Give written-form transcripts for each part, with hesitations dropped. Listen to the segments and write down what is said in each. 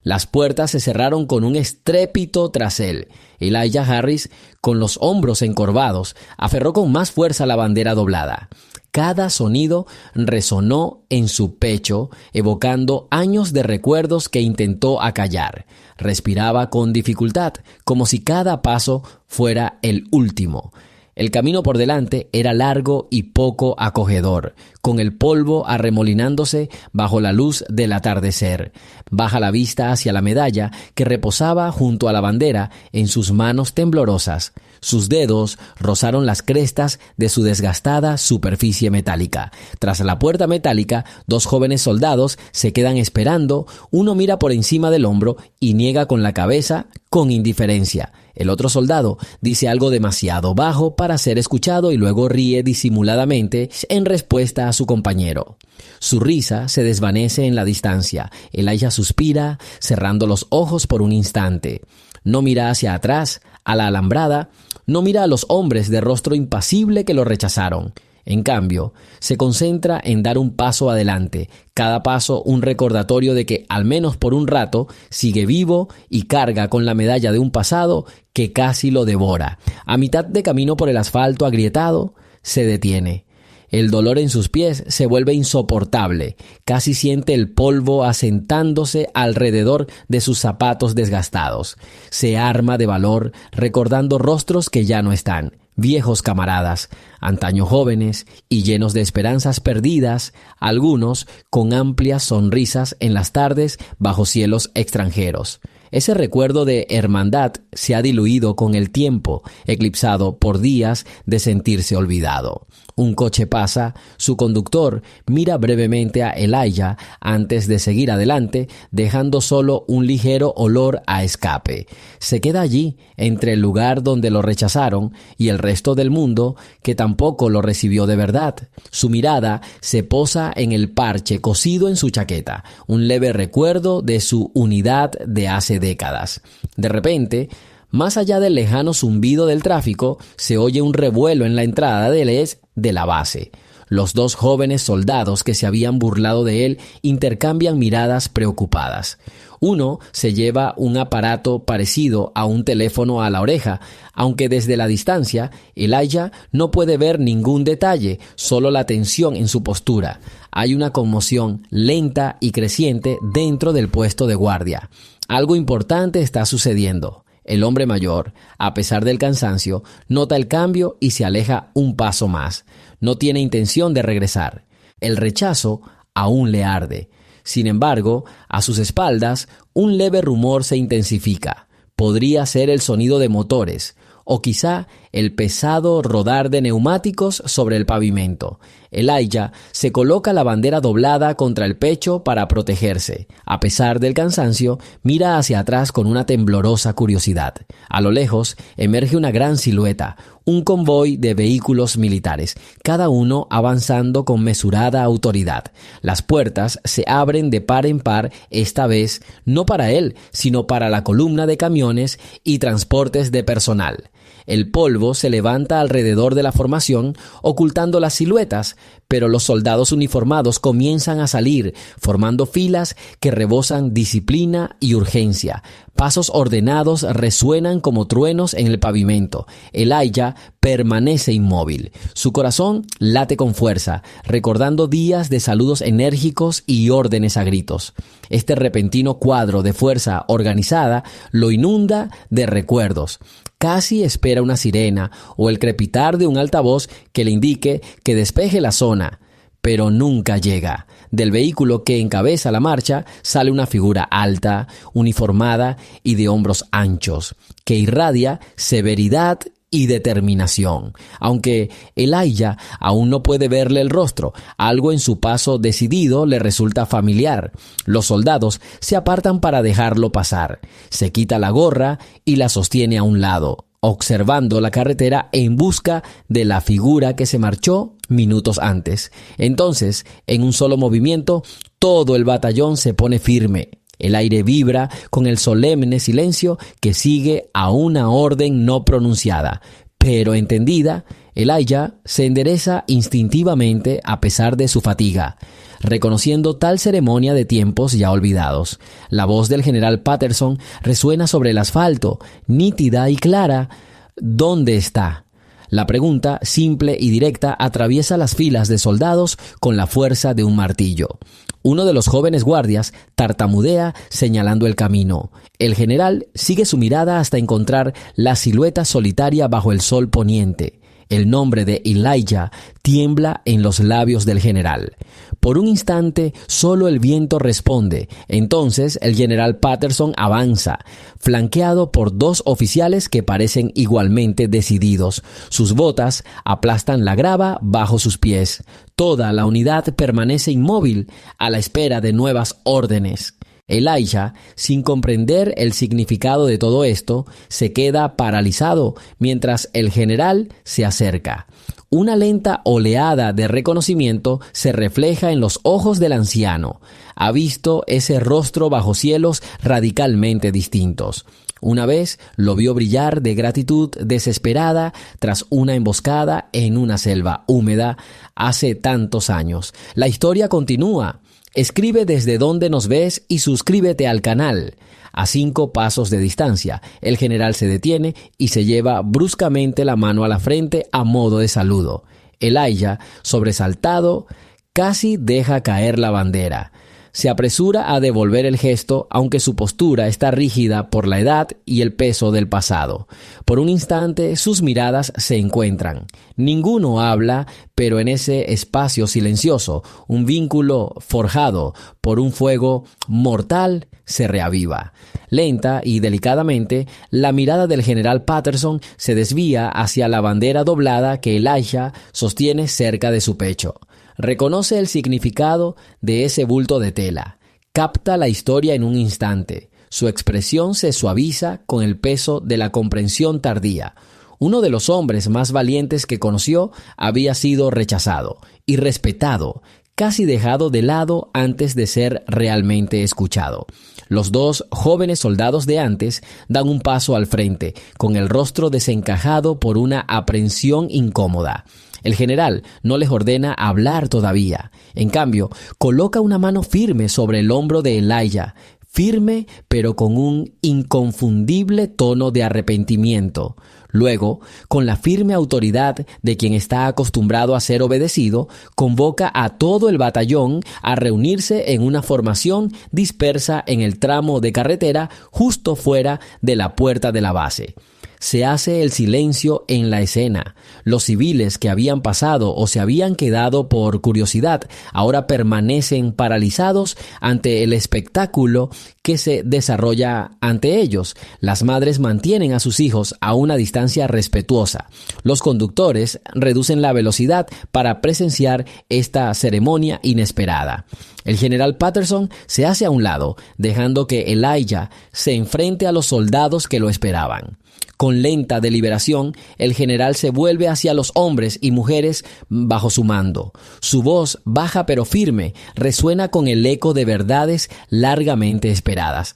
Las puertas se cerraron con un estrépito tras él. Elijah Harris, con los hombros encorvados, aferró con más fuerza la bandera doblada. Cada sonido resonó en su pecho, evocando años de recuerdos que intentó acallar. Respiraba con dificultad, como si cada paso fuera el último. El camino por delante era largo y poco acogedor, con el polvo arremolinándose bajo la luz del atardecer. Baja la vista hacia la medalla que reposaba junto a la bandera en sus manos temblorosas. Sus dedos rozaron las crestas de su desgastada superficie metálica. Tras la puerta metálica, dos jóvenes soldados se quedan esperando. Uno mira por encima del hombro y niega con la cabeza con indiferencia. El otro soldado dice algo demasiado bajo para ser escuchado y luego ríe disimuladamente en respuesta a su compañero. Su risa se desvanece en la distancia. Elijah suspira, cerrando los ojos por un instante. No mira hacia atrás, a la alambrada, no mira a los hombres de rostro impasible que lo rechazaron. En cambio, se concentra en dar un paso adelante, cada paso un recordatorio de que, al menos por un rato, sigue vivo y carga con la medalla de un pasado que casi lo devora. A mitad de camino por el asfalto agrietado, se detiene. El dolor en sus pies se vuelve insoportable. Casi siente el polvo asentándose alrededor de sus zapatos desgastados. Se arma de valor recordando rostros que ya no están. Viejos camaradas, antaño jóvenes y llenos de esperanzas perdidas, algunos con amplias sonrisas en las tardes bajo cielos extranjeros. Ese recuerdo de hermandad se ha diluido con el tiempo, eclipsado por días de sentirse olvidado. Un coche pasa, su conductor mira brevemente a Elijah antes de seguir adelante, dejando solo un ligero olor a escape. Se queda allí, entre el lugar donde lo rechazaron y el resto del mundo que tampoco lo recibió de verdad. Su mirada se posa en el parche cosido en su chaqueta, un leve recuerdo de su unidad de hace décadas. De repente, más allá del lejano zumbido del tráfico, se oye un revuelo en la entrada de la base. Los dos jóvenes soldados que se habían burlado de él intercambian miradas preocupadas. Uno se lleva un aparato parecido a un teléfono a la oreja, aunque desde la distancia, Elijah no puede ver ningún detalle, solo la tensión en su postura. Hay una conmoción lenta y creciente dentro del puesto de guardia. Algo importante está sucediendo. El hombre mayor, a pesar del cansancio, nota el cambio y se aleja un paso más. No tiene intención de regresar. El rechazo aún le arde. Sin embargo, a sus espaldas, un leve rumor se intensifica. Podría ser el sonido de motores, o quizá el pesado rodar de neumáticos sobre el pavimento. Elijah se coloca la bandera doblada contra el pecho para protegerse. A pesar del cansancio, mira hacia atrás con una temblorosa curiosidad. A lo lejos emerge una gran silueta, un convoy de vehículos militares, cada uno avanzando con mesurada autoridad. Las puertas se abren de par en par, esta vez no para él, sino para la columna de camiones y transportes de personal. El polvo se levanta alrededor de la formación, ocultando las siluetas, pero los soldados uniformados comienzan a salir, formando filas que rebosan disciplina y urgencia. Pasos ordenados resuenan como truenos en el pavimento. Elijah permanece inmóvil. Su corazón late con fuerza, recordando días de saludos enérgicos y órdenes a gritos. Este repentino cuadro de fuerza organizada lo inunda de recuerdos. Casi espera una sirena o el crepitar de un altavoz que le indique que despeje la zona, pero nunca llega. Del vehículo que encabeza la marcha sale una figura alta, uniformada y de hombros anchos, que irradia severidad y determinación. Aunque Elijah aún no puede verle el rostro, algo en su paso decidido le resulta familiar. Los soldados se apartan para dejarlo pasar. Se quita la gorra y la sostiene a un lado, observando la carretera en busca de la figura que se marchó minutos antes. Entonces, en un solo movimiento, todo el batallón se pone firme. El aire vibra con el solemne silencio que sigue a una orden no pronunciada, pero entendida. Elijah se endereza instintivamente a pesar de su fatiga. reconociendo tal ceremonia de tiempos ya olvidados. La voz del general Patterson resuena sobre el asfalto, nítida y clara. ¿Dónde está? La pregunta, simple y directa, atraviesa las filas de soldados con la fuerza de un martillo. Uno de los jóvenes guardias tartamudea señalando el camino. El general sigue su mirada hasta encontrar la silueta solitaria bajo el sol poniente. El nombre de Elijah tiembla en los labios del general. Por un instante, solo el viento responde. Entonces, el general Patterson avanza, flanqueado por dos oficiales que parecen igualmente decididos. Sus botas aplastan la grava bajo sus pies. Toda la unidad permanece inmóvil a la espera de nuevas órdenes. Elijah, sin comprender el significado de todo esto, se queda paralizado mientras el general se acerca. Una lenta oleada de reconocimiento se refleja en los ojos del anciano. Ha visto ese rostro bajo cielos radicalmente distintos. Una vez lo vio brillar de gratitud desesperada tras una emboscada en una selva húmeda hace tantos años. La historia continúa. Escribe desde donde nos ves y suscríbete al canal. A 5 pasos de distancia, el general se detiene y se lleva bruscamente la mano a la frente a modo de saludo. Elijah, sobresaltado, casi deja caer la bandera. Se apresura a devolver el gesto, aunque su postura está rígida por la edad y el peso del pasado. Por un instante, sus miradas se encuentran. Ninguno habla, pero en ese espacio silencioso, un vínculo forjado por un fuego mortal se reaviva. Lenta y delicadamente, la mirada del general Patterson se desvía hacia la bandera doblada que Elijah sostiene cerca de su pecho. Reconoce el significado de ese bulto de tela. Capta la historia en un instante. Su expresión se suaviza con el peso de la comprensión tardía. Uno de los hombres más valientes que conoció había sido rechazado, irrespetado, casi dejado de lado antes de ser realmente escuchado. Los dos jóvenes soldados de antes dan un paso al frente, con el rostro desencajado por una aprensión incómoda. El general no les ordena hablar todavía. En cambio, coloca una mano firme sobre el hombro de Elijah, firme pero con un inconfundible tono de arrepentimiento. Luego, con la firme autoridad de quien está acostumbrado a ser obedecido, convoca a todo el batallón a reunirse en una formación dispersa en el tramo de carretera justo fuera de la puerta de la base. Se hace el silencio en la escena. Los civiles que habían pasado o se habían quedado por curiosidad ahora permanecen paralizados ante el espectáculo que se desarrolla ante ellos. Las madres mantienen a sus hijos a una distancia respetuosa. Los conductores reducen la velocidad para presenciar esta ceremonia inesperada. El general Patterson se hace a un lado, dejando que Elijah se enfrente a los soldados que lo esperaban. Con lenta deliberación, el general se vuelve hacia los hombres y mujeres bajo su mando. Su voz, baja pero firme, resuena con el eco de verdades largamente esperadas.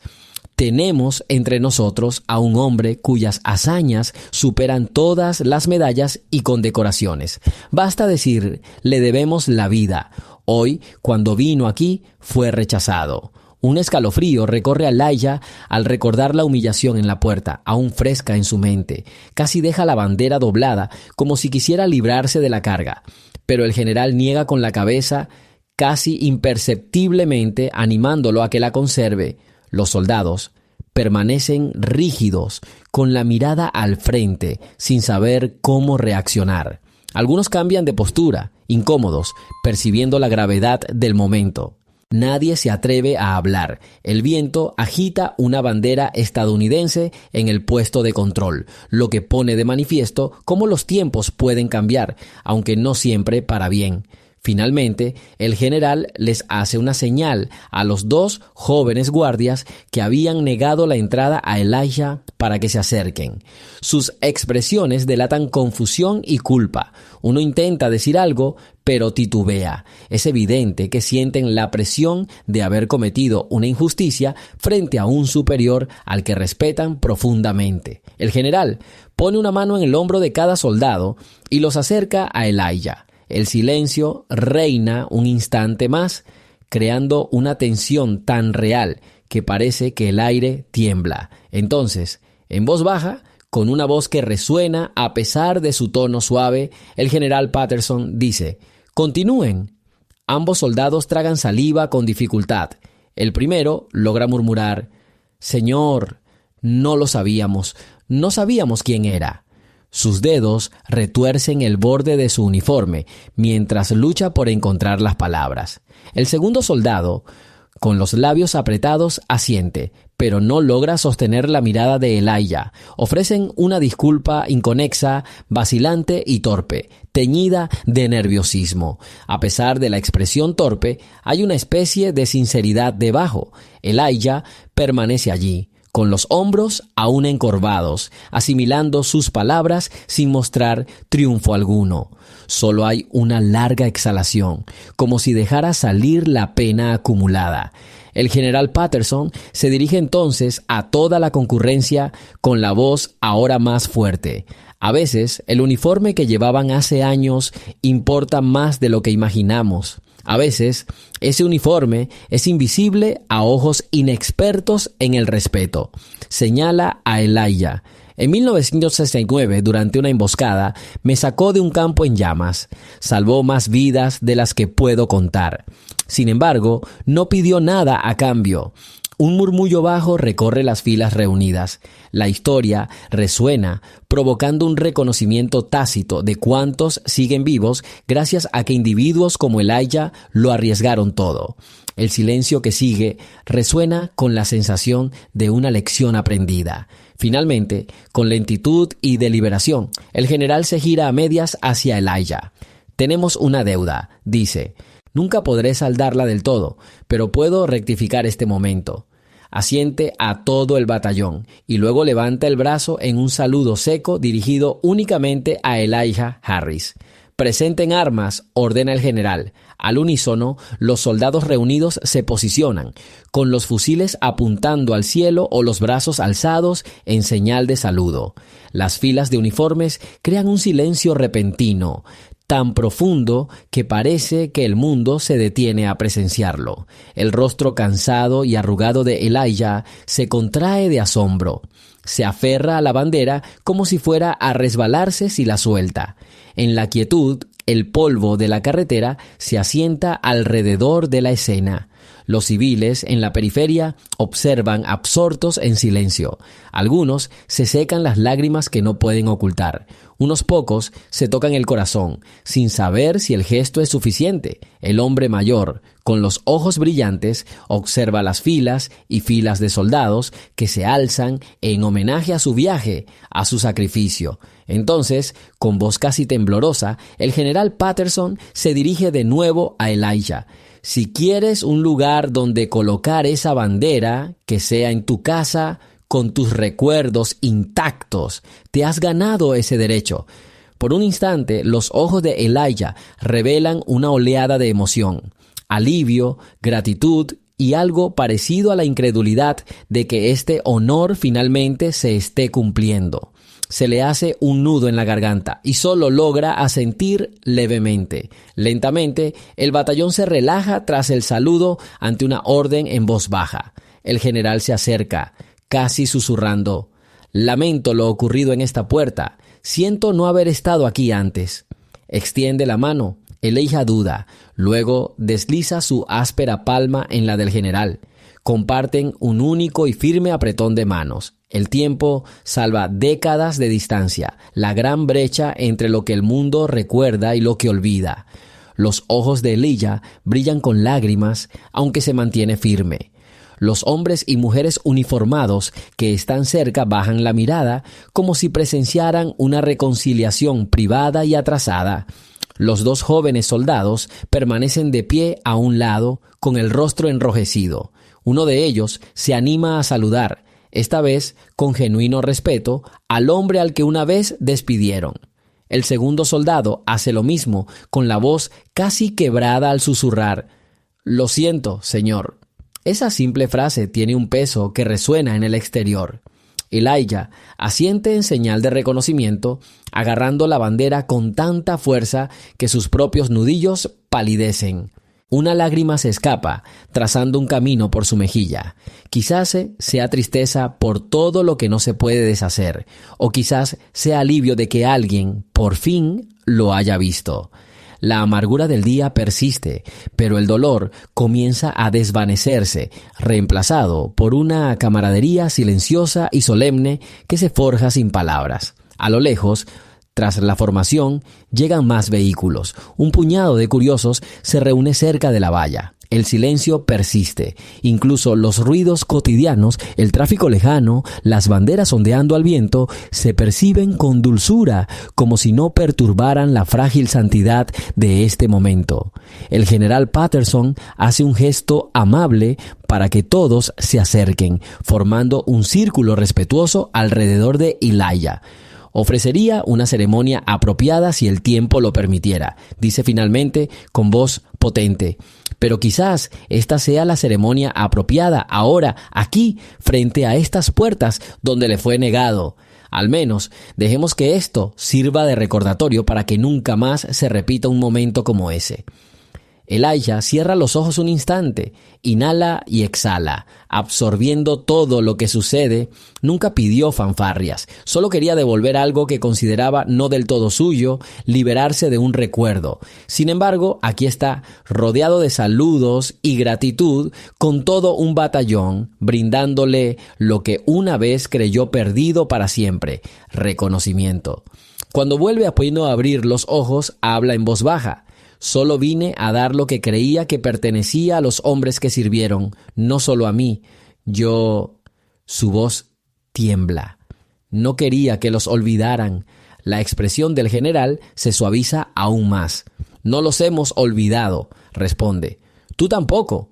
Tenemos entre nosotros a un hombre cuyas hazañas superan todas las medallas y condecoraciones. Basta decir, le debemos la vida. Hoy, cuando vino aquí, fue rechazado. Un escalofrío recorre a Elijah al recordar la humillación en la puerta, aún fresca en su mente. Casi deja la bandera doblada, como si quisiera librarse de la carga. Pero el general niega con la cabeza, casi imperceptiblemente, animándolo a que la conserve. Los soldados permanecen rígidos, con la mirada al frente, sin saber cómo reaccionar. Algunos cambian de postura, incómodos, percibiendo la gravedad del momento. Nadie se atreve a hablar. El viento agita una bandera estadounidense en el puesto de control, lo que pone de manifiesto cómo los tiempos pueden cambiar, aunque no siempre para bien. Finalmente, el general les hace una señal a los dos jóvenes guardias que habían negado la entrada a Elijah para que se acerquen. Sus expresiones delatan confusión y culpa. Uno intenta decir algo, pero titubea. Es evidente que sienten la presión de haber cometido una injusticia frente a un superior al que respetan profundamente. El general pone una mano en el hombro de cada soldado y los acerca a Elijah. El silencio reina un instante más. creando una tensión tan real que parece que el aire tiembla. Entonces, en voz baja, con una voz que resuena a pesar de su tono suave, el general Patterson dice: «Continúen». Ambos soldados tragan saliva con dificultad. El primero logra murmurar: «Señor, no lo sabíamos, no sabíamos quién era». Sus dedos retuercen el borde de su uniforme mientras lucha por encontrar las palabras. El segundo soldado, con los labios apretados, asiente, pero no logra sostener la mirada de Elijah. Ofrecen una disculpa inconexa, vacilante y torpe, teñida de nerviosismo. A pesar de la expresión torpe, hay una especie de sinceridad debajo. Elijah permanece allí, con los hombros aún encorvados, asimilando sus palabras sin mostrar triunfo alguno. Solo hay una larga exhalación, como si dejara salir la pena acumulada. El general Patterson se dirige entonces a toda la concurrencia con la voz ahora más fuerte. A veces, el uniforme que llevaban hace años importa más de lo que imaginamos. A veces, ese uniforme es invisible a ojos inexpertos en el respeto. Señala a Elijah: «En 1969, durante una emboscada, me sacó de un campo en llamas. Salvó más vidas de las que puedo contar. Sin embargo, no pidió nada a cambio». Un murmullo bajo recorre las filas reunidas. La historia resuena, provocando un reconocimiento tácito de cuántos siguen vivos gracias a que individuos como Elijah lo arriesgaron todo. El silencio que sigue resuena con la sensación de una lección aprendida. Finalmente, con lentitud y deliberación, el general se gira a medias hacia Elijah. «Tenemos una deuda», dice. «Nunca podré saldarla del todo, pero puedo rectificar este momento». Asiente a todo el batallón y luego levanta el brazo en un saludo seco dirigido únicamente a Elijah Harris. «Presenten armas», ordena el general. Al unísono, los soldados reunidos se posicionan, con los fusiles apuntando al cielo o los brazos alzados en señal de saludo. Las filas de uniformes crean un silencio repentino, tan profundo que parece que el mundo se detiene a presenciarlo. El rostro cansado y arrugado de Elijah se contrae de asombro. Se aferra a la bandera como si fuera a resbalarse si la suelta. En la quietud, el polvo de la carretera se asienta alrededor de la escena. Los civiles en la periferia observan absortos en silencio. Algunos se secan las lágrimas que no pueden ocultar. Unos pocos se tocan el corazón, sin saber si el gesto es suficiente. El hombre mayor, con los ojos brillantes, observa las filas y filas de soldados que se alzan en homenaje a su viaje, a su sacrificio. Entonces, con voz casi temblorosa, el general Patterson se dirige de nuevo a Elijah. «Si quieres un lugar donde colocar esa bandera, que sea en tu casa, con tus recuerdos intactos, te has ganado ese derecho». Por un instante, los ojos de Elijah revelan una oleada de emoción, alivio, gratitud y algo parecido a la incredulidad de que este honor finalmente se esté cumpliendo. Se le hace un nudo en la garganta y solo logra asentir levemente. Lentamente, el batallón se relaja tras el saludo ante una orden en voz baja. El general se acerca, casi susurrando: «Lamento lo ocurrido en esta puerta. Siento no haber estado aquí antes». Extiende la mano. Elijah duda. Luego desliza su áspera palma en la del general. Comparten un único y firme apretón de manos. El tiempo salva décadas de distancia, la gran brecha entre lo que el mundo recuerda y lo que olvida. Los ojos de Elijah brillan con lágrimas, aunque se mantiene firme. Los hombres y mujeres uniformados que están cerca bajan la mirada como si presenciaran una reconciliación privada y atrasada. Los dos jóvenes soldados permanecen de pie a un lado, con el rostro enrojecido. Uno de ellos se anima a saludar, esta vez con genuino respeto, al hombre al que una vez despidieron. El segundo soldado hace lo mismo, con la voz casi quebrada al susurrar: «Lo siento, señor». Esa simple frase tiene un peso que resuena en el exterior. Elijah asiente en señal de reconocimiento, agarrando la bandera con tanta fuerza que sus propios nudillos palidecen. Una lágrima se escapa, trazando un camino por su mejilla. Quizás sea tristeza por todo lo que no se puede deshacer, o quizás sea alivio de que alguien, por fin, lo haya visto. La amargura del día persiste, pero el dolor comienza a desvanecerse, reemplazado por una camaradería silenciosa y solemne que se forja sin palabras. A lo lejos, tras la formación, llegan más vehículos. Un puñado de curiosos se reúne cerca de la valla. El silencio persiste. Incluso los ruidos cotidianos, el tráfico lejano, las banderas ondeando al viento, se perciben con dulzura, como si no perturbaran la frágil santidad de este momento. El general Patterson hace un gesto amable para que todos se acerquen, formando un círculo respetuoso alrededor de Elijah. Ofrecería una ceremonia apropiada si el tiempo lo permitiera, dice finalmente con voz potente. Pero quizás esta sea la ceremonia apropiada ahora, aquí, frente a estas puertas donde le fue negado. Al menos, dejemos que esto sirva de recordatorio para que nunca más se repita un momento como ese. Elijah cierra los ojos un instante, inhala y exhala, absorbiendo todo lo que sucede. Nunca pidió fanfarrias, solo quería devolver algo que consideraba no del todo suyo, liberarse de un recuerdo. Sin embargo, aquí está, rodeado de saludos y gratitud, con todo un batallón, brindándole lo que una vez creyó perdido para siempre, reconocimiento. Cuando vuelve a abrir los ojos, habla en voz baja. Solo vine a dar lo que creía que pertenecía a los hombres que sirvieron, no solo a mí. Su voz tiembla. No quería que los olvidaran. La expresión del general se suaviza aún más. No los hemos olvidado, responde. Tú tampoco.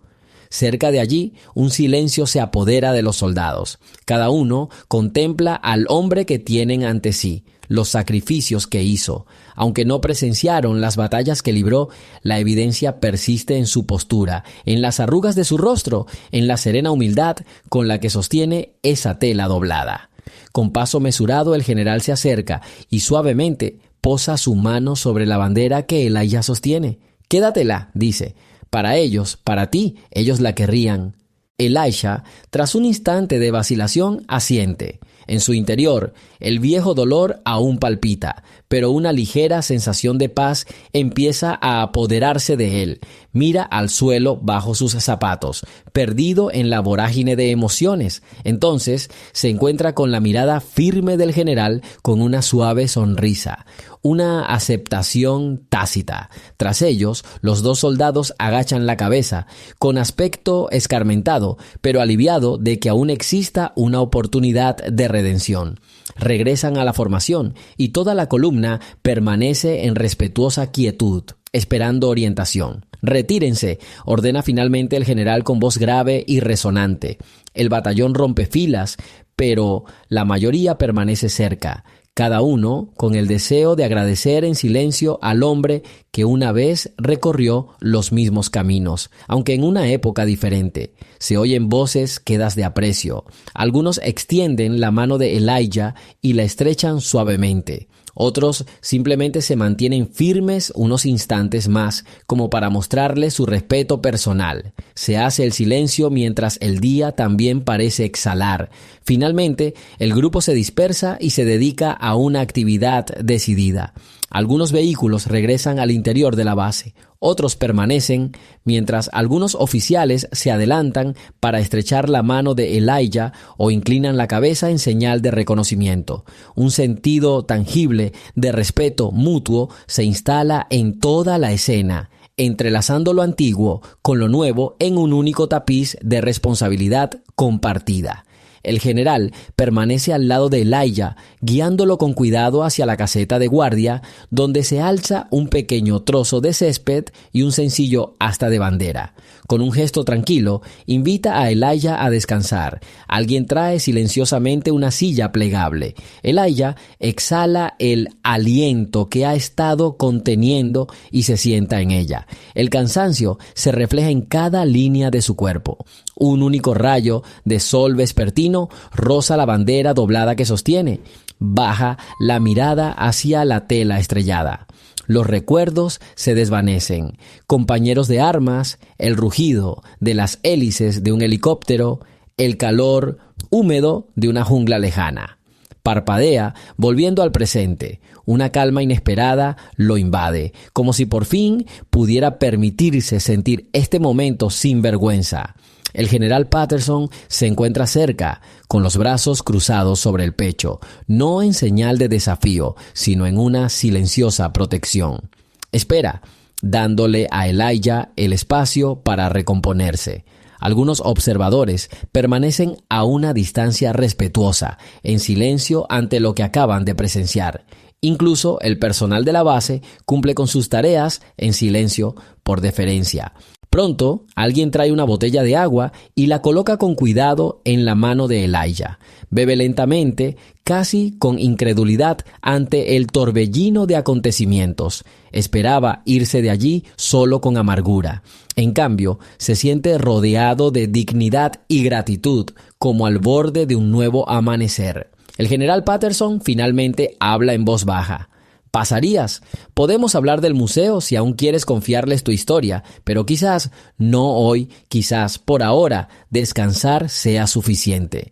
Cerca de allí, un silencio se apodera de los soldados. Cada uno contempla al hombre que tienen ante sí, los sacrificios que hizo. Aunque no presenciaron las batallas que libró, la evidencia persiste en su postura, en las arrugas de su rostro, en la serena humildad con la que sostiene esa tela doblada. Con paso mesurado el general se acerca y suavemente posa su mano sobre la bandera que Elijah sostiene. «Quédatela», dice. «Para ellos, para ti, ellos la querrían». Elijah, tras un instante de vacilación, asiente. En su interior, el viejo dolor aún palpita, pero una ligera sensación de paz empieza a apoderarse de él. Mira al suelo bajo sus zapatos, perdido en la vorágine de emociones. Entonces se encuentra con la mirada firme del general con una suave sonrisa, una aceptación tácita. Tras ellos, los dos soldados agachan la cabeza, con aspecto escarmentado, pero aliviado de que aún exista una oportunidad de redención. Regresan a la formación y toda la columna permanece en respetuosa quietud, esperando orientación. «Retírense», ordena finalmente el general con voz grave y resonante. El batallón rompe filas, pero la mayoría permanece cerca, cada uno con el deseo de agradecer en silencio al hombre que una vez recorrió los mismos caminos, aunque en una época diferente. Se oyen voces quedas de aprecio. Algunos extienden la mano de Elijah y la estrechan suavemente. Otros simplemente se mantienen firmes unos instantes más, como para mostrarle su respeto personal. Se hace el silencio mientras el día también parece exhalar. Finalmente, el grupo se dispersa y se dedica a una actividad decidida. Algunos vehículos regresan al interior de la base. Otros permanecen, mientras algunos oficiales se adelantan para estrechar la mano de Elijah o inclinan la cabeza en señal de reconocimiento. Un sentido tangible de respeto mutuo se instala en toda la escena, entrelazando lo antiguo con lo nuevo en un único tapiz de responsabilidad compartida. El general permanece al lado de Elijah, guiándolo con cuidado hacia la caseta de guardia, donde se alza un pequeño trozo de césped y un sencillo asta de bandera. Con un gesto tranquilo, invita a Elijah a descansar. Alguien trae silenciosamente una silla plegable. Elijah exhala el aliento que ha estado conteniendo y se sienta en ella. El cansancio se refleja en cada línea de su cuerpo. Un único rayo de sol vespertino roza la bandera doblada que sostiene. baja la mirada hacia la tela estrellada. Los recuerdos se desvanecen. Compañeros de armas, el rugido de las hélices de un helicóptero, el calor húmedo de una jungla lejana. Parpadea, volviendo al presente. Una calma inesperada lo invade, como si por fin pudiera permitirse sentir este momento sin vergüenza. El general Patterson se encuentra cerca, con los brazos cruzados sobre el pecho, no en señal de desafío, sino en una silenciosa protección. Espera, dándole a Elijah el espacio para recomponerse. Algunos observadores permanecen a una distancia respetuosa, en silencio ante lo que acaban de presenciar. Incluso el personal de la base cumple con sus tareas en silencio por deferencia. Pronto, alguien trae una botella de agua y la coloca con cuidado en la mano de Elijah. Bebe lentamente, casi con incredulidad ante el torbellino de acontecimientos. Esperaba irse de allí solo con amargura. En cambio, se siente rodeado de dignidad y gratitud, como al borde de un nuevo amanecer. El general Patterson finalmente habla en voz baja. Pasarías. Podemos hablar del museo si aún quieres confiarles tu historia, pero quizás no hoy, quizás por ahora, descansar sea suficiente.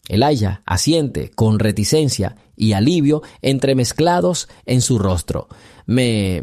Elijah asiente con reticencia y alivio entremezclados en su rostro. Me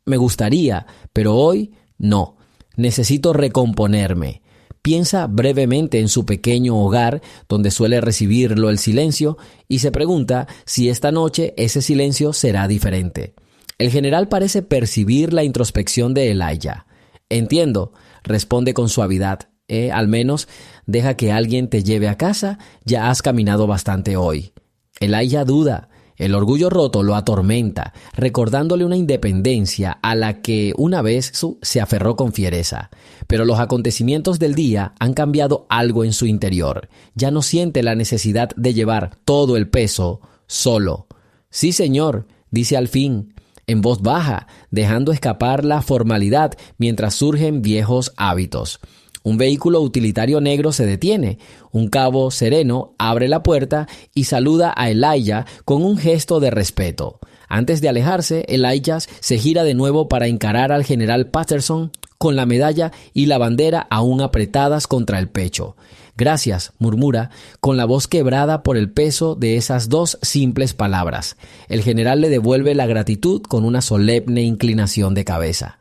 gustaría, pero hoy no. Necesito recomponerme. Piensa brevemente en su pequeño hogar, donde suele recibirlo el silencio, y se pregunta si esta noche ese silencio será diferente. El general parece percibir la introspección de Elijah. Entiendo, responde con suavidad. Al menos deja que alguien te lleve a casa, ya has caminado bastante hoy. Elijah duda. El orgullo roto lo atormenta, recordándole una independencia a la que una vez se aferró con fiereza. Pero los acontecimientos del día han cambiado algo en su interior. Ya no siente la necesidad de llevar todo el peso solo. Sí, señor, dice al fin, en voz baja, dejando escapar la formalidad mientras surgen viejos hábitos. Un vehículo utilitario negro se detiene. Un cabo sereno abre la puerta y saluda a Elijah con un gesto de respeto. Antes de alejarse, Elijah se gira de nuevo para encarar al general Patterson con la medalla y la bandera aún apretadas contra el pecho. Gracias, murmura, con la voz quebrada por el peso de esas dos simples palabras. El general le devuelve la gratitud con una solemne inclinación de cabeza.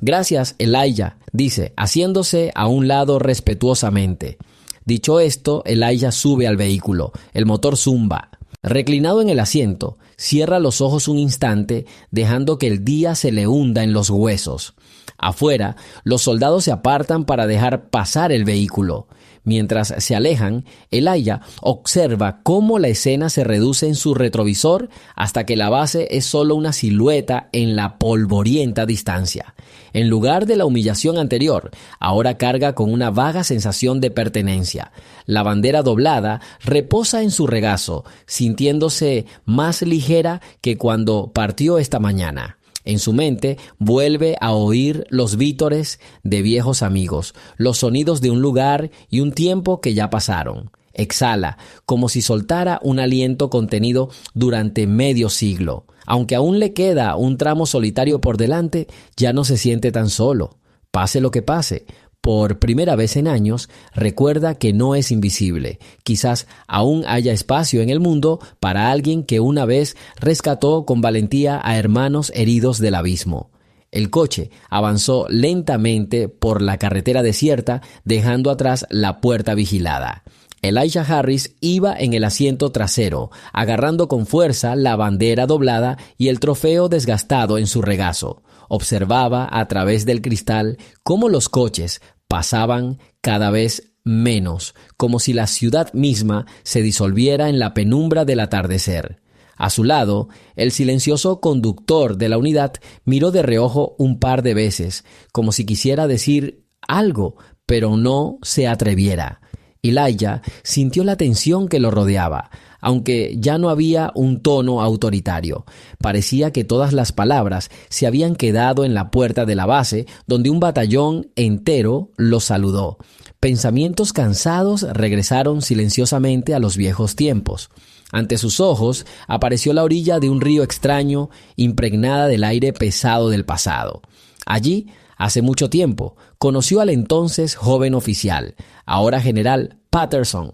Gracias, Elijah, dice, haciéndose a un lado respetuosamente. Dicho esto, Elijah sube al vehículo. El motor zumba. Reclinado en el asiento, cierra los ojos un instante, dejando que el día se le hunda en los huesos. Afuera, los soldados se apartan para dejar pasar el vehículo. Mientras se alejan, Elijah observa cómo la escena se reduce en su retrovisor hasta que la base es solo una silueta en la polvorienta distancia. En lugar de la humillación anterior, ahora carga con una vaga sensación de pertenencia. La bandera doblada reposa en su regazo, sintiéndose más ligera que cuando partió esta mañana. En su mente vuelve a oír los vítores de viejos amigos, los sonidos de un lugar y un tiempo que ya pasaron. Exhala, como si soltara un aliento contenido durante medio siglo. Aunque aún le queda un tramo solitario por delante, ya no se siente tan solo. Pase lo que pase, por primera vez en años, recuerda que no es invisible. Quizás aún haya espacio en el mundo para alguien que una vez rescató con valentía a hermanos heridos del abismo. El coche avanzó lentamente por la carretera desierta, dejando atrás la puerta vigilada. Elijah Harris iba en el asiento trasero, agarrando con fuerza la bandera doblada y el trofeo desgastado en su regazo. Observaba a través del cristal cómo los coches pasaban cada vez menos, como si la ciudad misma se disolviera en la penumbra del atardecer. A su lado, el silencioso conductor de la unidad miró de reojo un par de veces, como si quisiera decir algo, pero no se atreviera. Elijah sintió la tensión que lo rodeaba, aunque ya no había un tono autoritario. Parecía que todas las palabras se habían quedado en la puerta de la base, donde un batallón entero lo saludó. Pensamientos cansados regresaron silenciosamente a los viejos tiempos. Ante sus ojos apareció la orilla de un río extraño, impregnada del aire pesado del pasado. Allí, hace mucho tiempo, conoció al entonces joven oficial, ahora general Patterson.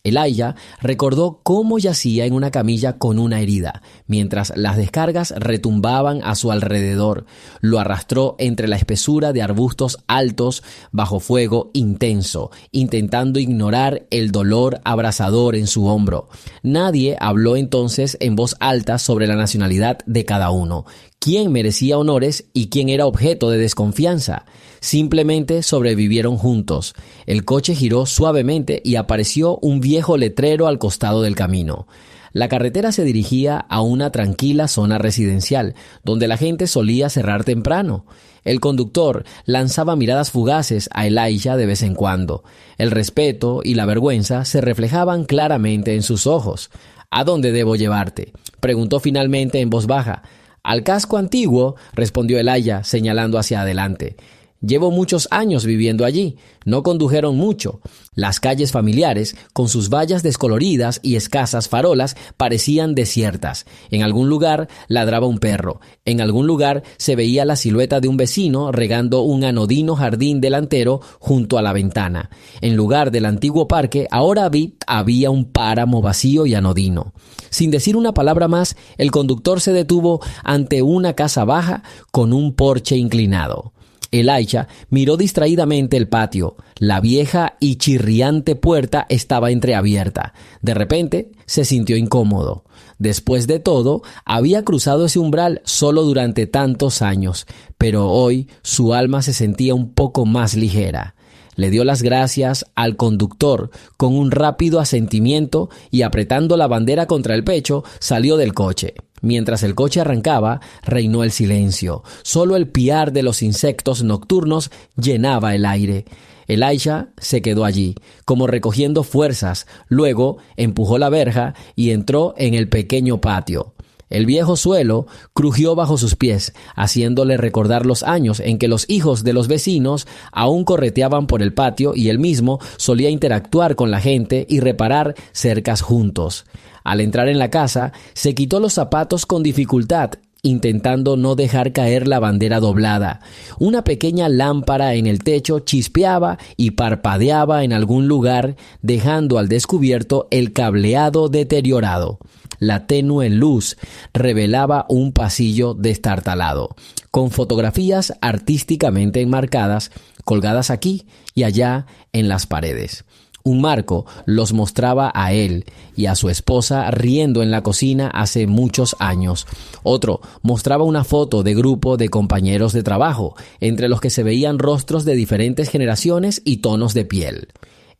Elijah recordó cómo yacía en una camilla con una herida, mientras las descargas retumbaban a su alrededor. Lo arrastró entre la espesura de arbustos altos bajo fuego intenso, intentando ignorar el dolor abrasador en su hombro. Nadie habló entonces en voz alta sobre la nacionalidad de cada uno, quién merecía honores y quién era objeto de desconfianza. Simplemente sobrevivieron juntos. El coche giró suavemente y apareció un viejo letrero al costado del camino. La carretera se dirigía a una tranquila zona residencial, donde la gente solía cerrar temprano. El conductor lanzaba miradas fugaces a Elijah de vez en cuando. El respeto y la vergüenza se reflejaban claramente en sus ojos. ¿A dónde debo llevarte?, preguntó finalmente en voz baja. Al casco antiguo, respondió Elijah, señalando hacia adelante. Llevo muchos años viviendo allí. No condujeron mucho. Las calles familiares, con sus vallas descoloridas y escasas farolas, parecían desiertas. En algún lugar ladraba un perro. En algún lugar se veía la silueta de un vecino regando un anodino jardín delantero junto a la ventana. En lugar del antiguo parque, ahora había un páramo vacío y anodino. Sin decir una palabra más, el conductor se detuvo ante una casa baja con un porche inclinado. Elijah miró distraídamente el patio. La vieja y chirriante puerta estaba entreabierta. De repente, se sintió incómodo. Después de todo, había cruzado ese umbral solo durante tantos años, pero hoy su alma se sentía un poco más ligera. Le dio las gracias al conductor con un rápido asentimiento y, apretando la bandera contra el pecho, salió del coche. Mientras el coche arrancaba, reinó el silencio. Solo el piar de los insectos nocturnos llenaba el aire. Elijah se quedó allí, como recogiendo fuerzas. Luego empujó la verja y entró en el pequeño patio. El viejo suelo crujió bajo sus pies, haciéndole recordar los años en que los hijos de los vecinos aún correteaban por el patio y él mismo solía interactuar con la gente y reparar cercas juntos. Al entrar en la casa, se quitó los zapatos con dificultad, intentando no dejar caer la bandera doblada. Una pequeña lámpara en el techo chispeaba y parpadeaba en algún lugar, dejando al descubierto el cableado deteriorado. La tenue luz revelaba un pasillo destartalado, con fotografías artísticamente enmarcadas, colgadas aquí y allá en las paredes. Un marco los mostraba a él y a su esposa riendo en la cocina hace muchos años. Otro mostraba una foto de grupo de compañeros de trabajo, entre los que se veían rostros de diferentes generaciones y tonos de piel.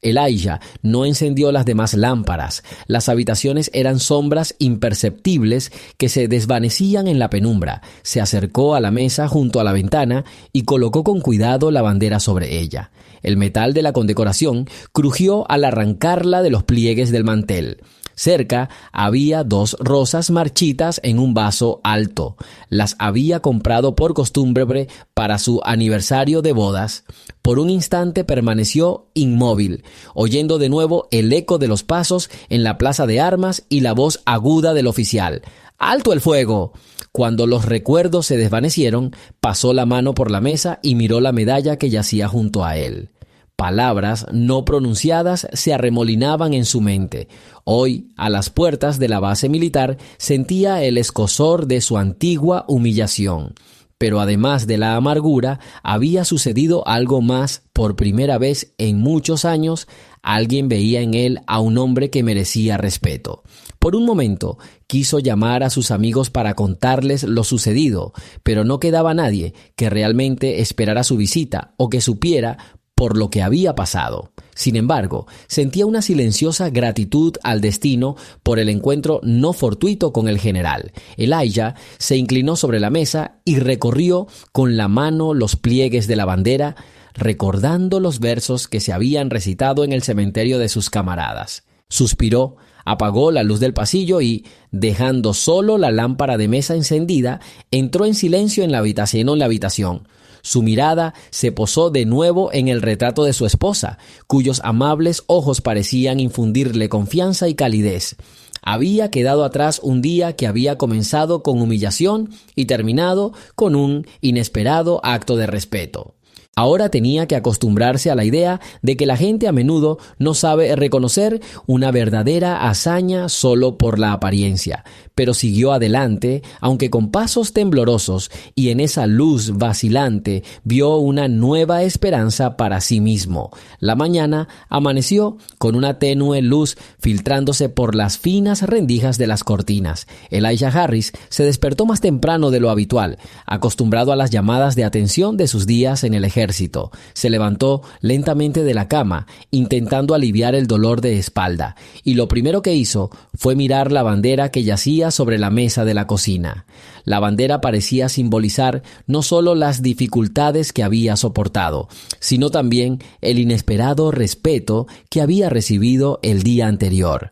Elijah no encendió las demás lámparas. Las habitaciones eran sombras imperceptibles que se desvanecían en la penumbra. Se acercó a la mesa junto a la ventana y colocó con cuidado la bandera sobre ella. El metal de la condecoración crujió al arrancarla de los pliegues del mantel. Cerca había 2 rosas marchitas en un vaso alto. Las había comprado por costumbre para su aniversario de bodas. Por un instante permaneció inmóvil, oyendo de nuevo el eco de los pasos en la plaza de armas y la voz aguda del oficial. ¡Alto el fuego! Cuando los recuerdos se desvanecieron, pasó la mano por la mesa y miró la medalla que yacía junto a él. Palabras no pronunciadas se arremolinaban en su mente. Hoy, a las puertas de la base militar, sentía el escozor de su antigua humillación. Pero además de la amargura, había sucedido algo más. Por primera vez en muchos años, alguien veía en él a un hombre que merecía respeto. Por un momento, quiso llamar a sus amigos para contarles lo sucedido, pero no quedaba nadie que realmente esperara su visita o que supiera por lo que había pasado. Sin embargo, sentía una silenciosa gratitud al destino por el encuentro no fortuito con el general. Elijah se inclinó sobre la mesa y recorrió con la mano los pliegues de la bandera, recordando los versos que se habían recitado en el cementerio de sus camaradas. Suspiró, apagó la luz del pasillo y, dejando solo la lámpara de mesa encendida, entró en silencio en la habitación. Su mirada se posó de nuevo en el retrato de su esposa, cuyos amables ojos parecían infundirle confianza y calidez. Había quedado atrás un día que había comenzado con humillación y terminado con un inesperado acto de respeto. Ahora tenía que acostumbrarse a la idea de que la gente a menudo no sabe reconocer una verdadera hazaña solo por la apariencia, pero siguió adelante, aunque con pasos temblorosos, y en esa luz vacilante vio una nueva esperanza para sí mismo. La mañana amaneció con una tenue luz filtrándose por las finas rendijas de las cortinas. Elijah Harris se despertó más temprano de lo habitual, acostumbrado a las llamadas de atención de sus días en el ejército. Se levantó lentamente de la cama, intentando aliviar el dolor de espalda, y lo primero que hizo fue mirar la bandera que yacía sobre la mesa de la cocina. La bandera parecía simbolizar no solo las dificultades que había soportado, sino también el inesperado respeto que había recibido el día anterior.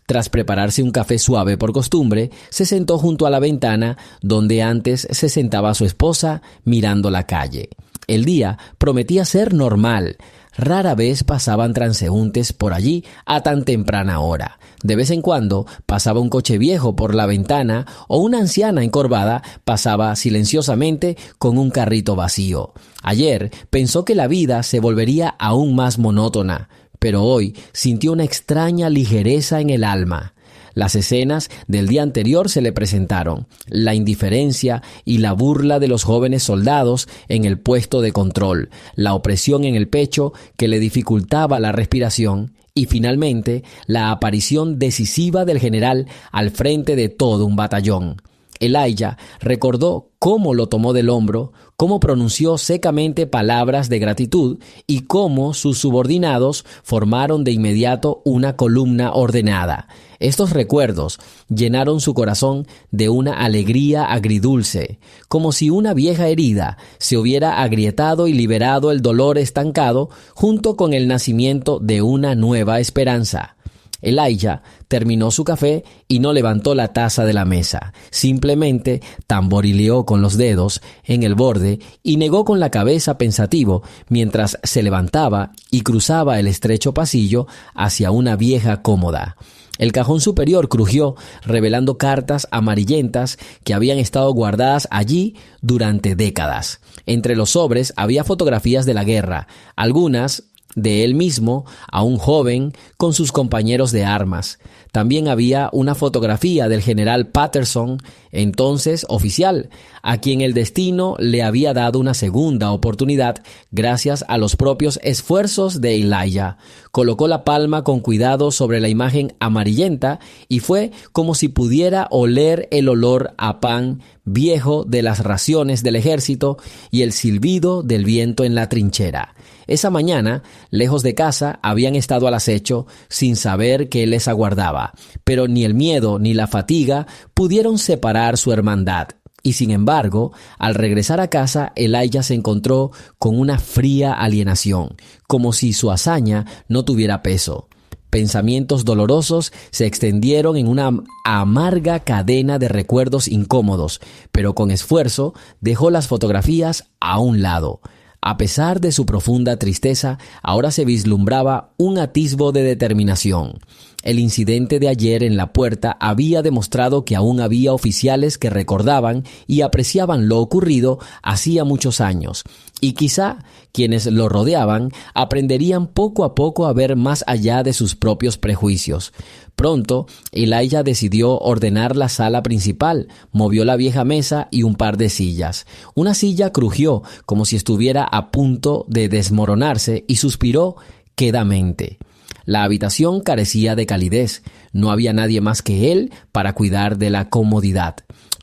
Tras prepararse un café suave por costumbre, se sentó junto a la ventana donde antes se sentaba su esposa mirando la calle. El día prometía ser normal. Rara vez pasaban transeúntes por allí a tan temprana hora. De vez en cuando pasaba un coche viejo por la ventana o una anciana encorvada pasaba silenciosamente con un carrito vacío. Ayer pensó que la vida se volvería aún más monótona, pero hoy sintió una extraña ligereza en el alma. Las escenas del día anterior se le presentaron, la indiferencia y la burla de los jóvenes soldados en el puesto de control, la opresión en el pecho que le dificultaba la respiración y finalmente la aparición decisiva del general al frente de todo un batallón. Elijah recordó cómo lo tomó del hombro, cómo pronunció secamente palabras de gratitud y cómo sus subordinados formaron de inmediato una columna ordenada. Estos recuerdos llenaron su corazón de una alegría agridulce, como si una vieja herida se hubiera agrietado y liberado el dolor estancado junto con el nacimiento de una nueva esperanza. Elijah terminó su café y no levantó la taza de la mesa. Simplemente tamborileó con los dedos en el borde y negó con la cabeza pensativo mientras se levantaba y cruzaba el estrecho pasillo hacia una vieja cómoda. El cajón superior crujió, revelando cartas amarillentas que habían estado guardadas allí durante décadas. Entre los sobres había fotografías de la guerra, algunas de él mismo, aún joven, con sus compañeros de armas. También había una fotografía del general Patterson, entonces oficial, a quien el destino le había dado una segunda oportunidad gracias a los propios esfuerzos de Elijah. Colocó la palma con cuidado sobre la imagen amarillenta y fue como si pudiera oler el olor a pan viejo de las raciones del ejército y el silbido del viento en la trinchera. Esa mañana, lejos de casa, habían estado al acecho sin saber qué les aguardaba, pero ni el miedo ni la fatiga pudieron separar su hermandad. Y sin embargo, al regresar a casa, Elijah se encontró con una fría alienación, como si su hazaña no tuviera peso. Pensamientos dolorosos se extendieron en una amarga cadena de recuerdos incómodos, pero con esfuerzo dejó las fotografías a un lado. A pesar de su profunda tristeza, ahora se vislumbraba un atisbo de determinación. El incidente de ayer en la puerta había demostrado que aún había oficiales que recordaban y apreciaban lo ocurrido hacía muchos años, y quizá quienes lo rodeaban aprenderían poco a poco a ver más allá de sus propios prejuicios. Pronto, Elijah decidió ordenar la sala principal, movió la vieja mesa y un par de sillas. Una silla crujió como si estuviera a punto de desmoronarse y suspiró quedamente. La habitación carecía de calidez. No había nadie más que él para cuidar de la comodidad.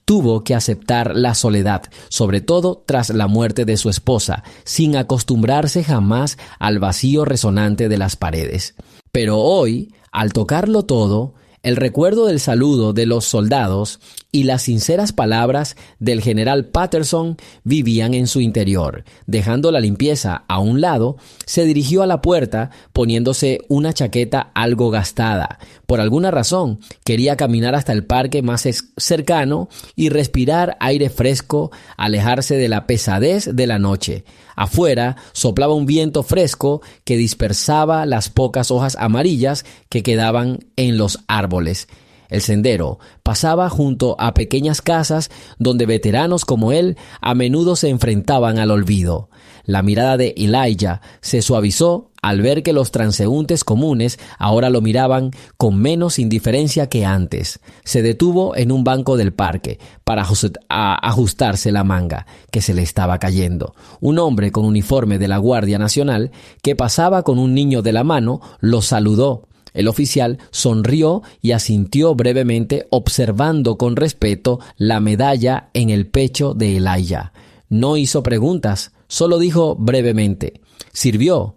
Tuvo que aceptar la soledad, sobre todo tras la muerte de su esposa, sin acostumbrarse jamás al vacío resonante de las paredes. Pero hoy, al tocarlo todo, El recuerdo del saludo de los soldados y las sinceras palabras del general Patterson vivían en su interior. Dejando la limpieza a un lado, se dirigió a la puerta poniéndose una chaqueta algo gastada. Por alguna razón, quería caminar hasta el parque más cercano y respirar aire fresco, alejarse de la pesadez de la noche. Afuera soplaba un viento fresco que dispersaba las pocas hojas amarillas que quedaban en los árboles. El sendero pasaba junto a pequeñas casas donde veteranos como él a menudo se enfrentaban al olvido. La mirada de Elijah se suavizó al ver que los transeúntes comunes ahora lo miraban con menos indiferencia que antes. Se detuvo en un banco del parque para ajustarse la manga, que se le estaba cayendo. Un hombre con uniforme de la Guardia Nacional, que pasaba con un niño de la mano, lo saludó. El oficial sonrió y asintió brevemente, observando con respeto la medalla en el pecho de Elijah. No hizo preguntas, solo dijo brevemente: «¿Sirvió,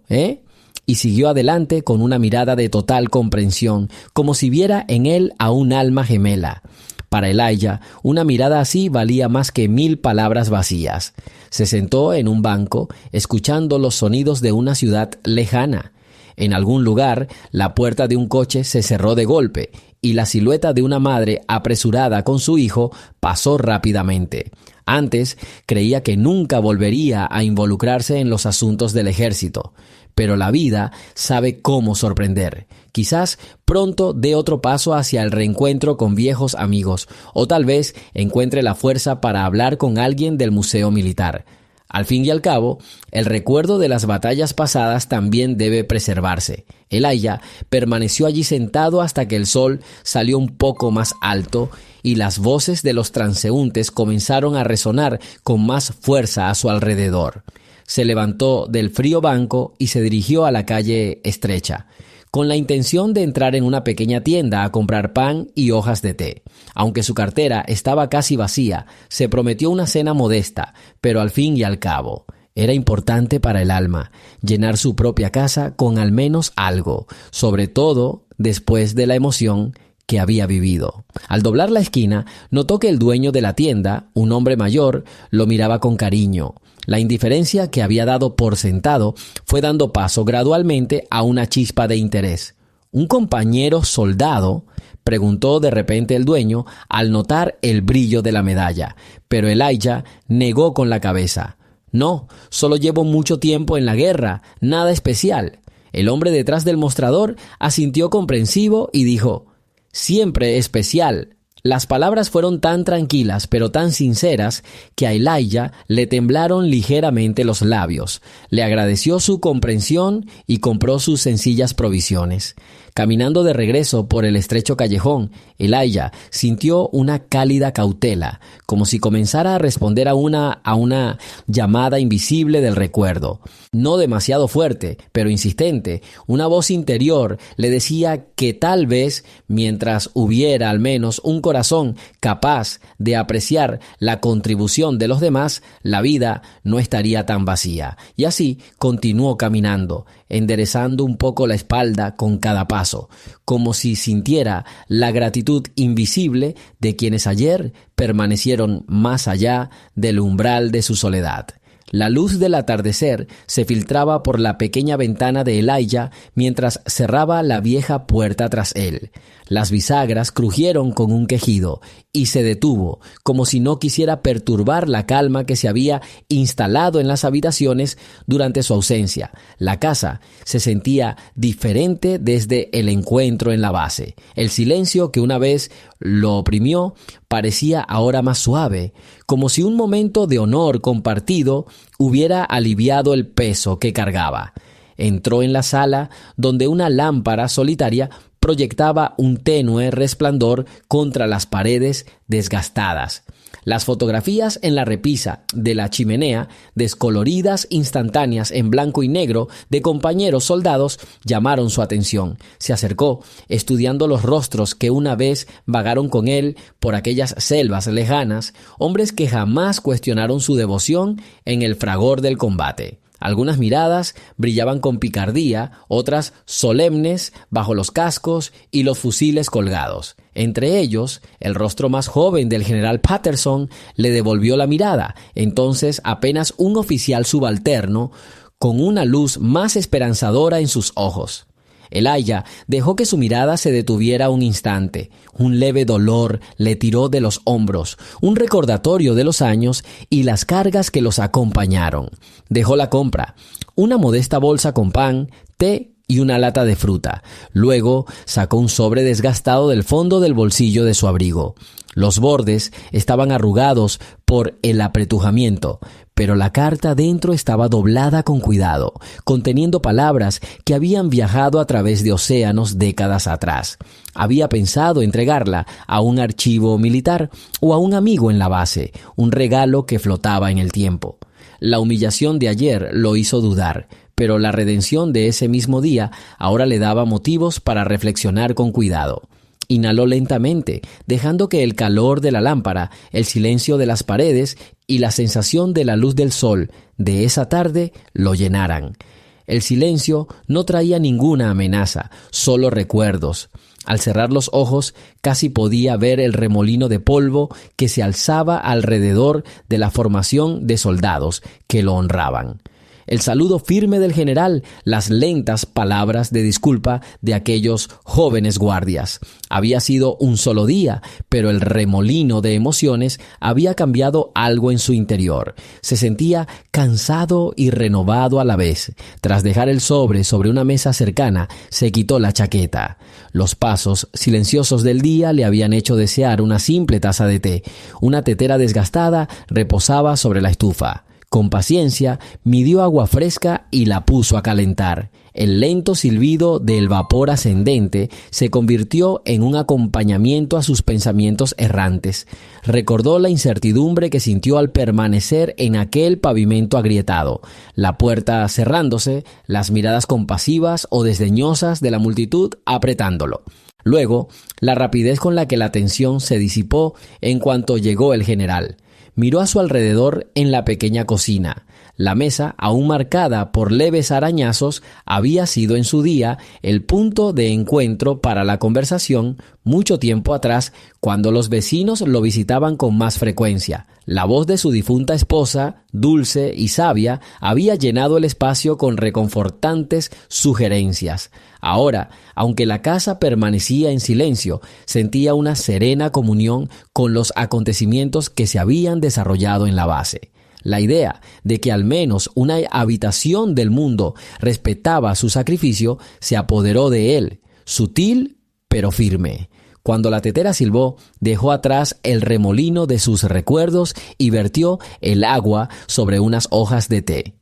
Y siguió adelante con una mirada de total comprensión, como si viera en él a un alma gemela. Para Elijah, una mirada así valía más que 1000 palabras vacías. Se sentó en un banco, escuchando los sonidos de una ciudad lejana. En algún lugar, la puerta de un coche se cerró de golpe y la silueta de una madre apresurada con su hijo pasó rápidamente. Antes creía que nunca volvería a involucrarse en los asuntos del ejército, pero la vida sabe cómo sorprender. Quizás pronto dé otro paso hacia el reencuentro con viejos amigos, o tal vez encuentre la fuerza para hablar con alguien del Museo Militar. Al fin y al cabo, el recuerdo de las batallas pasadas también debe preservarse. Elijah permaneció allí sentado hasta que el sol salió un poco más alto y las voces de los transeúntes comenzaron a resonar con más fuerza a su alrededor. Se levantó del frío banco y se dirigió a la calle estrecha, con la intención de entrar en una pequeña tienda a comprar pan y hojas de té. Aunque su cartera estaba casi vacía, se prometió una cena modesta, pero al fin y al cabo, era importante para el alma llenar su propia casa con al menos algo, sobre todo después de la emoción que había vivido. Al doblar la esquina, notó que el dueño de la tienda, un hombre mayor, lo miraba con cariño. La indiferencia que había dado por sentado fue dando paso gradualmente a una chispa de interés. ¿Un compañero soldado?, preguntó de repente el dueño al notar el brillo de la medalla, pero Elijah negó con la cabeza. «No, solo llevo mucho tiempo en la guerra, nada especial». El hombre detrás del mostrador asintió comprensivo y dijo: «Siempre especial». Las palabras fueron tan tranquilas pero tan sinceras que a Elijah le temblaron ligeramente los labios. Le agradeció su comprensión y compró sus sencillas provisiones. Caminando de regreso por el estrecho callejón, Elijah sintió una cálida cautela, como si comenzara a responder a una llamada invisible del recuerdo. No demasiado fuerte, pero insistente, una voz interior le decía que tal vez, mientras hubiera al menos un corazón capaz de apreciar la contribución de los demás, la vida no estaría tan vacía. Y así continuó caminando, enderezando un poco la espalda con cada paso, como si sintiera la gratitud invisible de quienes ayer permanecieron más allá del umbral de su soledad. La luz del atardecer se filtraba por la pequeña ventana de Elijah mientras cerraba la vieja puerta tras él. Las bisagras crujieron con un quejido y se detuvo, como si no quisiera perturbar la calma que se había instalado en las habitaciones durante su ausencia. La casa se sentía diferente desde el encuentro en la base. El silencio que una vez lo oprimió parecía ahora más suave, como si un momento de honor compartido hubiera aliviado el peso que cargaba. Entró en la sala donde una lámpara solitaria proyectaba un tenue resplandor contra las paredes desgastadas. Las fotografías en la repisa de la chimenea, descoloridas instantáneas en blanco y negro de compañeros soldados, llamaron su atención. Se acercó, estudiando los rostros que una vez vagaron con él por aquellas selvas lejanas, hombres que jamás cuestionaron su devoción en el fragor del combate. Algunas miradas brillaban con picardía, otras solemnes bajo los cascos y los fusiles colgados. Entre ellos, el rostro más joven del general Patterson le devolvió la mirada. Entonces, apenas un oficial subalterno, con una luz más esperanzadora en sus ojos. Elijah dejó que su mirada se detuviera un instante. Un leve dolor le tiró de los hombros, un recordatorio de los años y las cargas que los acompañaron. Dejó la compra, una modesta bolsa con pan, té y una lata de fruta. Luego sacó un sobre desgastado del fondo del bolsillo de su abrigo. Los bordes estaban arrugados por el apretujamiento, pero la carta dentro estaba doblada con cuidado, conteniendo palabras que habían viajado a través de océanos décadas atrás. Había pensado entregarla a un archivo militar o a un amigo en la base, un regalo que flotaba en el tiempo. La humillación de ayer lo hizo dudar, pero la redención de ese mismo día ahora le daba motivos para reflexionar con cuidado. Inhaló lentamente, dejando que el calor de la lámpara, el silencio de las paredes y la sensación de la luz del sol de esa tarde lo llenaran. El silencio no traía ninguna amenaza, solo recuerdos. Al cerrar los ojos, casi podía ver el remolino de polvo que se alzaba alrededor de la formación de soldados que lo honraban. El saludo firme del general, las lentas palabras de disculpa de aquellos jóvenes guardias. Había sido un solo día, pero el remolino de emociones había cambiado algo en su interior. Se sentía cansado y renovado a la vez. Tras dejar el sobre una mesa cercana, se quitó la chaqueta. Los pasos silenciosos del día le habían hecho desear una simple taza de té. Una tetera desgastada reposaba sobre la estufa. Con paciencia, midió agua fresca y la puso a calentar. El lento silbido del vapor ascendente se convirtió en un acompañamiento a sus pensamientos errantes. Recordó la incertidumbre que sintió al permanecer en aquel pavimento agrietado, la puerta cerrándose, las miradas compasivas o desdeñosas de la multitud apretándolo. Luego, la rapidez con la que la tensión se disipó en cuanto llegó el general. Miró a su alrededor en la pequeña cocina. La mesa, aún marcada por leves arañazos, había sido en su día el punto de encuentro para la conversación mucho tiempo atrás, cuando los vecinos lo visitaban con más frecuencia. La voz de su difunta esposa, dulce y sabia, había llenado el espacio con reconfortantes sugerencias. Ahora, aunque la casa permanecía en silencio, sentía una serena comunión con los acontecimientos que se habían desarrollado en la base. La idea de que al menos una habitación del mundo respetaba su sacrificio se apoderó de él, sutil pero firme. Cuando la tetera silbó, dejó atrás el remolino de sus recuerdos y vertió el agua sobre unas hojas de té.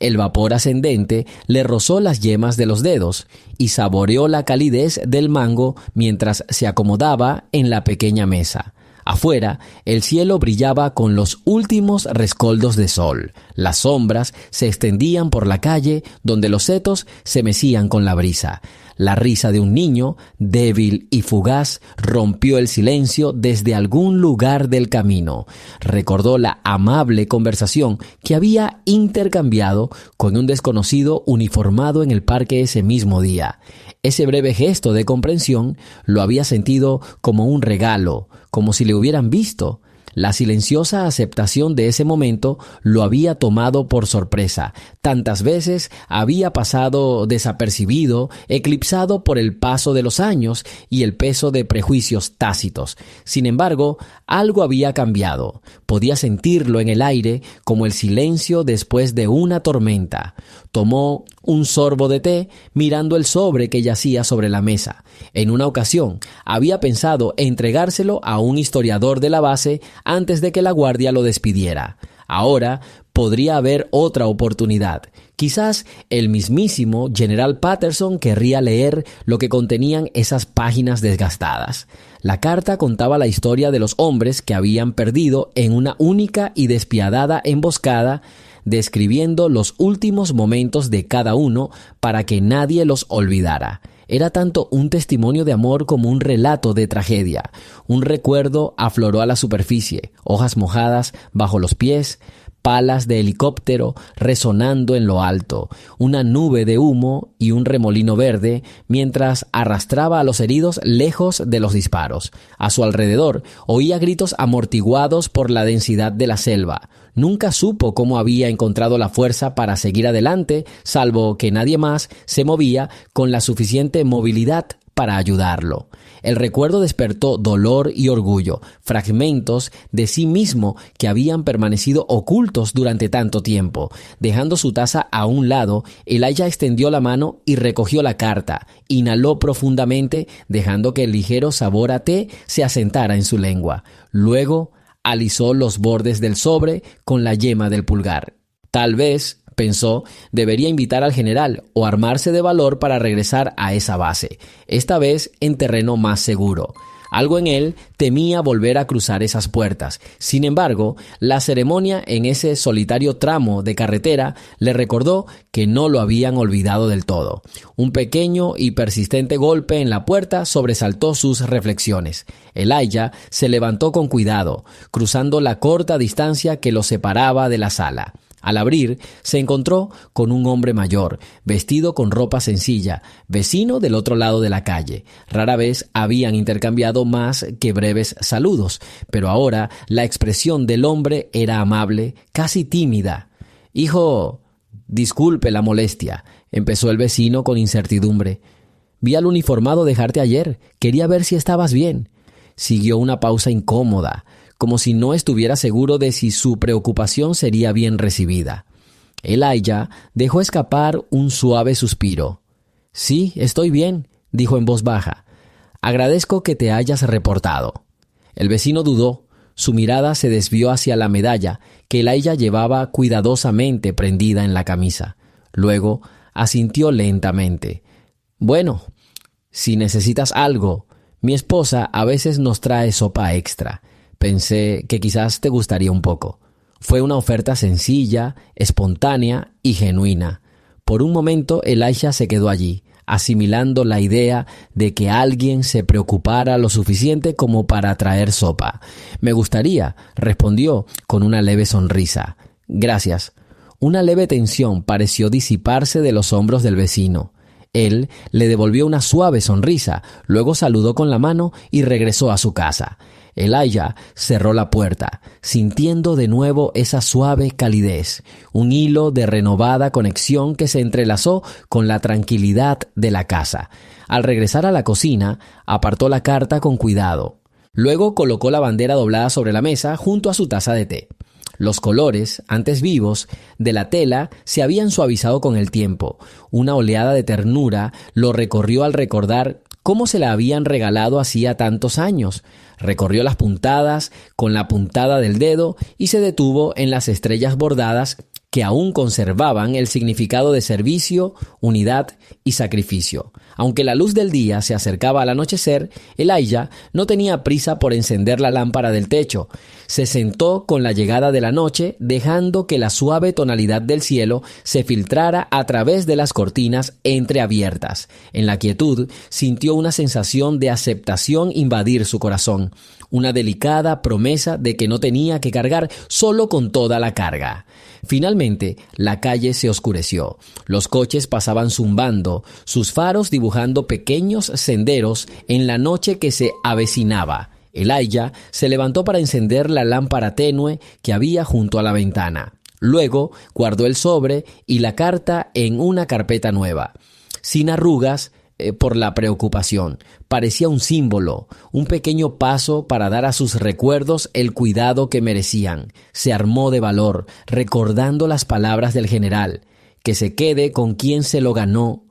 El vapor ascendente le rozó las yemas de los dedos y saboreó la calidez del mango mientras se acomodaba en la pequeña mesa. Afuera, el cielo brillaba con los últimos rescoldos de sol. Las sombras se extendían por la calle, donde los setos se mecían con la brisa. La risa de un niño, débil y fugaz, rompió el silencio desde algún lugar del camino. Recordó la amable conversación que había intercambiado con un desconocido uniformado en el parque ese mismo día. Ese breve gesto de comprensión lo había sentido como un regalo, como si le hubieran visto. La silenciosa aceptación de ese momento lo había tomado por sorpresa. Tantas veces había pasado desapercibido, eclipsado por el paso de los años y el peso de prejuicios tácitos. Sin embargo, algo había cambiado. Podía sentirlo en el aire como el silencio después de una tormenta. Tomó un sorbo de té mirando el sobre que yacía sobre la mesa. En una ocasión había pensado entregárselo a un historiador de la base antes de que la guardia lo despidiera. Ahora podría haber otra oportunidad. Quizás el mismísimo General Patterson querría leer lo que contenían esas páginas desgastadas. La carta contaba la historia de los hombres que habían perdido en una única y despiadada emboscada, describiendo los últimos momentos de cada uno para que nadie los olvidara. Era tanto un testimonio de amor como un relato de tragedia. Un recuerdo afloró a la superficie, hojas mojadas bajo los pies, palas de helicóptero resonando en lo alto, una nube de humo y un remolino verde mientras arrastraba a los heridos lejos de los disparos. A su alrededor oía gritos amortiguados por la densidad de la selva. Nunca supo cómo había encontrado la fuerza para seguir adelante, salvo que nadie más se movía con la suficiente movilidad para ayudarlo. El recuerdo despertó dolor y orgullo, fragmentos de sí mismo que habían permanecido ocultos durante tanto tiempo. Dejando su taza a un lado, Elijah extendió la mano y recogió la carta. Inhaló profundamente, dejando que el ligero sabor a té se asentara en su lengua. Luego, alisó los bordes del sobre con la yema del pulgar. Tal vez, pensó, debería invitar al general o armarse de valor para regresar a esa base, esta vez en terreno más seguro. Algo en él temía volver a cruzar esas puertas. Sin embargo, la ceremonia en ese solitario tramo de carretera le recordó que no lo habían olvidado del todo. Un pequeño y persistente golpe en la puerta sobresaltó sus reflexiones. Elijah se levantó con cuidado, cruzando la corta distancia que lo separaba de la sala. Al abrir, se encontró con un hombre mayor, vestido con ropa sencilla, vecino del otro lado de la calle. Rara vez habían intercambiado más que breves saludos, pero ahora la expresión del hombre era amable, casi tímida. «Hijo, disculpe la molestia», empezó el vecino con incertidumbre. «Vi al uniformado dejarte ayer. Quería ver si estabas bien». Siguió una pausa incómoda, como si no estuviera seguro de si su preocupación sería bien recibida. Elijah dejó escapar un suave suspiro. «Sí, estoy bien», dijo en voz baja. «Agradezco que te hayas reportado». El vecino dudó. Su mirada se desvió hacia la medalla que Elijah llevaba cuidadosamente prendida en la camisa. Luego asintió lentamente. «Bueno, si necesitas algo, mi esposa a veces nos trae sopa extra. Pensé que quizás te gustaría un poco». Fue una oferta sencilla, espontánea y genuina. Por un momento Elijah se quedó allí, asimilando la idea de que alguien se preocupara lo suficiente como para traer sopa. «Me gustaría», respondió con una leve sonrisa. «Gracias». Una leve tensión pareció disiparse de los hombros del vecino. Él le devolvió una suave sonrisa, luego saludó con la mano y regresó a su casa. Elijah cerró la puerta, sintiendo de nuevo esa suave calidez, un hilo de renovada conexión que se entrelazó con la tranquilidad de la casa. Al regresar a la cocina, apartó la carta con cuidado. Luego colocó la bandera doblada sobre la mesa junto a su taza de té. Los colores, antes vivos, de la tela se habían suavizado con el tiempo. Una oleada de ternura lo recorrió al recordar cómo se la habían regalado hacía tantos años. Recorrió las puntadas con la puntada del dedo y se detuvo en las estrellas bordadas que aún conservaban el significado de servicio, unidad y sacrificio. Aunque la luz del día se acercaba al anochecer, Elijah no tenía prisa por encender la lámpara del techo. Se sentó con la llegada de la noche, dejando que la suave tonalidad del cielo se filtrara a través de las cortinas entreabiertas. En la quietud, sintió una sensación de aceptación invadir su corazón, una delicada promesa de que no tenía que cargar solo con toda la carga. Finalmente, la calle se oscureció. Los coches pasaban zumbando, sus faros dibujando pequeños senderos en la noche que se avecinaba. Elijah se levantó para encender la lámpara tenue que había junto a la ventana. Luego guardó el sobre y la carta en una carpeta nueva, sin arrugas, por la preocupación. Parecía un símbolo, un pequeño paso para dar a sus recuerdos el cuidado que merecían. Se armó de valor, recordando las palabras del general: que se quede con quien se lo ganó.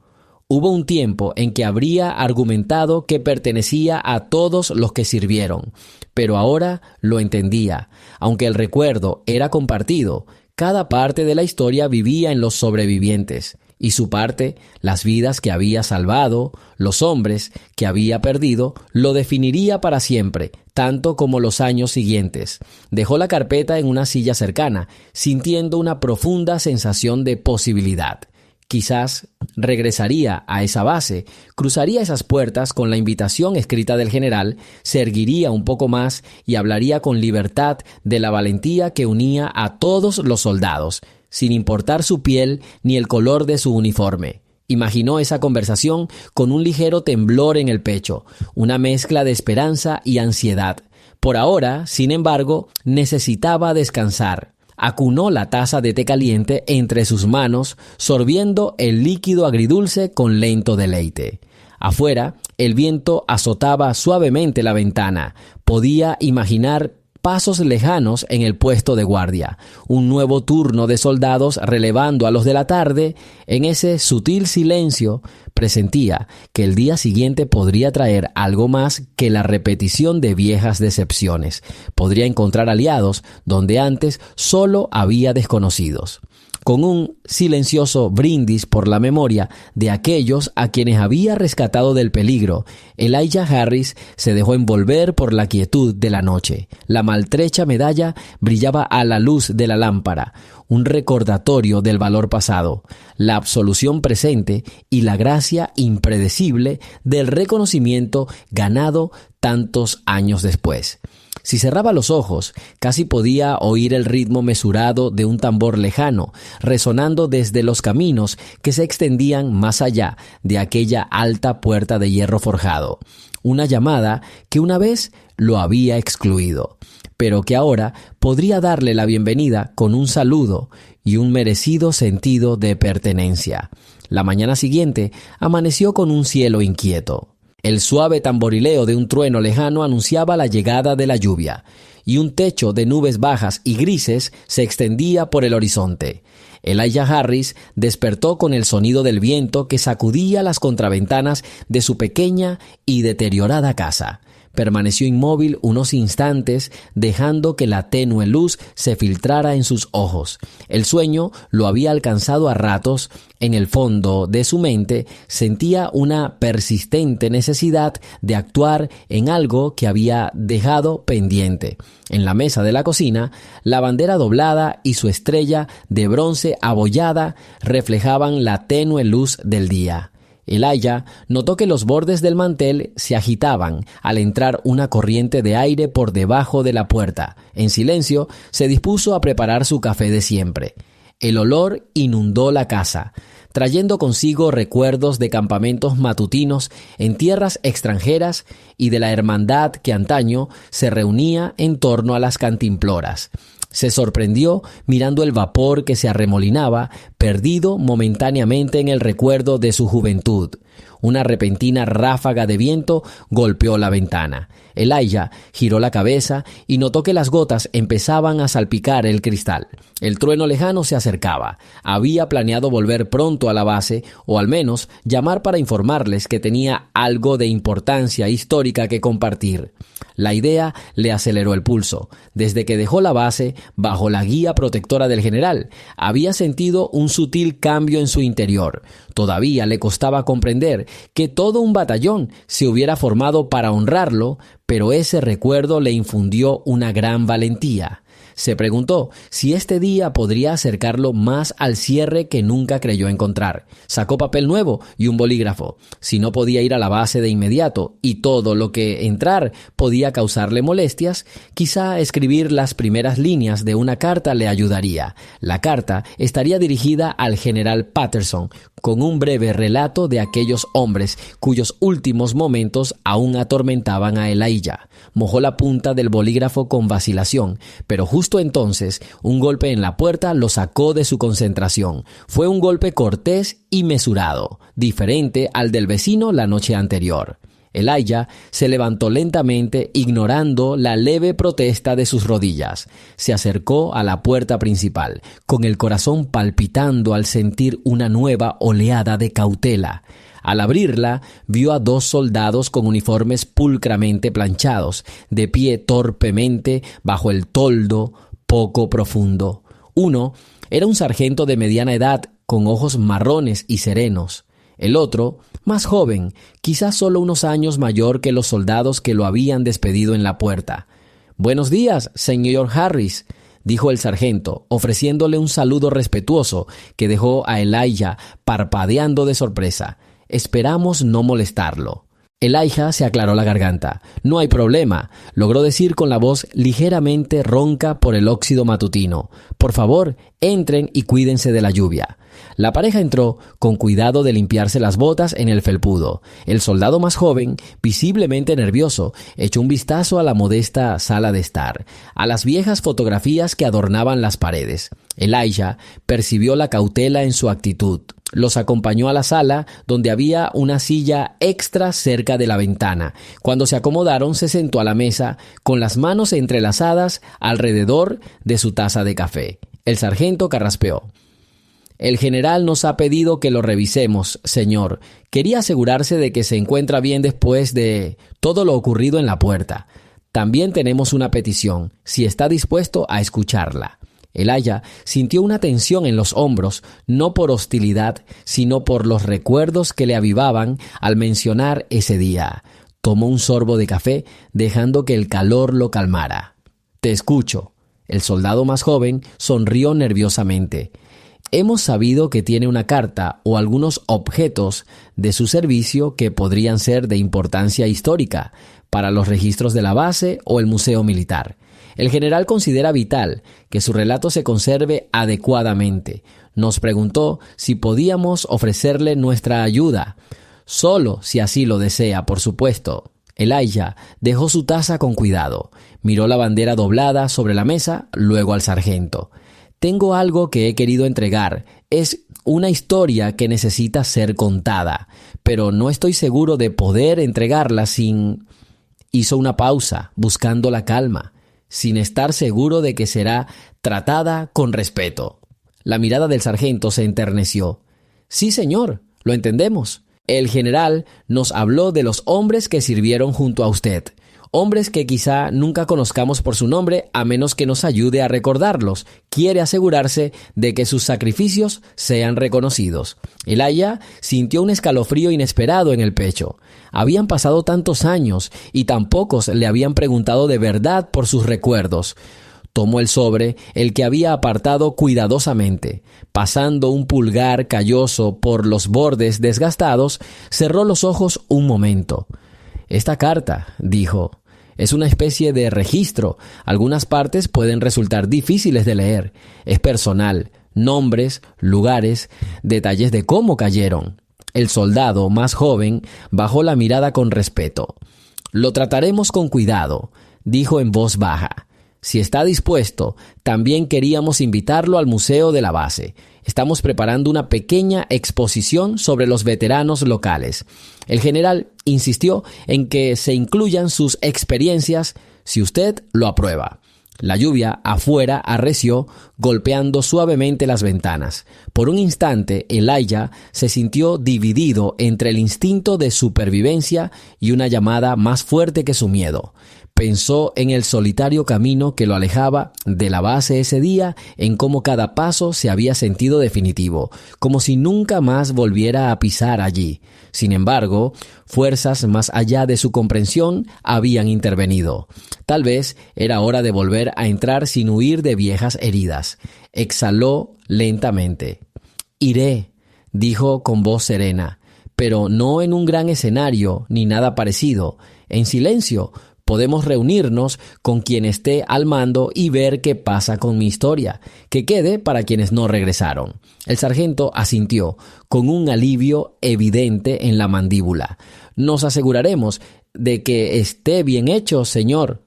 Hubo un tiempo en que habría argumentado que pertenecía a todos los que sirvieron, pero ahora lo entendía. Aunque el recuerdo era compartido, cada parte de la historia vivía en los sobrevivientes. Y su parte, las vidas que había salvado, los hombres que había perdido, lo definiría para siempre, tanto como los años siguientes. Dejó la carpeta en una silla cercana, sintiendo una profunda sensación de posibilidad. Quizás regresaría a esa base, cruzaría esas puertas con la invitación escrita del general, se erguiría un poco más y hablaría con libertad de la valentía que unía a todos los soldados, sin importar su piel ni el color de su uniforme. Imaginó esa conversación con un ligero temblor en el pecho, una mezcla de esperanza y ansiedad. Por ahora, sin embargo, necesitaba descansar. Acunó la taza de té caliente entre sus manos, sorbiendo el líquido agridulce con lento deleite. Afuera, el viento azotaba suavemente la ventana. Podía imaginar pasos lejanos en el puesto de guardia, un nuevo turno de soldados relevando a los de la tarde. En ese sutil silencio presentía que el día siguiente podría traer algo más que la repetición de viejas decepciones. Podría encontrar aliados donde antes solo había desconocidos. Con un silencioso brindis por la memoria de aquellos a quienes había rescatado del peligro, Elijah Harris se dejó envolver por la quietud de la noche. La maltrecha medalla brillaba a la luz de la lámpara, un recordatorio del valor pasado, la absolución presente y la gracia impredecible del reconocimiento ganado tantos años después. Si cerraba los ojos, casi podía oír el ritmo mesurado de un tambor lejano, resonando desde los caminos que se extendían más allá de aquella alta puerta de hierro forjado. Una llamada que una vez lo había excluido, pero que ahora podría darle la bienvenida con un saludo y un merecido sentido de pertenencia. La mañana siguiente amaneció con un cielo inquieto. El suave tamborileo de un trueno lejano anunciaba la llegada de la lluvia, y un techo de nubes bajas y grises se extendía por el horizonte. Elijah Harris despertó con el sonido del viento que sacudía las contraventanas de su pequeña y deteriorada casa. Permaneció inmóvil unos instantes, dejando que la tenue luz se filtrara en sus ojos. El sueño lo había alcanzado a ratos. En el fondo de su mente sentía una persistente necesidad de actuar en algo que había dejado pendiente. En la mesa de la cocina, la bandera doblada y su estrella de bronce abollada reflejaban la tenue luz del día. Elijah notó que los bordes del mantel se agitaban al entrar una corriente de aire por debajo de la puerta. En silencio, se dispuso a preparar su café de siempre. El olor inundó la casa, trayendo consigo recuerdos de campamentos matutinos en tierras extranjeras y de la hermandad que antaño se reunía en torno a las cantimploras. Se sorprendió mirando el vapor que se arremolinaba, perdido momentáneamente en el recuerdo de su juventud. Una repentina ráfaga de viento golpeó la ventana. Elijah giró la cabeza y notó que las gotas empezaban a salpicar el cristal. El trueno lejano se acercaba. Había planeado volver pronto a la base, o al menos llamar para informarles que tenía algo de importancia histórica que compartir. La idea le aceleró el pulso. Desde que dejó la base, bajo la guía protectora del general, había sentido un sutil cambio en su interior. Todavía le costaba comprender que todo un batallón se hubiera formado para honrarlo, pero ese recuerdo le infundió una gran valentía. Se preguntó si este día podría acercarlo más al cierre que nunca creyó encontrar. Sacó papel nuevo y un bolígrafo. Si no podía ir a la base de inmediato y todo lo que entrar podía causarle molestias, quizá escribir las primeras líneas de una carta le ayudaría. La carta estaría dirigida al general Patterson, con un breve relato de aquellos hombres cuyos últimos momentos aún atormentaban a Elijah. Mojó la punta del bolígrafo con vacilación, pero justo entonces un golpe en la puerta lo sacó de su concentración. Fue un golpe cortés y mesurado, diferente al del vecino la noche anterior. Elijah se levantó lentamente, ignorando la leve protesta de sus rodillas. Se acercó a la puerta principal, con el corazón palpitando al sentir una nueva oleada de cautela. Al abrirla, vio a 2 soldados con uniformes pulcramente planchados, de pie torpemente bajo el toldo poco profundo. Uno era un sargento de mediana edad, con ojos marrones y serenos. El otro, más joven, quizás solo unos años mayor que los soldados que lo habían despedido en la puerta. «Buenos días, señor Harris», dijo el sargento, ofreciéndole un saludo respetuoso que dejó a Elijah parpadeando de sorpresa. Esperamos no molestarlo. Elijah se aclaró la garganta. No hay problema, logró decir con la voz ligeramente ronca por el óxido matutino. Por favor, entren y cuídense de la lluvia. La pareja entró con cuidado de limpiarse las botas en el felpudo. El soldado más joven, visiblemente nervioso, echó un vistazo a la modesta sala de estar, a las viejas fotografías que adornaban las paredes. Elijah percibió la cautela en su actitud. Los acompañó a la sala, donde había una silla extra cerca de la ventana. Cuando se acomodaron, se sentó a la mesa, con las manos entrelazadas alrededor de su taza de café. El sargento carraspeó. El general nos ha pedido que lo revisemos, señor. Quería asegurarse de que se encuentra bien después de todo lo ocurrido en la puerta. También tenemos una petición, si está dispuesto a escucharla. Elijah sintió una tensión en los hombros, no por hostilidad, sino por los recuerdos que le avivaban al mencionar ese día. Tomó un sorbo de café, dejando que el calor lo calmara. «Te escucho». El soldado más joven sonrió nerviosamente. Hemos sabido que tiene una carta o algunos objetos de su servicio que podrían ser de importancia histórica para los registros de la base o el museo militar. El general considera vital que su relato se conserve adecuadamente. Nos preguntó si podíamos ofrecerle nuestra ayuda. Solo si así lo desea, por supuesto. Elijah dejó su taza con cuidado. Miró la bandera doblada sobre la mesa, luego al sargento. Tengo algo que he querido entregar. Es una historia que necesita ser contada, pero no estoy seguro de poder entregarla sin... Hizo una pausa, buscando la calma, sin estar seguro de que será tratada con respeto. La mirada del sargento se enterneció. Sí, señor, lo entendemos. El general nos habló de los hombres que sirvieron junto a usted. Hombres que quizá nunca conozcamos por su nombre a menos que nos ayude a recordarlos. Quiere asegurarse de que sus sacrificios sean reconocidos. Elijah sintió un escalofrío inesperado en el pecho. Habían pasado tantos años y tan pocos le habían preguntado de verdad por sus recuerdos. Tomó el sobre, el que había apartado cuidadosamente. Pasando un pulgar calloso por los bordes desgastados, cerró los ojos un momento. «Esta carta», dijo, «es una especie de registro. Algunas partes pueden resultar difíciles de leer. Es personal, nombres, lugares, detalles de cómo cayeron». El soldado más joven bajó la mirada con respeto. «Lo trataremos con cuidado», dijo en voz baja. «Si está dispuesto, también queríamos invitarlo al museo de la base. Estamos preparando una pequeña exposición sobre los veteranos locales». El general insistió en que se incluyan sus experiencias si usted lo aprueba. La lluvia afuera arreció, golpeando suavemente las ventanas. Por un instante, Elijah se sintió dividido entre el instinto de supervivencia y una llamada más fuerte que su miedo. Pensó en el solitario camino que lo alejaba de la base ese día, en cómo cada paso se había sentido definitivo, como si nunca más volviera a pisar allí. Sin embargo, fuerzas más allá de su comprensión habían intervenido. Tal vez era hora de volver a entrar sin huir de viejas heridas. Exhaló lentamente. «Iré», dijo con voz serena, «pero no en un gran escenario ni nada parecido. En silencio. Podemos reunirnos con quien esté al mando y ver qué pasa con mi historia, que quede para quienes no regresaron». El sargento asintió, con un alivio evidente en la mandíbula. «Nos aseguraremos de que esté bien hecho, señor».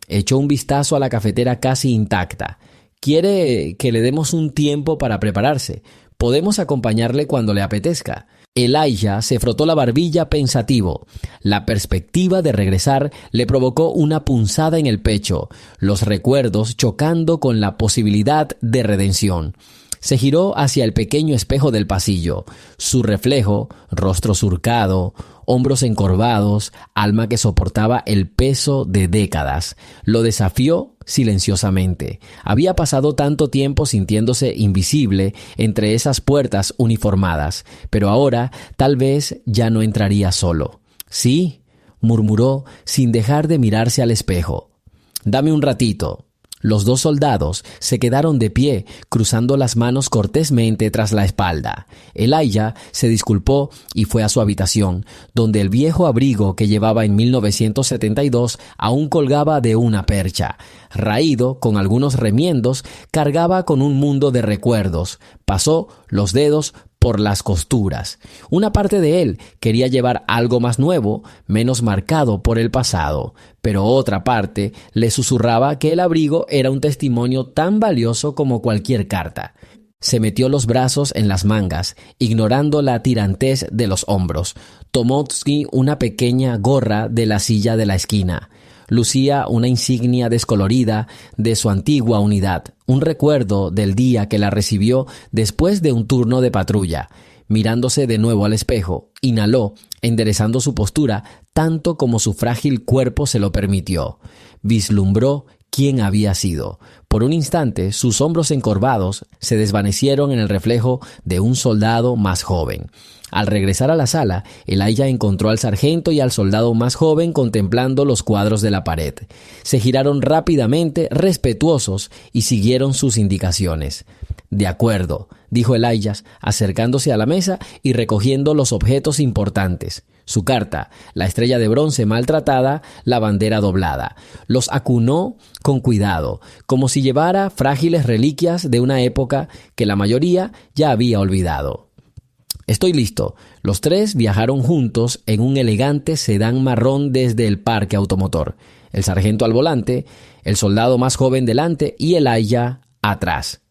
Echó un vistazo a la cafetera casi intacta. «¿Quiere que le demos un tiempo para prepararse? Podemos acompañarle cuando le apetezca». Elijah se frotó la barbilla pensativo. La perspectiva de regresar le provocó una punzada en el pecho, los recuerdos chocando con la posibilidad de redención. Se giró hacia el pequeño espejo del pasillo. Su reflejo, rostro surcado, hombros encorvados, alma que soportaba el peso de décadas, lo desafió silenciosamente. Había pasado tanto tiempo sintiéndose invisible entre esas puertas uniformadas, pero ahora tal vez ya no entraría solo. «Sí», murmuró sin dejar de mirarse al espejo. «Dame un ratito». Los dos soldados se quedaron de pie, cruzando las manos cortésmente tras la espalda. Elijah se disculpó y fue a su habitación, donde el viejo abrigo que llevaba en 1972 aún colgaba de una percha. Raído, con algunos remiendos, cargaba con un mundo de recuerdos. Pasó los dedos por las costuras. Una parte de él quería llevar algo más nuevo, menos marcado por el pasado, pero otra parte le susurraba que el abrigo era un testimonio tan valioso como cualquier carta. Se metió los brazos en las mangas, ignorando la tirantez de los hombros. Tomó una pequeña gorra de la silla de la esquina. Lucía una insignia descolorida de su antigua unidad, un recuerdo del día que la recibió después de un turno de patrulla. Mirándose de nuevo al espejo, inhaló, enderezando su postura tanto como su frágil cuerpo se lo permitió. Vislumbró quién había sido. Por un instante, sus hombros encorvados se desvanecieron en el reflejo de un soldado más joven. Al regresar a la sala, Elijah encontró al sargento y al soldado más joven contemplando los cuadros de la pared. Se giraron rápidamente, respetuosos, y siguieron sus indicaciones. «De acuerdo», dijo Elijah, acercándose a la mesa y recogiendo los objetos importantes. Su carta, la estrella de bronce maltratada, la bandera doblada. Los acunó con cuidado, como si llevara frágiles reliquias de una época que la mayoría ya había olvidado. «Estoy listo». Los tres viajaron juntos en un elegante sedán marrón desde el parque automotor. El sargento al volante, el soldado más joven delante y Elijah atrás.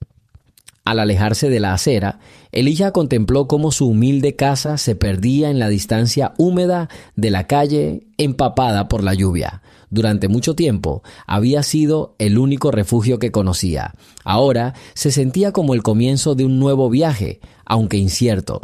Al alejarse de la acera, Elijah contempló cómo su humilde casa se perdía en la distancia húmeda de la calle empapada por la lluvia. Durante mucho tiempo había sido el único refugio que conocía. Ahora se sentía como el comienzo de un nuevo viaje, aunque incierto.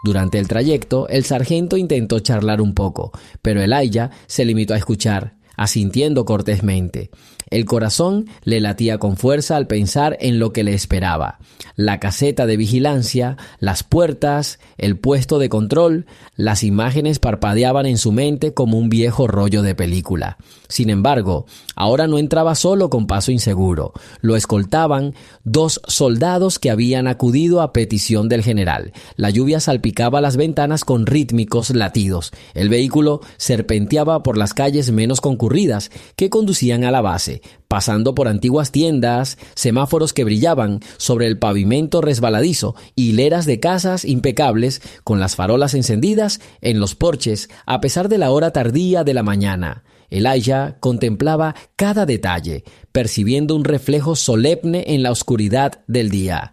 Durante el trayecto, el sargento intentó charlar un poco, pero Elijah se limitó a escuchar, asintiendo cortésmente. El corazón le latía con fuerza al pensar en lo que le esperaba. La caseta de vigilancia, las puertas, el puesto de control, las imágenes parpadeaban en su mente como un viejo rollo de película. Sin embargo, ahora no entraba solo con paso inseguro. Lo escoltaban 2 soldados que habían acudido a petición del general. La lluvia salpicaba las ventanas con rítmicos latidos. El vehículo serpenteaba por las calles menos concurridas que conducían a la base, pasando por antiguas tiendas, semáforos que brillaban sobre el pavimento resbaladizo, hileras de casas impecables con las farolas encendidas en los porches a pesar de la hora tardía de la mañana. Elijah contemplaba cada detalle, percibiendo un reflejo solemne en la oscuridad del día.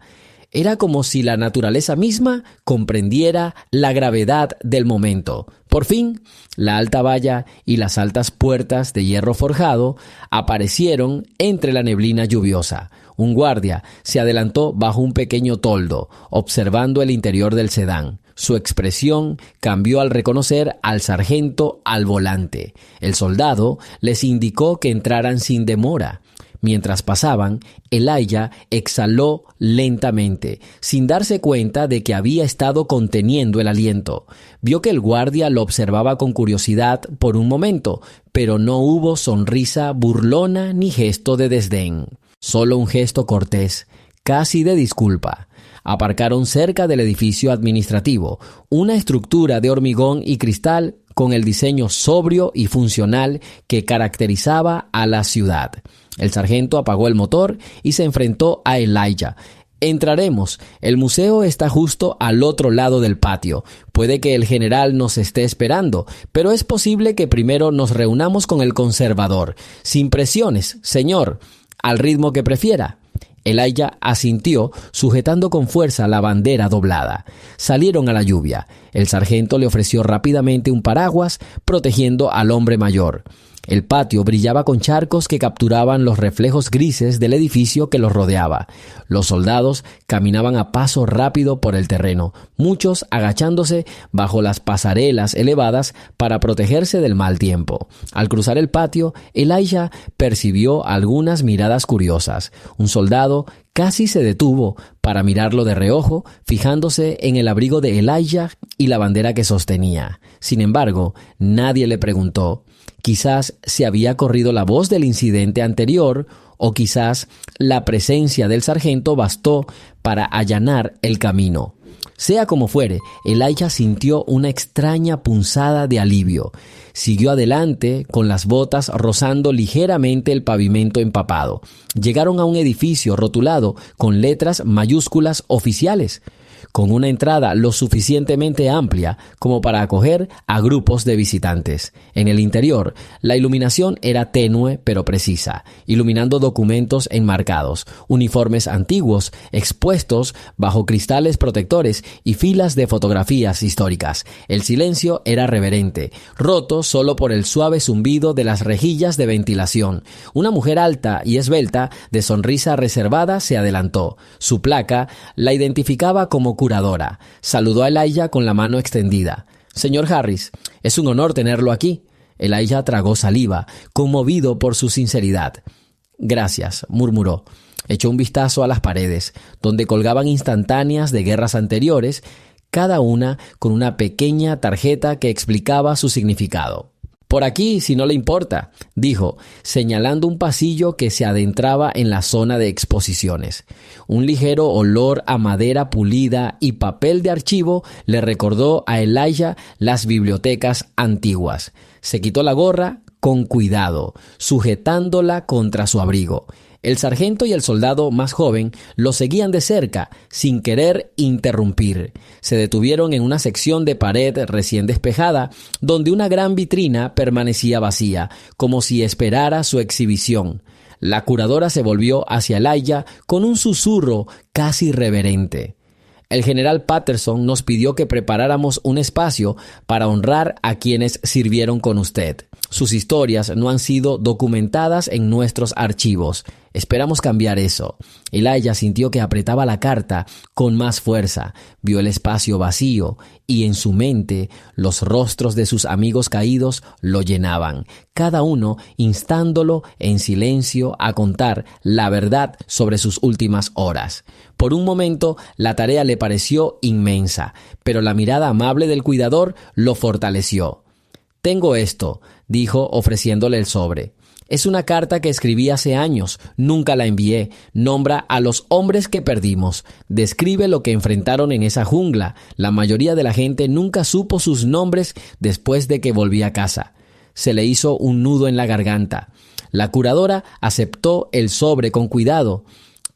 Era como si la naturaleza misma comprendiera la gravedad del momento. Por fin, la alta valla y las altas puertas de hierro forjado aparecieron entre la neblina lluviosa. Un guardia se adelantó bajo un pequeño toldo, observando el interior del sedán. Su expresión cambió al reconocer al sargento al volante. El soldado les indicó que entraran sin demora. Mientras pasaban, Elijah exhaló lentamente, sin darse cuenta de que había estado conteniendo el aliento. Vio que el guardia lo observaba con curiosidad por un momento, pero no hubo sonrisa burlona ni gesto de desdén. Solo un gesto cortés, casi de disculpa. Aparcaron cerca del edificio administrativo, una estructura de hormigón y cristal con el diseño sobrio y funcional que caracterizaba a la ciudad. El sargento apagó el motor y se enfrentó a Elijah. «Entraremos. El museo está justo al otro lado del patio. Puede que el general nos esté esperando, pero es posible que primero nos reunamos con el conservador. Sin presiones, señor. Al ritmo que prefiera». Elijah asintió, sujetando con fuerza la bandera doblada. Salieron a la lluvia. El sargento le ofreció rápidamente un paraguas, protegiendo al hombre mayor. El patio brillaba con charcos que capturaban los reflejos grises del edificio que los rodeaba. Los soldados caminaban a paso rápido por el terreno, muchos agachándose bajo las pasarelas elevadas para protegerse del mal tiempo. Al cruzar el patio, Elijah percibió algunas miradas curiosas. Un soldado casi se detuvo para mirarlo de reojo, fijándose en el abrigo de Elijah y la bandera que sostenía. Sin embargo, nadie le preguntó. Quizás se había corrido la voz del incidente anterior, o quizás la presencia del sargento bastó para allanar el camino. Sea como fuere, Elijah sintió una extraña punzada de alivio. Siguió adelante con las botas rozando ligeramente el pavimento empapado. Llegaron a un edificio rotulado con letras mayúsculas oficiales, con una entrada lo suficientemente amplia como para acoger a grupos de visitantes. En el interior, la iluminación era tenue pero precisa, iluminando documentos enmarcados, uniformes antiguos expuestos bajo cristales protectores y filas de fotografías históricas. El silencio era reverente, roto solo por el suave zumbido de las rejillas de ventilación. Una mujer alta y esbelta, de sonrisa reservada, se adelantó. Su placa la identificaba como curadora. Saludó a Elijah con la mano extendida. «Señor Harris, es un honor tenerlo aquí». Elijah tragó saliva, conmovido por su sinceridad. «Gracias», murmuró. Echó un vistazo a las paredes, donde colgaban instantáneas de guerras anteriores, cada una con una pequeña tarjeta que explicaba su significado. «Por aquí, si no le importa», dijo, señalando un pasillo que se adentraba en la zona de exposiciones. Un ligero olor a madera pulida y papel de archivo le recordó a Elijah las bibliotecas antiguas. Se quitó la gorra con cuidado, sujetándola contra su abrigo. El sargento y el soldado más joven lo seguían de cerca, sin querer interrumpir. Se detuvieron en una sección de pared recién despejada, donde una gran vitrina permanecía vacía, como si esperara su exhibición. La curadora se volvió hacia Elijah con un susurro casi reverente. «El general Patterson nos pidió que preparáramos un espacio para honrar a quienes sirvieron con usted. Sus historias no han sido documentadas en nuestros archivos. Esperamos cambiar eso». Elijah sintió que apretaba la carta con más fuerza. Vio el espacio vacío y en su mente los rostros de sus amigos caídos lo llenaban, cada uno instándolo en silencio a contar la verdad sobre sus últimas horas. Por un momento la tarea le pareció inmensa, pero la mirada amable del cuidador lo fortaleció. «Tengo esto», dijo ofreciéndole el sobre. «Es una carta que escribí hace años, nunca la envié. Nombra a los hombres que perdimos. Describe lo que enfrentaron en esa jungla. La mayoría de la gente nunca supo sus nombres después de que volví a casa». Se le hizo un nudo en la garganta. La curadora aceptó el sobre con cuidado,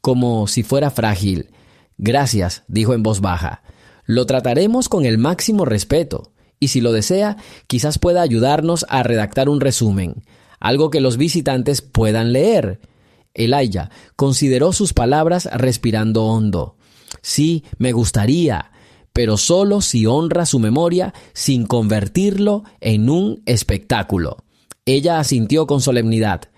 como si fuera frágil. «Gracias», dijo en voz baja. «Lo trataremos con el máximo respeto. Y si lo desea, quizás pueda ayudarnos a redactar un resumen, algo que los visitantes puedan leer». Elijah consideró sus palabras respirando hondo. «Sí, me gustaría, pero solo si honra su memoria sin convertirlo en un espectáculo». Ella asintió con solemnidad.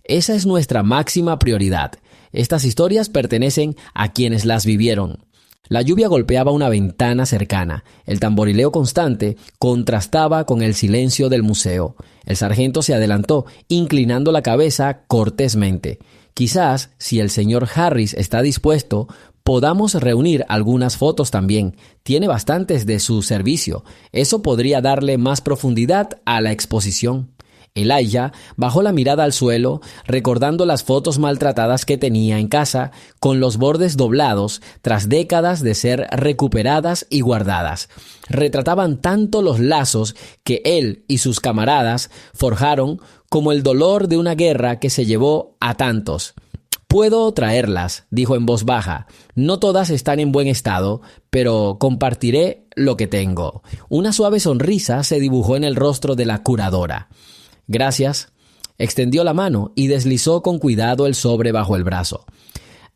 «Esa es nuestra máxima prioridad. Estas historias pertenecen a quienes las vivieron». La lluvia golpeaba una ventana cercana. El tamborileo constante contrastaba con el silencio del museo. El sargento se adelantó, inclinando la cabeza cortésmente. «Quizás, si el señor Harris está dispuesto, podamos reunir algunas fotos también. Tiene bastantes de su servicio. Eso podría darle más profundidad a la exposición». Elijah bajó la mirada al suelo, recordando las fotos maltratadas que tenía en casa, con los bordes doblados tras décadas de ser recuperadas y guardadas. Retrataban tanto los lazos que él y sus camaradas forjaron como el dolor de una guerra que se llevó a tantos. «Puedo traerlas», dijo en voz baja. «No todas están en buen estado, pero compartiré lo que tengo». Una suave sonrisa se dibujó en el rostro de la curadora. «Gracias». Extendió la mano y deslizó con cuidado el sobre bajo el brazo.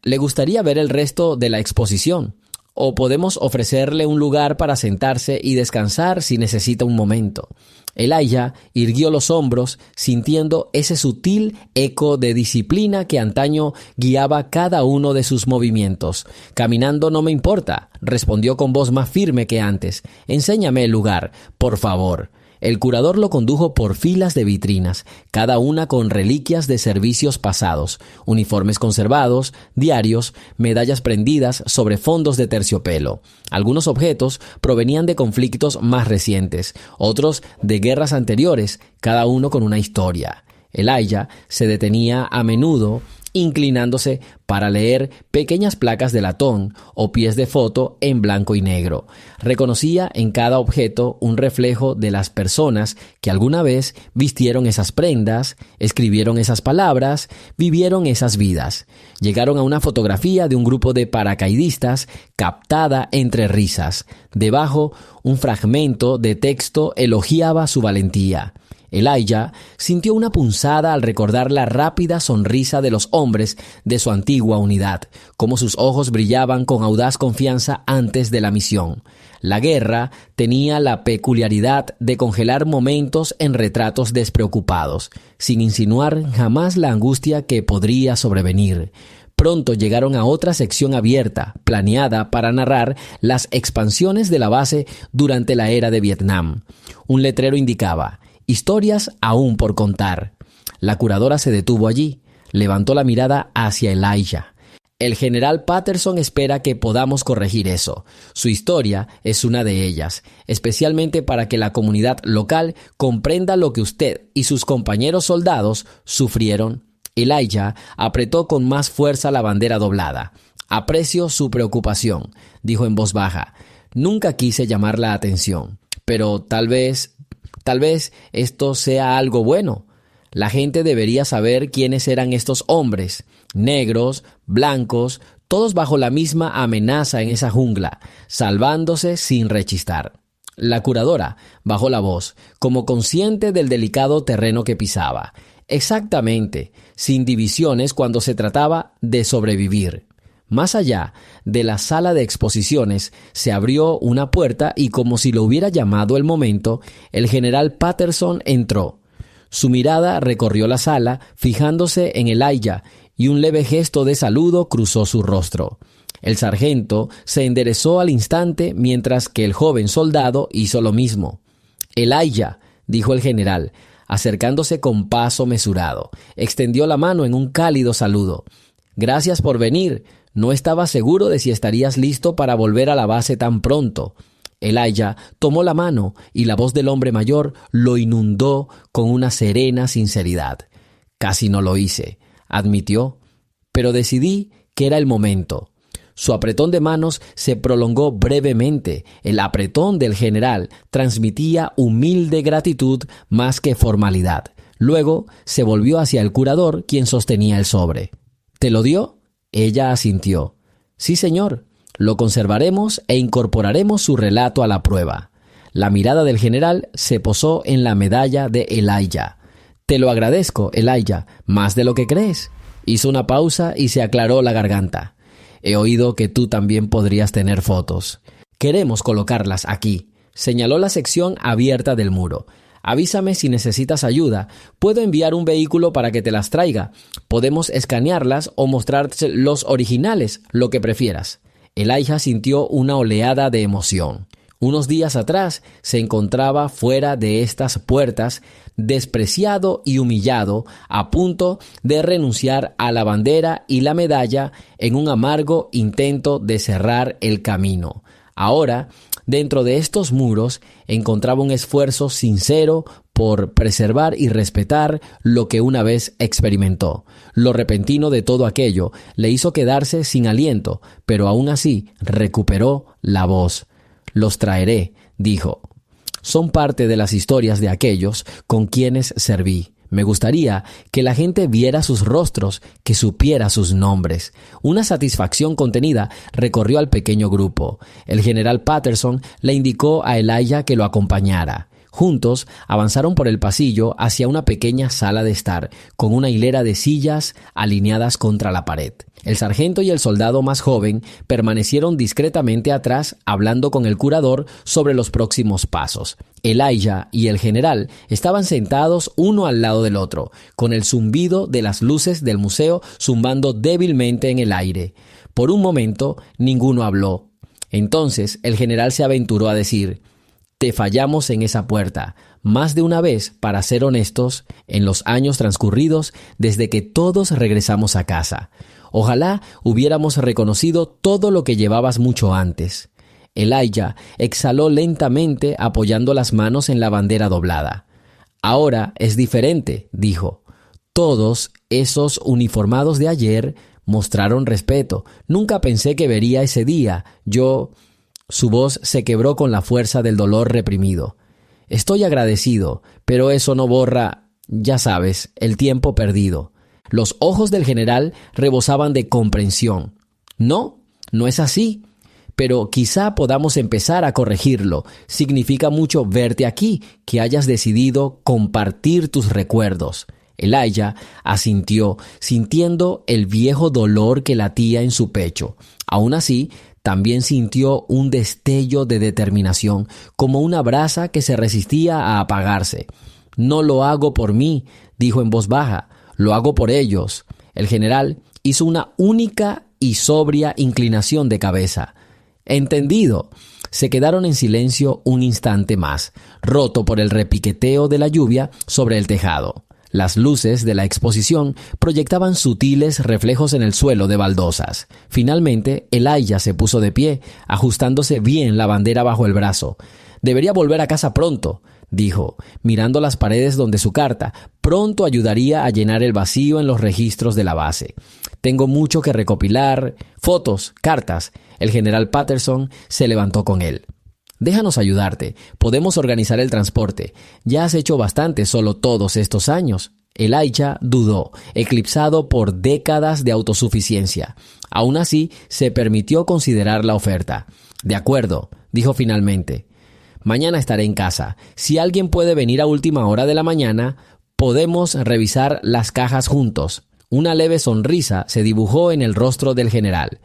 «¿Le gustaría ver el resto de la exposición? O podemos ofrecerle un lugar para sentarse y descansar si necesita un momento». Elijah irguió los hombros, sintiendo ese sutil eco de disciplina que antaño guiaba cada uno de sus movimientos. «Caminando no me importa», respondió con voz más firme que antes. «Enséñame el lugar, por favor». El curador lo condujo por filas de vitrinas, cada una con reliquias de servicios pasados, uniformes conservados, diarios, medallas prendidas sobre fondos de terciopelo. Algunos objetos provenían de conflictos más recientes, otros de guerras anteriores, cada uno con una historia. Elijah se detenía a menudo inclinándose para leer pequeñas placas de latón o pies de foto en blanco y negro. Reconocía en cada objeto un reflejo de las personas que alguna vez vistieron esas prendas, escribieron esas palabras, vivieron esas vidas. Llegaron a una fotografía de un grupo de paracaidistas captada entre risas. Debajo, un fragmento de texto elogiaba su valentía. Elijah sintió una punzada al recordar la rápida sonrisa de los hombres de su antigua unidad, cómo sus ojos brillaban con audaz confianza antes de la misión. La guerra tenía la peculiaridad de congelar momentos en retratos despreocupados, sin insinuar jamás la angustia que podría sobrevenir. Pronto llegaron a otra sección abierta, planeada para narrar las expansiones de la base durante la era de Vietnam. Un letrero indicaba: historias aún por contar. La curadora se detuvo allí, levantó la mirada hacia Elijah. El general Patterson espera que podamos corregir eso. Su historia es una de ellas, especialmente para que la comunidad local comprenda lo que usted y sus compañeros soldados sufrieron. Elijah apretó con más fuerza la bandera doblada. Aprecio su preocupación, dijo en voz baja. Nunca quise llamar la atención, pero tal vez esto sea algo bueno. La gente debería saber quiénes eran estos hombres, negros, blancos, todos bajo la misma amenaza en esa jungla, salvándose sin rechistar. La curadora bajó la voz, como consciente del delicado terreno que pisaba. Exactamente, sin divisiones cuando se trataba de sobrevivir. Más allá de la sala de exposiciones se abrió una puerta y, como si lo hubiera llamado el momento, el general Patterson entró. Su mirada recorrió la sala, fijándose en Elijah, y un leve gesto de saludo cruzó su rostro. El sargento se enderezó al instante mientras que el joven soldado hizo lo mismo. «Elijah», dijo el general, acercándose con paso mesurado. Extendió la mano en un cálido saludo. «Gracias por venir. No estaba seguro de si estarías listo para volver a la base tan pronto». Elijah tomó la mano y la voz del hombre mayor lo inundó con una serena sinceridad. «Casi no lo hice», admitió, «pero decidí que era el momento». Su apretón de manos se prolongó brevemente. El apretón del general transmitía humilde gratitud más que formalidad. Luego se volvió hacia el curador, quien sostenía el sobre. «¿Te lo dio?» Ella asintió. «Sí, señor. Lo conservaremos e incorporaremos su relato a la prueba». La mirada del general se posó en la medalla de Elijah. «Te lo agradezco, Elijah, más de lo que crees». Hizo una pausa y se aclaró la garganta. «He oído que tú también podrías tener fotos. Queremos colocarlas aquí». Señaló la sección abierta del muro. «Avísame si necesitas ayuda. Puedo enviar un vehículo para que te las traiga. Podemos escanearlas o mostrarte los originales, lo que prefieras». Elijah sintió una oleada de emoción. Unos días atrás se encontraba fuera de estas puertas, despreciado y humillado, a punto de renunciar a la bandera y la medalla en un amargo intento de cerrar el camino. Ahora, dentro de estos muros, encontraba un esfuerzo sincero por preservar y respetar lo que una vez experimentó. Lo repentino de todo aquello le hizo quedarse sin aliento, pero aún así recuperó la voz. «Los traeré», dijo. «Son parte de las historias de aquellos con quienes serví. Me gustaría que la gente viera sus rostros, que supiera sus nombres». Una satisfacción contenida recorrió al pequeño grupo. El general Patterson le indicó a Elijah que lo acompañara. Juntos avanzaron por el pasillo hacia una pequeña sala de estar, con una hilera de sillas alineadas contra la pared. El sargento y el soldado más joven permanecieron discretamente atrás, hablando con el curador sobre los próximos pasos. Elijah y el general estaban sentados uno al lado del otro, con el zumbido de las luces del museo zumbando débilmente en el aire. Por un momento, ninguno habló. Entonces, el general se aventuró a decir: te fallamos en esa puerta, más de una vez, para ser honestos, en los años transcurridos desde que todos regresamos a casa. Ojalá hubiéramos reconocido todo lo que llevabas mucho antes. Elijah exhaló lentamente apoyando las manos en la bandera doblada. Ahora es diferente, dijo. Todos esos uniformados de ayer mostraron respeto. Nunca pensé que vería ese día. Su voz se quebró con la fuerza del dolor reprimido. Estoy agradecido, pero eso no borra, ya sabes, el tiempo perdido. Los ojos del general rebosaban de comprensión. No es así. Pero quizá podamos empezar a corregirlo. Significa mucho verte aquí, que hayas decidido compartir tus recuerdos. Elijah asintió, sintiendo el viejo dolor que latía en su pecho. Aún así, también sintió un destello de determinación, como una brasa que se resistía a apagarse. No lo hago por mí, dijo en voz baja, lo hago por ellos. El general hizo una única y sobria inclinación de cabeza. Entendido. Se quedaron en silencio un instante más, roto por el repiqueteo de la lluvia sobre el tejado. Las luces de la exposición proyectaban sutiles reflejos en el suelo de baldosas. Finalmente, Elijah se puso de pie, ajustándose bien la bandera bajo el brazo. Debería volver a casa pronto, dijo, mirando las paredes donde su carta pronto ayudaría a llenar el vacío en los registros de la base. Tengo mucho que recopilar, fotos, cartas. El general Patterson se levantó con él. Déjanos ayudarte. Podemos organizar el transporte. Ya has hecho bastante solo todos estos años. Elijah dudó, eclipsado por décadas de autosuficiencia. Aún así, se permitió considerar la oferta. De acuerdo, dijo finalmente. Mañana estaré en casa. Si alguien puede venir a última hora de la mañana, podemos revisar las cajas juntos. Una leve sonrisa se dibujó en el rostro del general.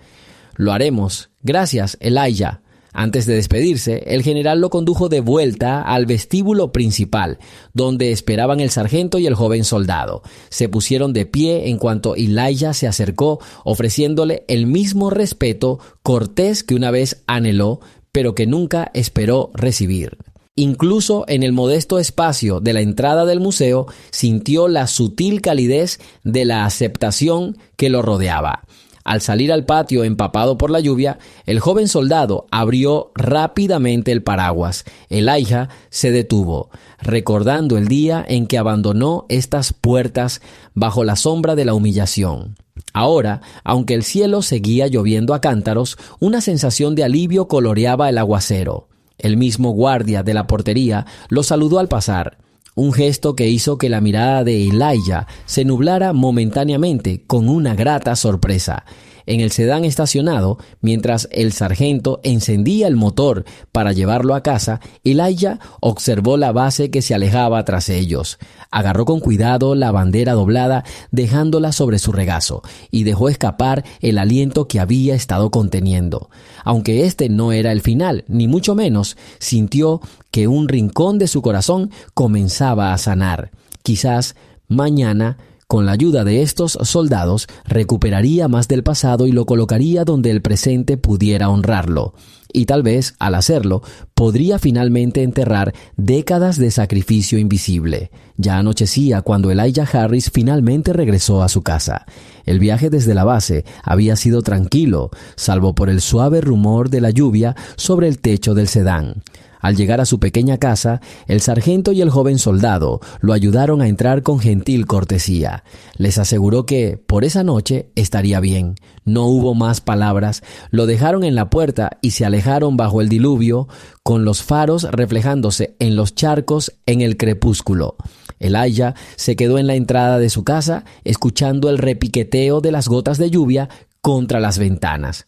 Lo haremos. Gracias, Elijah. Antes de despedirse, el general lo condujo de vuelta al vestíbulo principal, donde esperaban el sargento y el joven soldado. Se pusieron de pie en cuanto Elijah se acercó, ofreciéndole el mismo respeto cortés que una vez anheló, pero que nunca esperó recibir. Incluso en el modesto espacio de la entrada del museo, sintió la sutil calidez de la aceptación que lo rodeaba. Al salir al patio empapado por la lluvia, el joven soldado abrió rápidamente el paraguas. Elijah se detuvo, recordando el día en que abandonó estas puertas bajo la sombra de la humillación. Ahora, aunque el cielo seguía lloviendo a cántaros, una sensación de alivio coloreaba el aguacero. El mismo guardia de la portería lo saludó al pasar. Un gesto que hizo que la mirada de Elijah se nublara momentáneamente con una grata sorpresa. En el sedán estacionado, mientras el sargento encendía el motor para llevarlo a casa, Elijah observó la base que se alejaba tras ellos. Agarró con cuidado la bandera doblada, dejándola sobre su regazo, y dejó escapar el aliento que había estado conteniendo. Aunque este no era el final, ni mucho menos, sintió que un rincón de su corazón comenzaba a sanar. Quizás mañana, con la ayuda de estos soldados, recuperaría más del pasado y lo colocaría donde el presente pudiera honrarlo. Y tal vez, al hacerlo, podría finalmente enterrar décadas de sacrificio invisible. Ya anochecía cuando Elijah Harris finalmente regresó a su casa. El viaje desde la base había sido tranquilo, salvo por el suave rumor de la lluvia sobre el techo del sedán. Al llegar a su pequeña casa, el sargento y el joven soldado lo ayudaron a entrar con gentil cortesía. Les aseguró que, por esa noche, estaría bien. No hubo más palabras, lo dejaron en la puerta y se alejaron bajo el diluvio, con los faros reflejándose en los charcos en el crepúsculo. Elijah se quedó en la entrada de su casa, escuchando el repiqueteo de las gotas de lluvia contra las ventanas.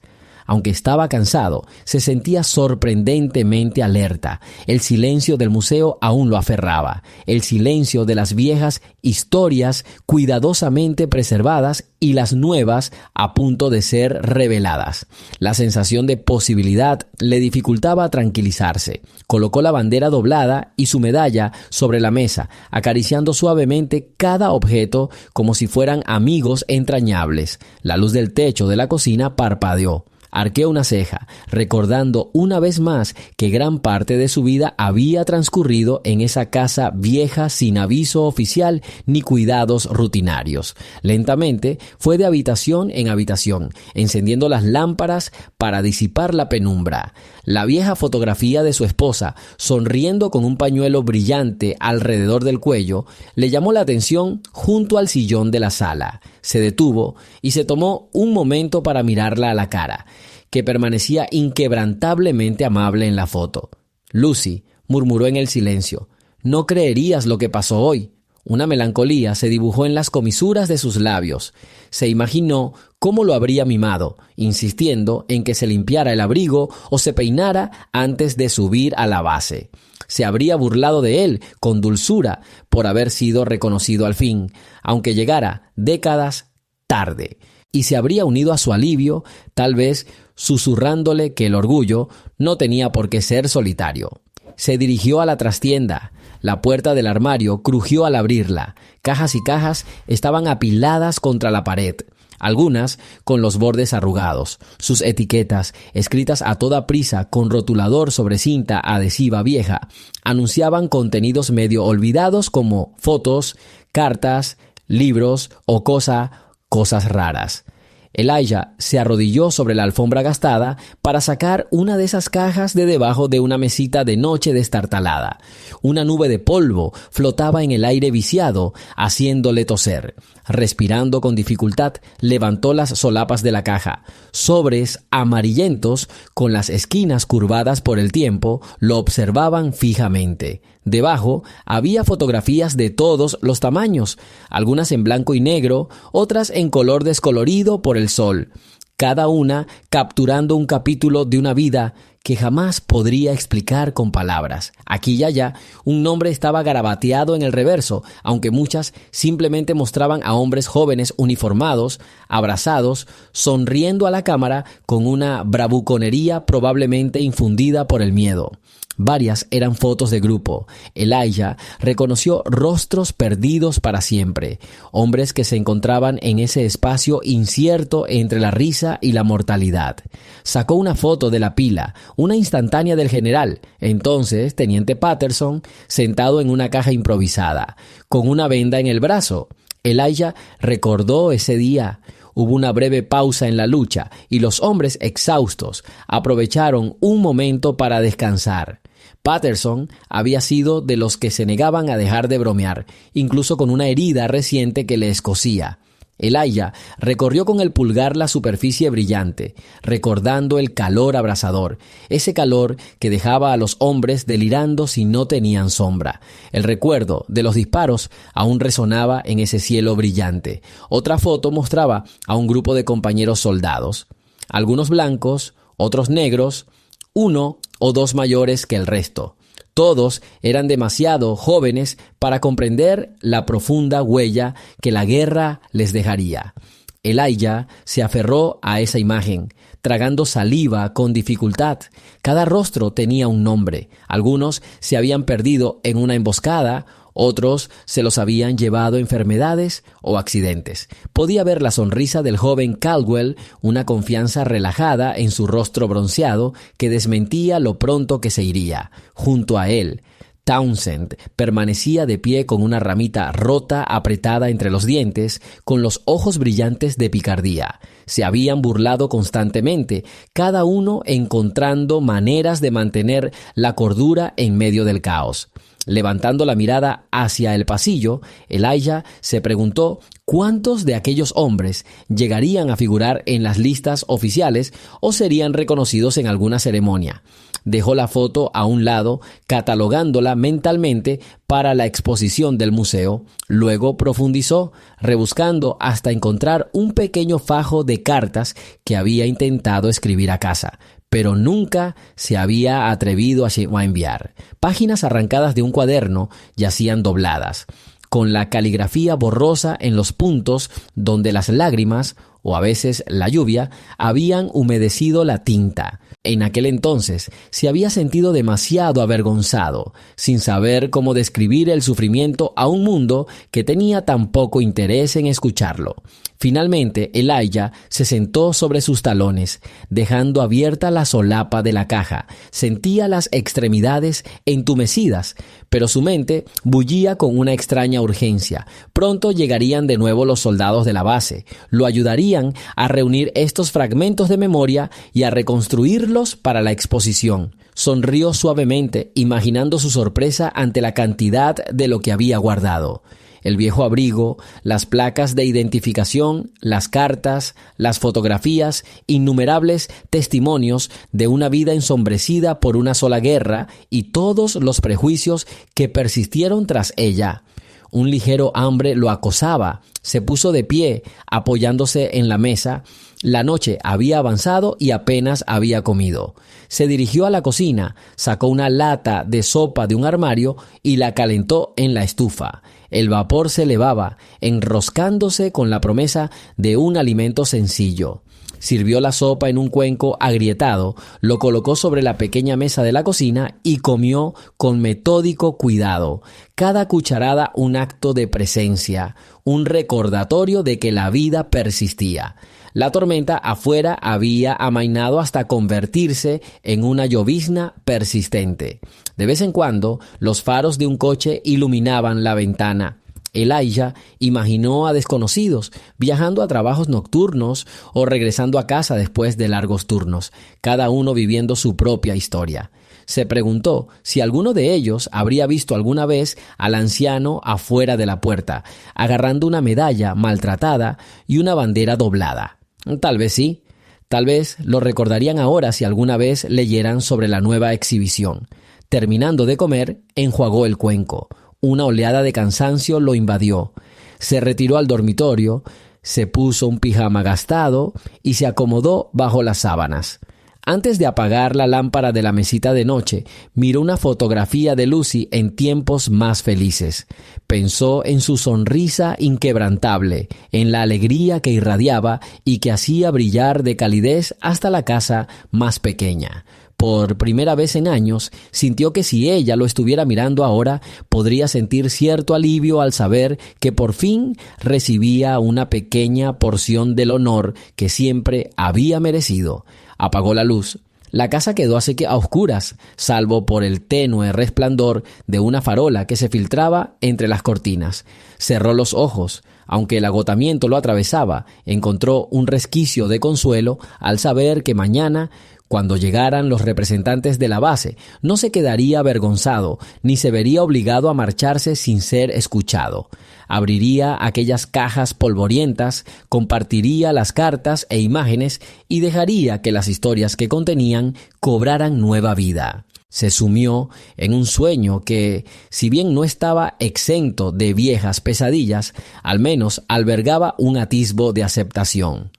Aunque estaba cansado, se sentía sorprendentemente alerta. El silencio del museo aún lo aferraba. El silencio de las viejas historias cuidadosamente preservadas y las nuevas a punto de ser reveladas. La sensación de posibilidad le dificultaba tranquilizarse. Colocó la bandera doblada y su medalla sobre la mesa, acariciando suavemente cada objeto como si fueran amigos entrañables. La luz del techo de la cocina parpadeó. Arqué una ceja, recordando una vez más que gran parte de su vida había transcurrido en esa casa vieja sin aviso oficial ni cuidados rutinarios. Lentamente fue de habitación en habitación, encendiendo las lámparas para disipar la penumbra. La vieja fotografía de su esposa, sonriendo con un pañuelo brillante alrededor del cuello, le llamó la atención junto al sillón de la sala. Se detuvo y se tomó un momento para mirarla a la cara, que permanecía inquebrantablemente amable en la foto. «Lucy», murmuró en el silencio, «no creerías lo que pasó hoy». Una melancolía se dibujó en las comisuras de sus labios. Se imaginó cómo lo habría mimado, insistiendo en que se limpiara el abrigo o se peinara antes de subir a la base. Se habría burlado de él con dulzura por haber sido reconocido al fin, aunque llegara décadas tarde, y se habría unido a su alivio, tal vez susurrándole que el orgullo no tenía por qué ser solitario. Se dirigió a la trastienda. La puerta del armario crujió al abrirla. Cajas y cajas estaban apiladas contra la pared, algunas con los bordes arrugados. Sus etiquetas, escritas a toda prisa con rotulador sobre cinta adhesiva vieja, anunciaban contenidos medio olvidados como fotos, cartas, libros o cosas raras. Elijah se arrodilló sobre la alfombra gastada para sacar una de esas cajas de debajo de una mesita de noche destartalada. Una nube de polvo flotaba en el aire viciado, haciéndole toser. Respirando con dificultad, levantó las solapas de la caja. Sobres amarillentos, con las esquinas curvadas por el tiempo, lo observaban fijamente. Debajo había fotografías de todos los tamaños, algunas en blanco y negro, otras en color descolorido por el sol, cada una capturando un capítulo de una vida que jamás podría explicar con palabras. Aquí y allá, un nombre estaba garabateado en el reverso, aunque muchas simplemente mostraban a hombres jóvenes uniformados, abrazados, sonriendo a la cámara con una bravuconería probablemente infundida por el miedo. Varias eran fotos de grupo. Elijah reconoció rostros perdidos para siempre, hombres que se encontraban en ese espacio incierto entre la risa y la mortalidad. Sacó una foto de la pila, una instantánea del general, entonces teniente Patterson, sentado en una caja improvisada, con una venda en el brazo. Elijah recordó ese día. Hubo una breve pausa en la lucha y los hombres exhaustos aprovecharon un momento para descansar. Patterson había sido de los que se negaban a dejar de bromear, incluso con una herida reciente que le escocía. Elijah recorrió con el pulgar la superficie brillante, recordando el calor abrasador, ese calor que dejaba a los hombres delirando si no tenían sombra. El recuerdo de los disparos aún resonaba en ese cielo brillante. Otra foto mostraba a un grupo de compañeros soldados, algunos blancos, otros negros, uno o dos mayores que el resto. Todos eran demasiado jóvenes para comprender la profunda huella que la guerra les dejaría. Elijah se aferró a esa imagen, tragando saliva con dificultad. Cada rostro tenía un nombre. Algunos se habían perdido en una emboscada, otros se los habían llevado enfermedades o accidentes. Podía ver la sonrisa del joven Caldwell, una confianza relajada en su rostro bronceado que desmentía lo pronto que se iría. Junto a él, Townsend permanecía de pie con una ramita rota apretada entre los dientes, con los ojos brillantes de picardía. Se habían burlado constantemente, cada uno encontrando maneras de mantener la cordura en medio del caos. Levantando la mirada hacia el pasillo, Elijah se preguntó cuántos de aquellos hombres llegarían a figurar en las listas oficiales o serían reconocidos en alguna ceremonia. Dejó la foto a un lado, catalogándola mentalmente para la exposición del museo. Luego profundizó, rebuscando hasta encontrar un pequeño fajo de cartas que había intentado escribir a casa, pero nunca se había atrevido a enviar. Páginas arrancadas de un cuaderno yacían dobladas, con la caligrafía borrosa en los puntos donde las lágrimas o a veces la lluvia, habían humedecido la tinta. En aquel entonces se había sentido demasiado avergonzado, sin saber cómo describir el sufrimiento a un mundo que tenía tan poco interés en escucharlo. Finalmente, Elijah se sentó sobre sus talones, dejando abierta la solapa de la caja. Sentía las extremidades entumecidas, pero su mente bullía con una extraña urgencia. Pronto llegarían de nuevo los soldados de la base. Lo ayudarían a reunir estos fragmentos de memoria y a reconstruirlos para la exposición. Sonrió suavemente, imaginando su sorpresa ante la cantidad de lo que había guardado. El viejo abrigo, las placas de identificación, las cartas, las fotografías, innumerables testimonios de una vida ensombrecida por una sola guerra y todos los prejuicios que persistieron tras ella. Un ligero hambre lo acosaba. Se puso de pie, apoyándose en la mesa. La noche había avanzado y apenas había comido. Se dirigió a la cocina, sacó una lata de sopa de un armario y la calentó en la estufa. El vapor se elevaba, enroscándose con la promesa de un alimento sencillo. Sirvió la sopa en un cuenco agrietado, lo colocó sobre la pequeña mesa de la cocina y comió con metódico cuidado. Cada cucharada un acto de presencia, un recordatorio de que la vida persistía. La tormenta afuera había amainado hasta convertirse en una llovizna persistente. De vez en cuando, los faros de un coche iluminaban la ventana. Elijah imaginó a desconocidos viajando a trabajos nocturnos o regresando a casa después de largos turnos, cada uno viviendo su propia historia. Se preguntó si alguno de ellos habría visto alguna vez al anciano afuera de la puerta, agarrando una medalla maltratada y una bandera doblada. Tal vez sí. Tal vez lo recordarían ahora si alguna vez leyeran sobre la nueva exhibición. Terminando de comer, enjuagó el cuenco. Una oleada de cansancio lo invadió. Se retiró al dormitorio, se puso un pijama gastado y se acomodó bajo las sábanas. Antes de apagar la lámpara de la mesita de noche, miró una fotografía de Lucy en tiempos más felices. Pensó en su sonrisa inquebrantable, en la alegría que irradiaba y que hacía brillar de calidez hasta la casa más pequeña. Por primera vez en años, sintió que si ella lo estuviera mirando ahora, podría sentir cierto alivio al saber que por fin recibía una pequeña porción del honor que siempre había merecido. Apagó la luz. La casa quedó a oscuras, salvo por el tenue resplandor de una farola que se filtraba entre las cortinas. Cerró los ojos. Aunque el agotamiento lo atravesaba, encontró un resquicio de consuelo al saber que mañana, cuando llegaran los representantes de la base, no se quedaría avergonzado ni se vería obligado a marcharse sin ser escuchado. Abriría aquellas cajas polvorientas, compartiría las cartas e imágenes y dejaría que las historias que contenían cobraran nueva vida. Se sumió en un sueño que, si bien no estaba exento de viejas pesadillas, al menos albergaba un atisbo de aceptación.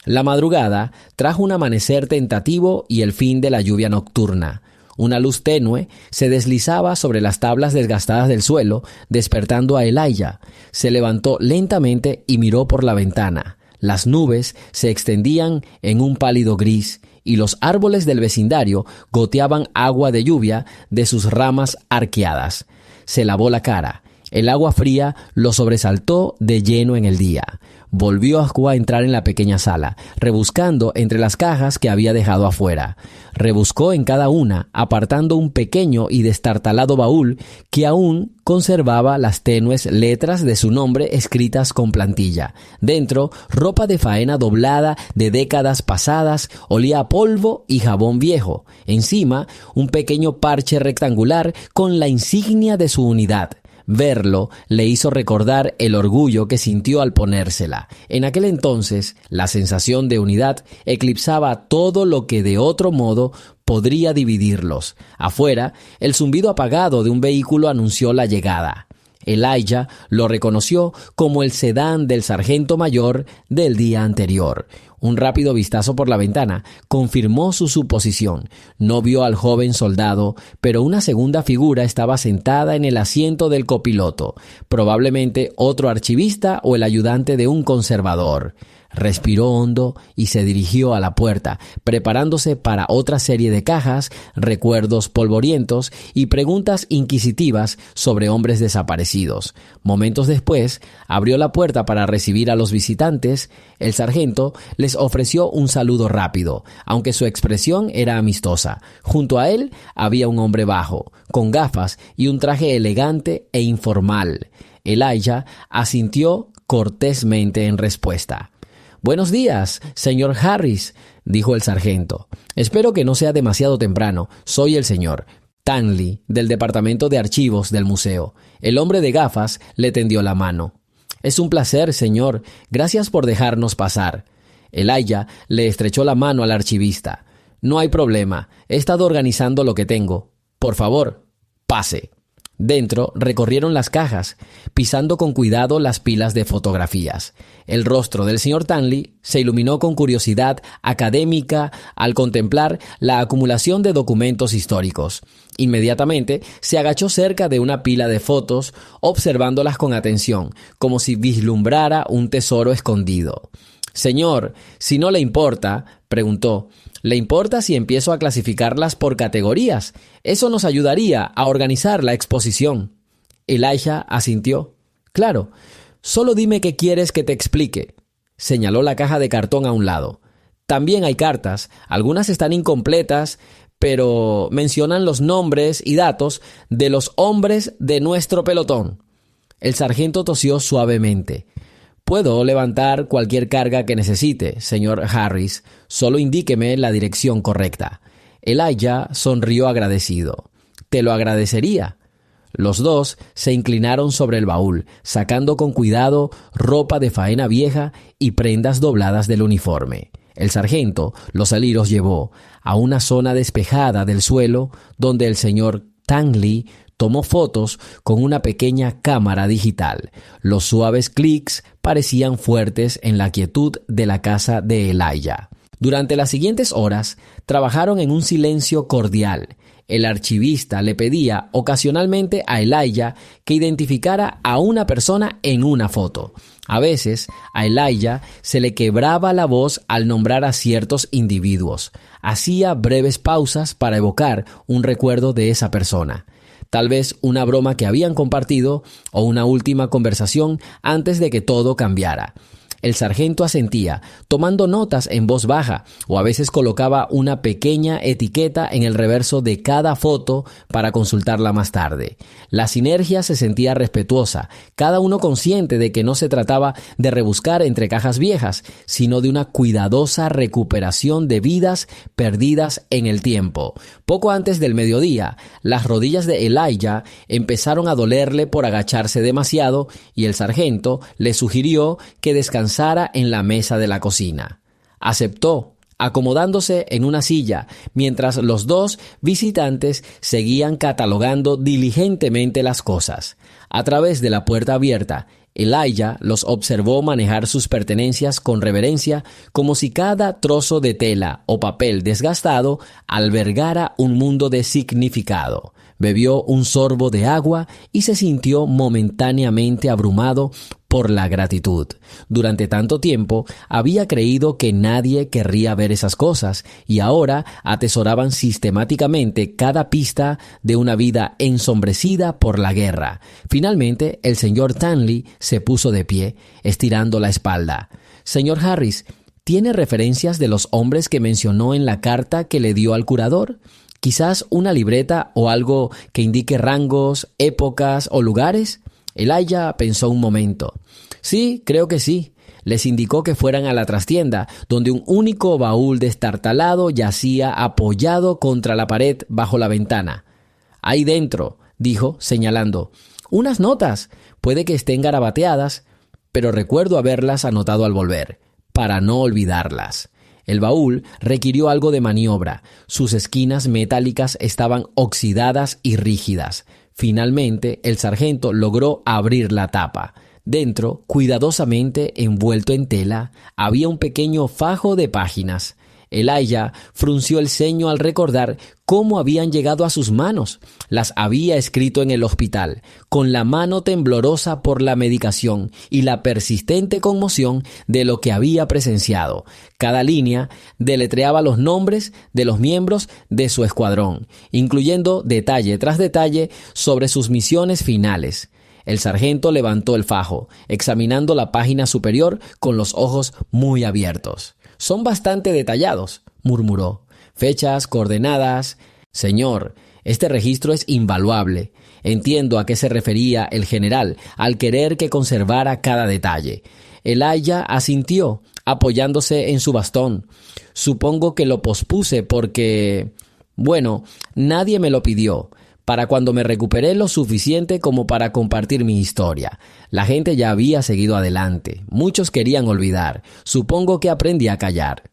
La madrugada trajo un amanecer tentativo y el fin de la lluvia nocturna. Una luz tenue se deslizaba sobre las tablas desgastadas del suelo, despertando a Elijah. Se levantó lentamente y miró por la ventana. Las nubes se extendían en un pálido gris y los árboles del vecindario goteaban agua de lluvia de sus ramas arqueadas. Se lavó la cara. El agua fría lo sobresaltó de lleno en el día. Volvió a entrar en la pequeña sala, rebuscando entre las cajas que había dejado afuera. Rebuscó en cada una, apartando un pequeño y destartalado baúl que aún conservaba las tenues letras de su nombre escritas con plantilla. Dentro, ropa de faena doblada de décadas pasadas, olía a polvo y jabón viejo. Encima, un pequeño parche rectangular con la insignia de su unidad. Verlo le hizo recordar el orgullo que sintió al ponérsela. En aquel entonces, la sensación de unidad eclipsaba todo lo que de otro modo podría dividirlos. Afuera, el zumbido apagado de un vehículo anunció la llegada. Elijah lo reconoció como el sedán del sargento mayor del día anterior. Un rápido vistazo por la ventana confirmó su suposición. No vio al joven soldado, pero una segunda figura estaba sentada en el asiento del copiloto, probablemente otro archivista o el ayudante de un conservador. Respiró hondo y se dirigió a la puerta, preparándose para otra serie de cajas, recuerdos polvorientos y preguntas inquisitivas sobre hombres desaparecidos. Momentos después, abrió la puerta para recibir a los visitantes. El sargento les ofreció un saludo rápido, aunque su expresión era amistosa. Junto a él había un hombre bajo, con gafas y un traje elegante e informal. Elijah asintió cortésmente en respuesta. «Buenos días, señor Harris», dijo el sargento. «Espero que no sea demasiado temprano. Soy el señor Tanley, del departamento de archivos del museo». El hombre de gafas le tendió la mano. «Es un placer, señor. Gracias por dejarnos pasar». Elijah le estrechó la mano al archivista. «No hay problema. He estado organizando lo que tengo. Por favor, pase». Dentro recorrieron las cajas, pisando con cuidado las pilas de fotografías. El rostro del señor Tanley se iluminó con curiosidad académica al contemplar la acumulación de documentos históricos. Inmediatamente se agachó cerca de una pila de fotos, observándolas con atención, como si vislumbrara un tesoro escondido. «Señor, si no le importa», preguntó, «¿le importa si empiezo a clasificarlas por categorías? Eso nos ayudaría a organizar la exposición». Elijah asintió. «Claro, solo dime qué quieres que te explique». Señaló la caja de cartón a un lado. «También hay cartas. Algunas están incompletas, pero mencionan los nombres y datos de los hombres de nuestro pelotón». El sargento tosió suavemente. «Puedo levantar cualquier carga que necesite, señor Harris. Solo indíqueme la dirección correcta». Elijah sonrió agradecido. «Te lo agradecería». Los dos se inclinaron sobre el baúl, sacando con cuidado ropa de faena vieja y prendas dobladas del uniforme. El sargento los llevó a una zona despejada del suelo donde el señor Tanley tomó fotos con una pequeña cámara digital. Los suaves clics parecían fuertes en la quietud de la casa de Elijah. Durante las siguientes horas, trabajaron en un silencio cordial. El archivista le pedía ocasionalmente a Elijah que identificara a una persona en una foto. A veces, a Elijah se le quebraba la voz al nombrar a ciertos individuos. Hacía breves pausas para evocar un recuerdo de esa persona. Tal vez una broma que habían compartido o una última conversación antes de que todo cambiara. El sargento asentía, tomando notas en voz baja, o a veces colocaba una pequeña etiqueta en el reverso de cada foto para consultarla más tarde. La sinergia se sentía respetuosa, cada uno consciente de que no se trataba de rebuscar entre cajas viejas, sino de una cuidadosa recuperación de vidas perdidas en el tiempo. Poco antes del mediodía, las rodillas de Elijah empezaron a dolerle por agacharse demasiado y el sargento le sugirió que descansara en la mesa de la cocina. Aceptó, acomodándose en una silla, mientras los dos visitantes seguían catalogando diligentemente las cosas. A través de la puerta abierta, Elijah los observó manejar sus pertenencias con reverencia, como si cada trozo de tela o papel desgastado albergara un mundo de significado. Bebió un sorbo de agua y se sintió momentáneamente abrumado por la gratitud. Durante tanto tiempo había creído que nadie querría ver esas cosas y ahora atesoraban sistemáticamente cada pista de una vida ensombrecida por la guerra. Finalmente, el señor Tanley se puso de pie, estirando la espalda. «Señor Harris, ¿tiene referencias de los hombres que mencionó en la carta que le dio al curador? Quizás una libreta o algo que indique rangos, épocas o lugares». Elijah pensó un momento. «Sí, creo que sí». Les indicó que fueran a la trastienda, donde un único baúl destartalado yacía apoyado contra la pared bajo la ventana. «Ahí dentro», dijo, señalando. «Unas notas. Puede que estén garabateadas, pero recuerdo haberlas anotado al volver, para no olvidarlas». El baúl requirió algo de maniobra. Sus esquinas metálicas estaban oxidadas y rígidas. Finalmente, el sargento logró abrir la tapa. Dentro, cuidadosamente envuelto en tela, había un pequeño fajo de páginas. Elijah frunció el ceño al recordar cómo habían llegado a sus manos. Las había escrito en el hospital, con la mano temblorosa por la medicación y la persistente conmoción de lo que había presenciado. Cada línea deletreaba los nombres de los miembros de su escuadrón, incluyendo detalle tras detalle sobre sus misiones finales. El sargento levantó el fajo, examinando la página superior con los ojos muy abiertos. «Son bastante detallados», murmuró. «Fechas, coordenadas». «Señor, este registro es invaluable. Entiendo a qué se refería el general al querer que conservara cada detalle». Elijah asintió, apoyándose en su bastón. «Supongo que lo pospuse porque... bueno, nadie me lo pidió. Para cuando me recuperé lo suficiente como para compartir mi historia. La gente ya había seguido adelante. Muchos querían olvidar. Supongo que aprendí a callar».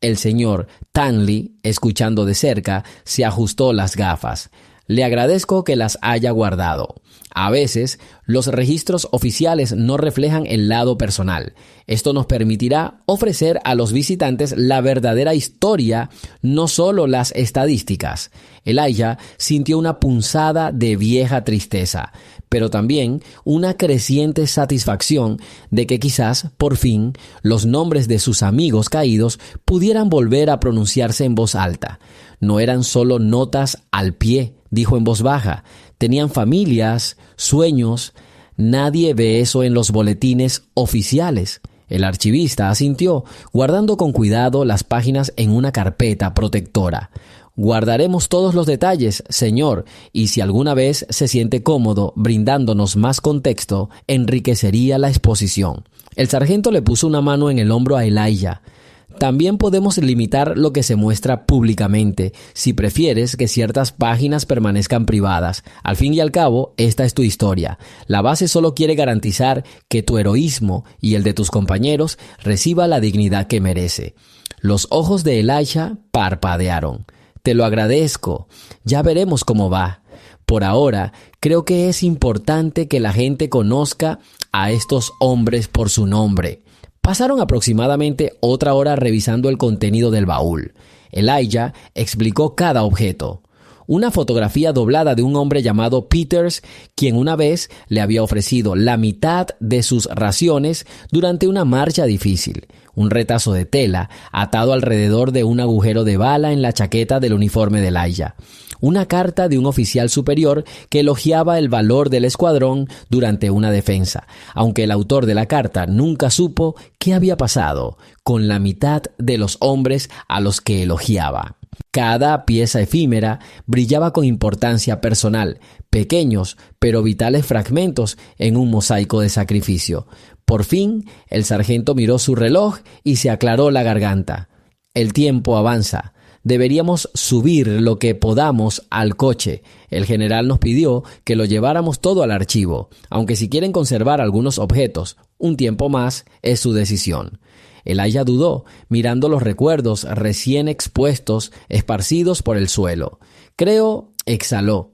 El señor Tanley, escuchando de cerca, se ajustó las gafas. «Le agradezco que las haya guardado. A veces, los registros oficiales no reflejan el lado personal. Esto nos permitirá ofrecer a los visitantes la verdadera historia, no solo las estadísticas». Elijah sintió una punzada de vieja tristeza, pero también una creciente satisfacción de que quizás, por fin, los nombres de sus amigos caídos pudieran volver a pronunciarse en voz alta. No eran solo notas al pie, dijo en voz baja. Tenían familias, sueños. Nadie ve eso en los boletines oficiales. El archivista asintió, guardando con cuidado las páginas en una carpeta protectora. «Guardaremos todos los detalles, señor, y si alguna vez se siente cómodo brindándonos más contexto, enriquecería la exposición». El sargento le puso una mano en el hombro a Elijah. «También podemos limitar lo que se muestra públicamente, si prefieres que ciertas páginas permanezcan privadas. Al fin y al cabo, esta es tu historia. La base solo quiere garantizar que tu heroísmo y el de tus compañeros reciba la dignidad que merece». Los ojos de Elijah parpadearon. «Te lo agradezco. Ya veremos cómo va. Por ahora, creo que es importante que la gente conozca a estos hombres por su nombre». Pasaron aproximadamente otra hora revisando el contenido del baúl. Elijah explicó cada objeto. Una fotografía doblada de un hombre llamado Peters, quien una vez le había ofrecido la mitad de sus raciones durante una marcha difícil. Un retazo de tela atado alrededor de un agujero de bala en la chaqueta del uniforme de Elijah. Una carta de un oficial superior que elogiaba el valor del escuadrón durante una defensa, aunque el autor de la carta nunca supo qué había pasado con la mitad de los hombres a los que elogiaba. Cada pieza efímera brillaba con importancia personal, pequeños pero vitales fragmentos en un mosaico de sacrificio. Por fin, el sargento miró su reloj y se aclaró la garganta. «El tiempo avanza. Deberíamos subir lo que podamos al coche. El general nos pidió que lo lleváramos todo al archivo, aunque si quieren conservar algunos objetos un tiempo más es su decisión». Elijah dudó, mirando los recuerdos recién expuestos, esparcidos por el suelo. «Creo», exhaló.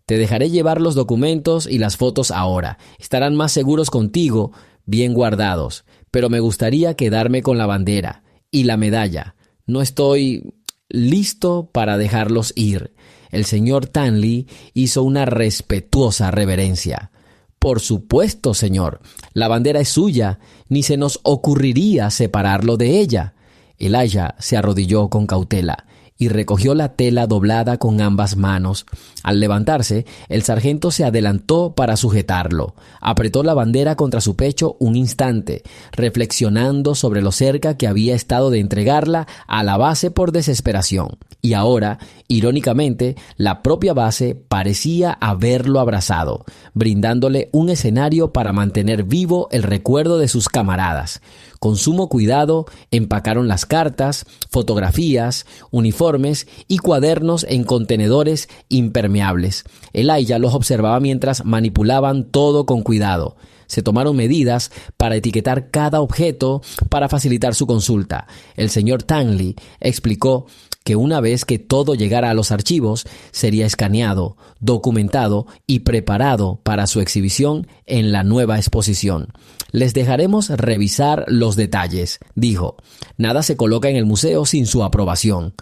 «Te dejaré llevar los documentos y las fotos ahora. Estarán más seguros contigo, bien guardados. Pero me gustaría quedarme con la bandera y la medalla. No estoy listo para dejarlos ir». El señor Tanley hizo una respetuosa reverencia. «Por supuesto, señor. La bandera es suya. Ni se nos ocurriría separarlo de ella». Elijah se arrodilló con cautela y recogió la tela doblada con ambas manos. Al levantarse, el sargento se adelantó para sujetarlo. Apretó la bandera contra su pecho un instante, reflexionando sobre lo cerca que había estado de entregarla a la base por desesperación. Y ahora, irónicamente, la propia base parecía haberlo abrazado, brindándole un escenario para mantener vivo el recuerdo de sus camaradas. Con sumo cuidado, empacaron las cartas, fotografías, uniformes y cuadernos en contenedores impermeables. Elijah los observaba mientras manipulaban todo con cuidado. Se tomaron medidas para etiquetar cada objeto para facilitar su consulta. El señor Tangley explicó que una vez que todo llegara a los archivos, sería escaneado, documentado y preparado para su exhibición en la nueva exposición. Les dejaremos revisar los detalles, dijo. Nada se coloca en el museo sin su aprobación.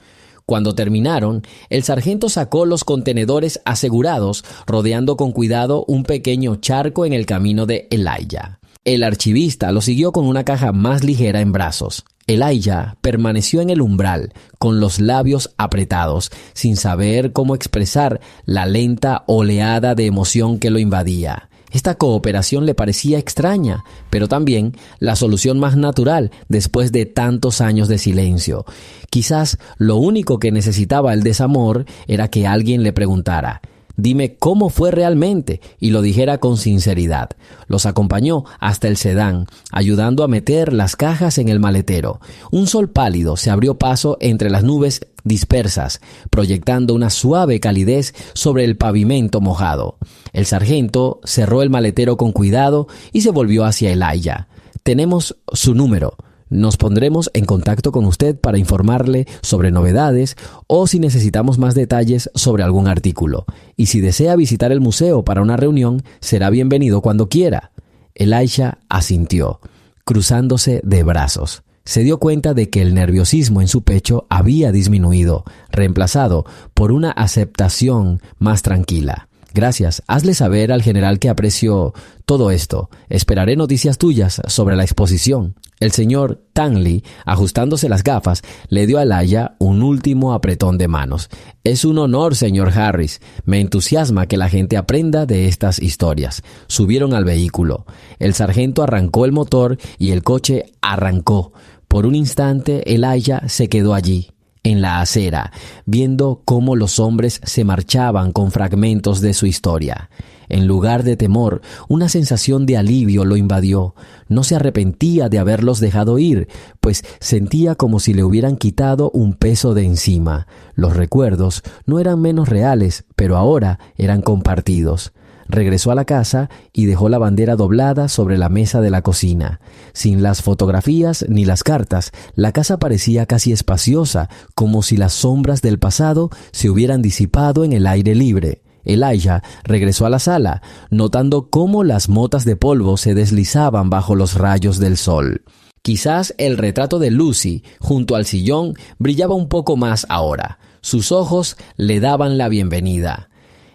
Cuando terminaron, el sargento sacó los contenedores asegurados, rodeando con cuidado un pequeño charco en el camino de Elijah. El archivista lo siguió con una caja más ligera en brazos. Elijah permaneció en el umbral, con los labios apretados, sin saber cómo expresar la lenta oleada de emoción que lo invadía. Esta cooperación le parecía extraña, pero también la solución más natural después de tantos años de silencio. Quizás lo único que necesitaba el desamor era que alguien le preguntara: «Dime cómo fue realmente», y lo dijera con sinceridad. Los acompañó hasta el sedán, ayudando a meter las cajas en el maletero. Un sol pálido se abrió paso entre las nubes dispersas, proyectando una suave calidez sobre el pavimento mojado. El sargento cerró el maletero con cuidado y se volvió hacia Elijah. «Tenemos su número. Nos pondremos en contacto con usted para informarle sobre novedades o si necesitamos más detalles sobre algún artículo. Y si desea visitar el museo para una reunión, será bienvenido cuando quiera». Elijah asintió, cruzándose de brazos. Se dio cuenta de que el nerviosismo en su pecho había disminuido, reemplazado por una aceptación más tranquila. «Gracias. Hazle saber al general que aprecio todo esto. Esperaré noticias tuyas sobre la exposición». El señor Tangley, ajustándose las gafas, le dio a Elijah un último apretón de manos. «Es un honor, señor Harris. Me entusiasma que la gente aprenda de estas historias». Subieron al vehículo. El sargento arrancó el motor y el coche arrancó. Por un instante, Elijah se quedó allí, en la acera, viendo cómo los hombres se marchaban con fragmentos de su historia. En lugar de temor, una sensación de alivio lo invadió. No se arrepentía de haberlos dejado ir, pues sentía como si le hubieran quitado un peso de encima. Los recuerdos no eran menos reales, pero ahora eran compartidos. Regresó a la casa y dejó la bandera doblada sobre la mesa de la cocina. Sin las fotografías ni las cartas, la casa parecía casi espaciosa, como si las sombras del pasado se hubieran disipado en el aire libre. Elijah regresó a la sala, notando cómo las motas de polvo se deslizaban bajo los rayos del sol. Quizás el retrato de Lucy junto al sillón brillaba un poco más ahora. Sus ojos le daban la bienvenida.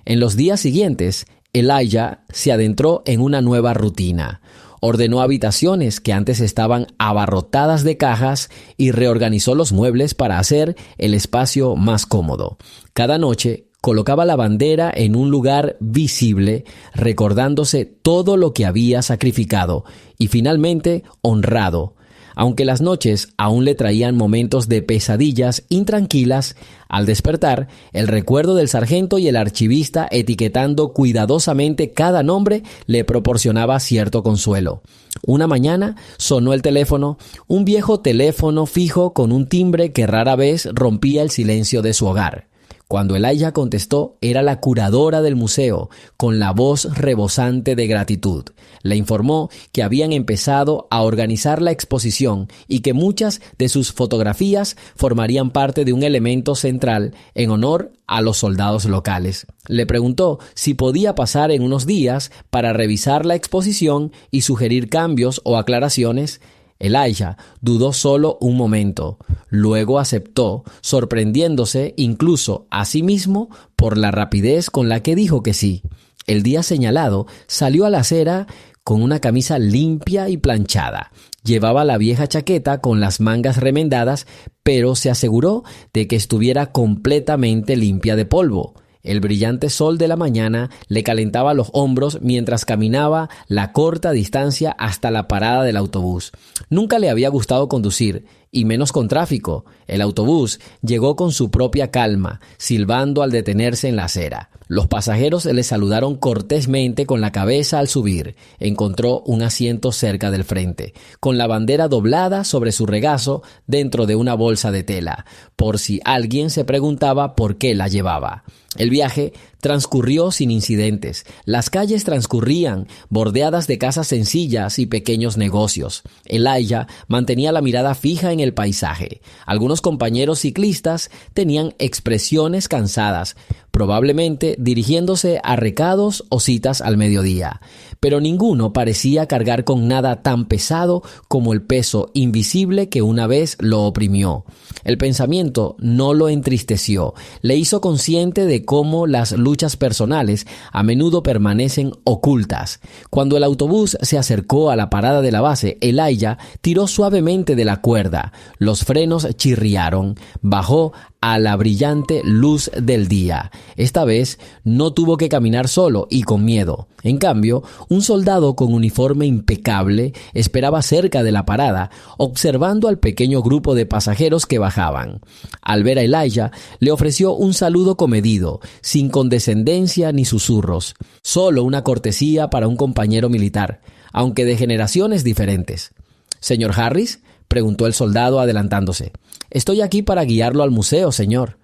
En los días siguientes, Elijah se adentró en una nueva rutina. Ordenó habitaciones que antes estaban abarrotadas de cajas y reorganizó los muebles para hacer el espacio más cómodo. Cada noche colocaba la bandera en un lugar visible, recordándose todo lo que había sacrificado y finalmente honrado. Aunque las noches aún le traían momentos de pesadillas intranquilas, al despertar, el recuerdo del sargento y el archivista etiquetando cuidadosamente cada nombre le proporcionaba cierto consuelo. Una mañana sonó el teléfono, un viejo teléfono fijo con un timbre que rara vez rompía el silencio de su hogar. Cuando Elijah contestó, era la curadora del museo, con la voz rebosante de gratitud. Le informó que habían empezado a organizar la exposición y que muchas de sus fotografías formarían parte de un elemento central en honor a los soldados locales. Le preguntó si podía pasar en unos días para revisar la exposición y sugerir cambios o aclaraciones. Elijah dudó solo un momento, luego aceptó, sorprendiéndose incluso a sí mismo por la rapidez con la que dijo que sí. El día señalado salió a la acera con una camisa limpia y planchada. Llevaba la vieja chaqueta con las mangas remendadas, pero se aseguró de que estuviera completamente limpia de polvo. El brillante sol de la mañana le calentaba los hombros mientras caminaba la corta distancia hasta la parada del autobús. Nunca le había gustado conducir, y menos con tráfico. El autobús llegó con su propia calma, silbando al detenerse en la acera. Los pasajeros le saludaron cortésmente con la cabeza al subir. Encontró un asiento cerca del frente, con la bandera doblada sobre su regazo dentro de una bolsa de tela, por si alguien se preguntaba por qué la llevaba. El viaje transcurrió sin incidentes. Las calles transcurrían bordeadas de casas sencillas y pequeños negocios. Elijah mantenía la mirada fija en el paisaje. Algunos compañeros ciclistas tenían expresiones cansadas, probablemente dirigiéndose a recados o citas al mediodía. Pero ninguno parecía cargar con nada tan pesado como el peso invisible que una vez lo oprimió. El pensamiento no lo entristeció, le hizo consciente de cómo las luchas personales a menudo permanecen ocultas. Cuando el autobús se acercó a la parada de la base, Elijah tiró suavemente de la cuerda. Los frenos chirriaron. Bajó a la brillante luz del día. Esta vez no tuvo que caminar solo y con miedo. En cambio, un soldado con uniforme impecable esperaba cerca de la parada, observando al pequeño grupo de pasajeros que bajaban. Al ver a Elijah, le ofreció un saludo comedido, sin condescendencia ni susurros, solo una cortesía para un compañero militar, aunque de generaciones diferentes. «¿Señor Harris?», preguntó el soldado adelantándose. «Estoy aquí para guiarlo al museo, señor».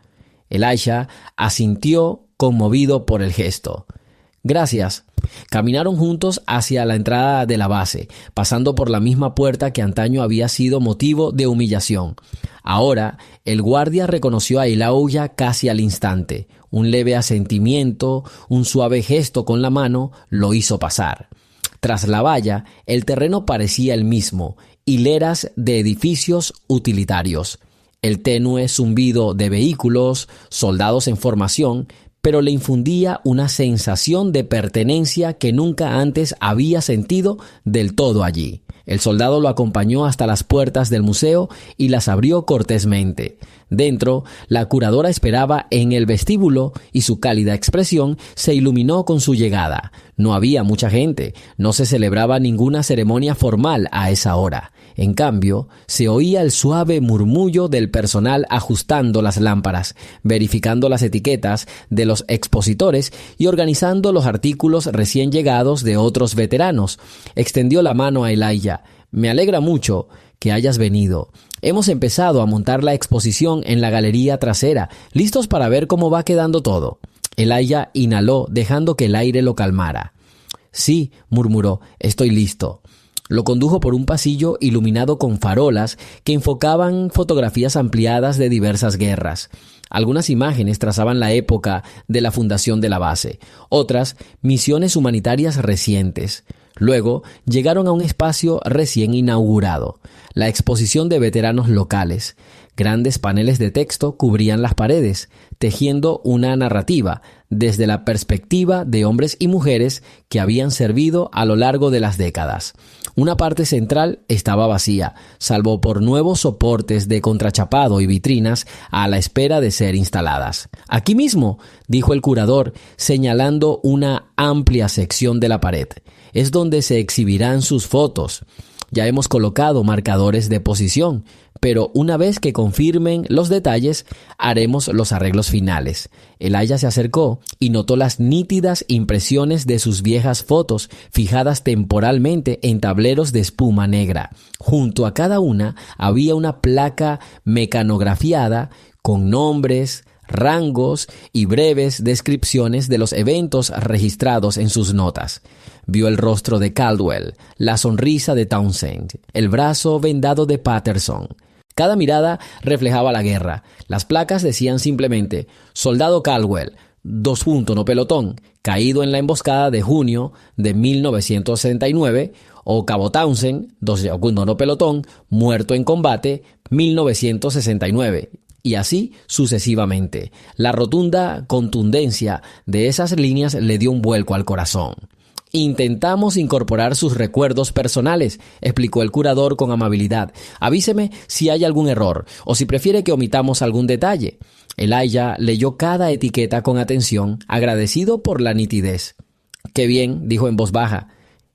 Elijah asintió, conmovido por el gesto. «Gracias». Caminaron juntos hacia la entrada de la base, pasando por la misma puerta que antaño había sido motivo de humillación. Ahora, el guardia reconoció a Elijah casi al instante. Un leve asentimiento, un suave gesto con la mano, lo hizo pasar. Tras la valla, el terreno parecía el mismo, hileras de edificios utilitarios. El tenue zumbido de vehículos, soldados en formación, pero le infundía una sensación de pertenencia que nunca antes había sentido del todo allí. El soldado lo acompañó hasta las puertas del museo y las abrió cortésmente. Dentro, la curadora esperaba en el vestíbulo y su cálida expresión se iluminó con su llegada. No había mucha gente, no se celebraba ninguna ceremonia formal a esa hora. En cambio, se oía el suave murmullo del personal ajustando las lámparas, verificando las etiquetas de los expositores y organizando los artículos recién llegados de otros veteranos. Extendió la mano a Elijah. «Me alegra mucho que hayas venido. Hemos empezado a montar la exposición en la galería trasera, listos para ver cómo va quedando todo». Elijah inhaló, dejando que el aire lo calmara. «Sí», murmuró, «estoy listo». Lo condujo por un pasillo iluminado con farolas que enfocaban fotografías ampliadas de diversas guerras. Algunas imágenes trazaban la época de la fundación de la base, otras misiones humanitarias recientes. Luego llegaron a un espacio recién inaugurado, la exposición de veteranos locales. Grandes paneles de texto cubrían las paredes, tejiendo una narrativa desde la perspectiva de hombres y mujeres que habían servido a lo largo de las décadas. Una parte central estaba vacía, salvo por nuevos soportes de contrachapado y vitrinas a la espera de ser instaladas. «Aquí mismo», dijo el curador, señalando una amplia sección de la pared, «es donde se exhibirán sus fotos. Ya hemos colocado marcadores de posición, pero una vez que confirmen los detalles, haremos los arreglos finales». Elijah se acercó y notó las nítidas impresiones de sus viejas fotos, fijadas temporalmente en tableros de espuma negra. Junto a cada una había una placa mecanografiada con nombres, rangos y breves descripciones de los eventos registrados en sus notas. Vio el rostro de Caldwell, la sonrisa de Townsend, el brazo vendado de Patterson. Cada mirada reflejaba la guerra. Las placas decían simplemente: «Soldado Caldwell, no pelotón, caído en la emboscada de junio de 1969», o «Cabo Townsend, no pelotón, muerto en combate, 1969». Y así sucesivamente. La rotunda contundencia de esas líneas le dio un vuelco al corazón. «Intentamos incorporar sus recuerdos personales», explicó el curador con amabilidad. «Avíseme si hay algún error o si prefiere que omitamos algún detalle». Elijah leyó cada etiqueta con atención, agradecido por la nitidez. «Qué bien», dijo en voz baja.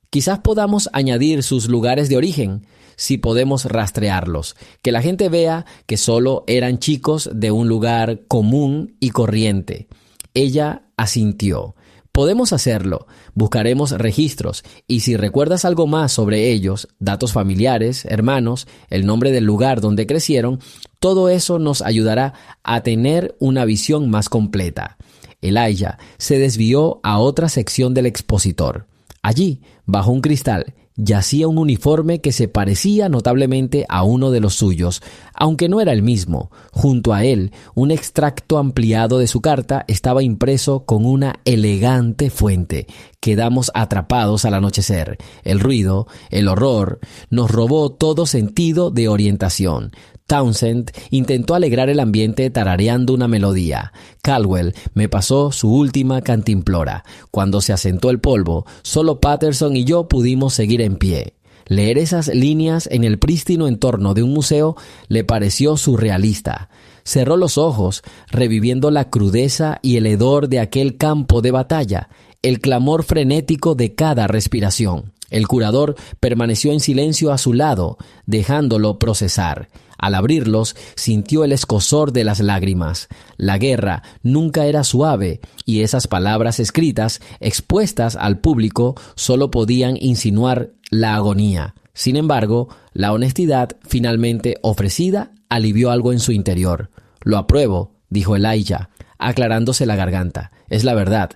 «Quizás podamos añadir sus lugares de origen, si podemos rastrearlos, que la gente vea que solo eran chicos de un lugar común y corriente». Ella asintió. «Podemos hacerlo. Buscaremos registros y si recuerdas algo más sobre ellos, datos familiares, hermanos, el nombre del lugar donde crecieron, todo eso nos ayudará a tener una visión más completa». Elijah se desvió a otra sección del expositor. Allí, bajo un cristal, yacía un uniforme que se parecía notablemente a uno de los suyos, aunque no era el mismo. Junto a él, un extracto ampliado de su carta estaba impreso con una elegante fuente. Quedamos atrapados al anochecer. El ruido, el horror, nos robó todo sentido de orientación. Townsend intentó alegrar el ambiente tarareando una melodía. Caldwell me pasó su última cantimplora. Cuando se asentó el polvo, solo Patterson y yo pudimos seguir en pie. Leer esas líneas en el prístino entorno de un museo le pareció surrealista. Cerró los ojos, reviviendo la crudeza y el hedor de aquel campo de batalla, el clamor frenético de cada respiración. El curador permaneció en silencio a su lado, dejándolo procesar. Al abrirlos, sintió el escozor de las lágrimas. La guerra nunca era suave, y esas palabras escritas, expuestas al público, solo podían insinuar la agonía. Sin embargo, la honestidad finalmente ofrecida alivió algo en su interior. «Lo apruebo», dijo Elijah, aclarándose la garganta. «Es la verdad».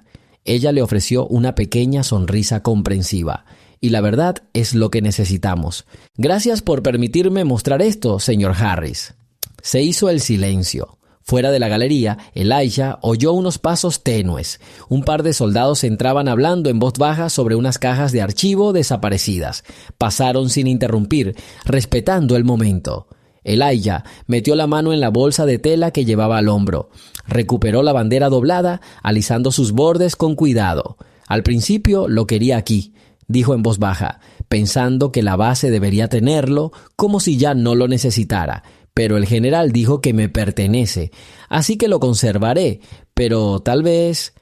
Ella le ofreció una pequeña sonrisa comprensiva. «Y la verdad es lo que necesitamos. Gracias por permitirme mostrar esto, señor Harris». Se hizo el silencio. Fuera de la galería, Elijah oyó unos pasos tenues. Un par de soldados entraban hablando en voz baja sobre unas cajas de archivo desaparecidas. Pasaron sin interrumpir, respetando el momento. Elijah metió la mano en la bolsa de tela que llevaba al hombro. Recuperó la bandera doblada, alisando sus bordes con cuidado. «Al principio lo quería aquí», dijo en voz baja, pensando que la base debería tenerlo, como si ya no lo necesitara. «Pero el general dijo que me pertenece, así que lo conservaré, pero tal vez...».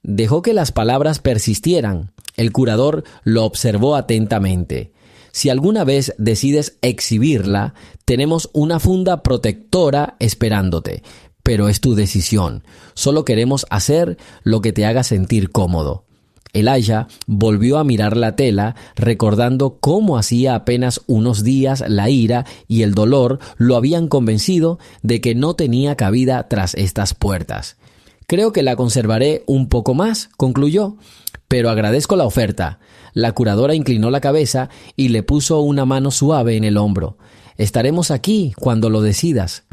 Dejó que las palabras persistieran. El curador lo observó atentamente. «Si alguna vez decides exhibirla, tenemos una funda protectora esperándote, pero es tu decisión. Solo queremos hacer lo que te haga sentir cómodo». Elijah volvió a mirar la tela, recordando cómo hacía apenas unos días la ira y el dolor lo habían convencido de que no tenía cabida tras estas puertas. «Creo que la conservaré un poco más», concluyó, «pero agradezco la oferta». La curadora inclinó la cabeza y le puso una mano suave en el hombro. «Estaremos aquí cuando lo decidas».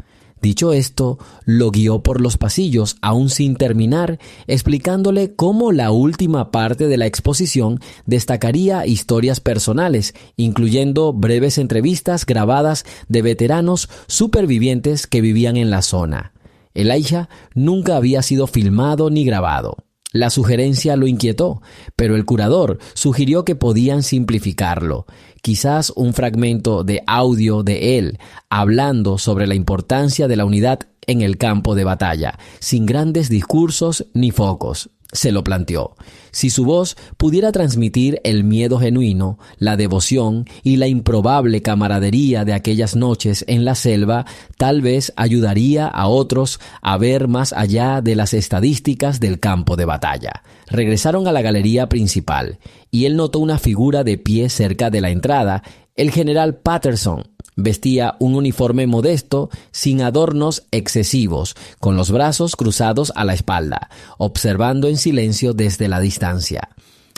Dicho esto, lo guió por los pasillos, aún sin terminar, explicándole cómo la última parte de la exposición destacaría historias personales, incluyendo breves entrevistas grabadas de veteranos supervivientes que vivían en la zona. Elijah nunca había sido filmado ni grabado. La sugerencia lo inquietó, pero el curador sugirió que podían simplificarlo. Quizás un fragmento de audio de él hablando sobre la importancia de la unidad en el campo de batalla, sin grandes discursos ni focos. Se lo planteó. Si su voz pudiera transmitir el miedo genuino, la devoción y la improbable camaradería de aquellas noches en la selva, tal vez ayudaría a otros a ver más allá de las estadísticas del campo de batalla. Regresaron a la galería principal, y él notó una figura de pie cerca de la entrada, el general Patterson. Vestía un uniforme modesto, sin adornos excesivos, con los brazos cruzados a la espalda, observando en silencio desde la distancia.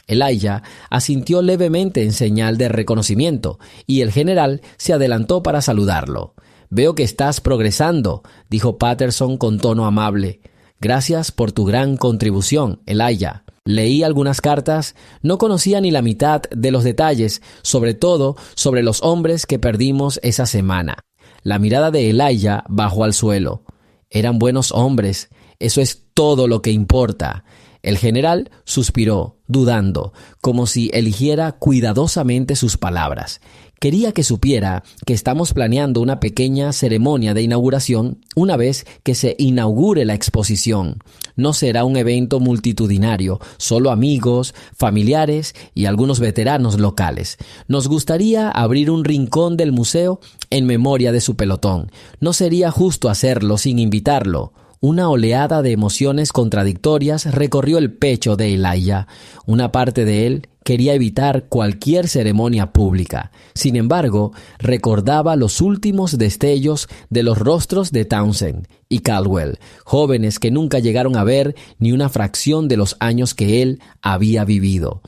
Elijah asintió levemente en señal de reconocimiento, y el general se adelantó para saludarlo. «Veo que estás progresando», dijo Patterson con tono amable. «Gracias por tu gran contribución, Elijah». Leí algunas cartas, no conocía ni la mitad de los detalles, sobre todo sobre los hombres que perdimos esa semana. La mirada de Elijah bajó al suelo. Eran buenos hombres, eso es todo lo que importa. El general suspiró, dudando, como si eligiera cuidadosamente sus palabras. Quería que supiera que estamos planeando una pequeña ceremonia de inauguración una vez que se inaugure la exposición. No será un evento multitudinario, solo amigos, familiares y algunos veteranos locales. Nos gustaría abrir un rincón del museo en memoria de su pelotón. No sería justo hacerlo sin invitarlo. Una oleada de emociones contradictorias recorrió el pecho de Elijah. Una parte de él quería evitar cualquier ceremonia pública. Sin embargo, recordaba los últimos destellos de los rostros de Townsend y Caldwell, jóvenes que nunca llegaron a ver ni una fracción de los años que él había vivido.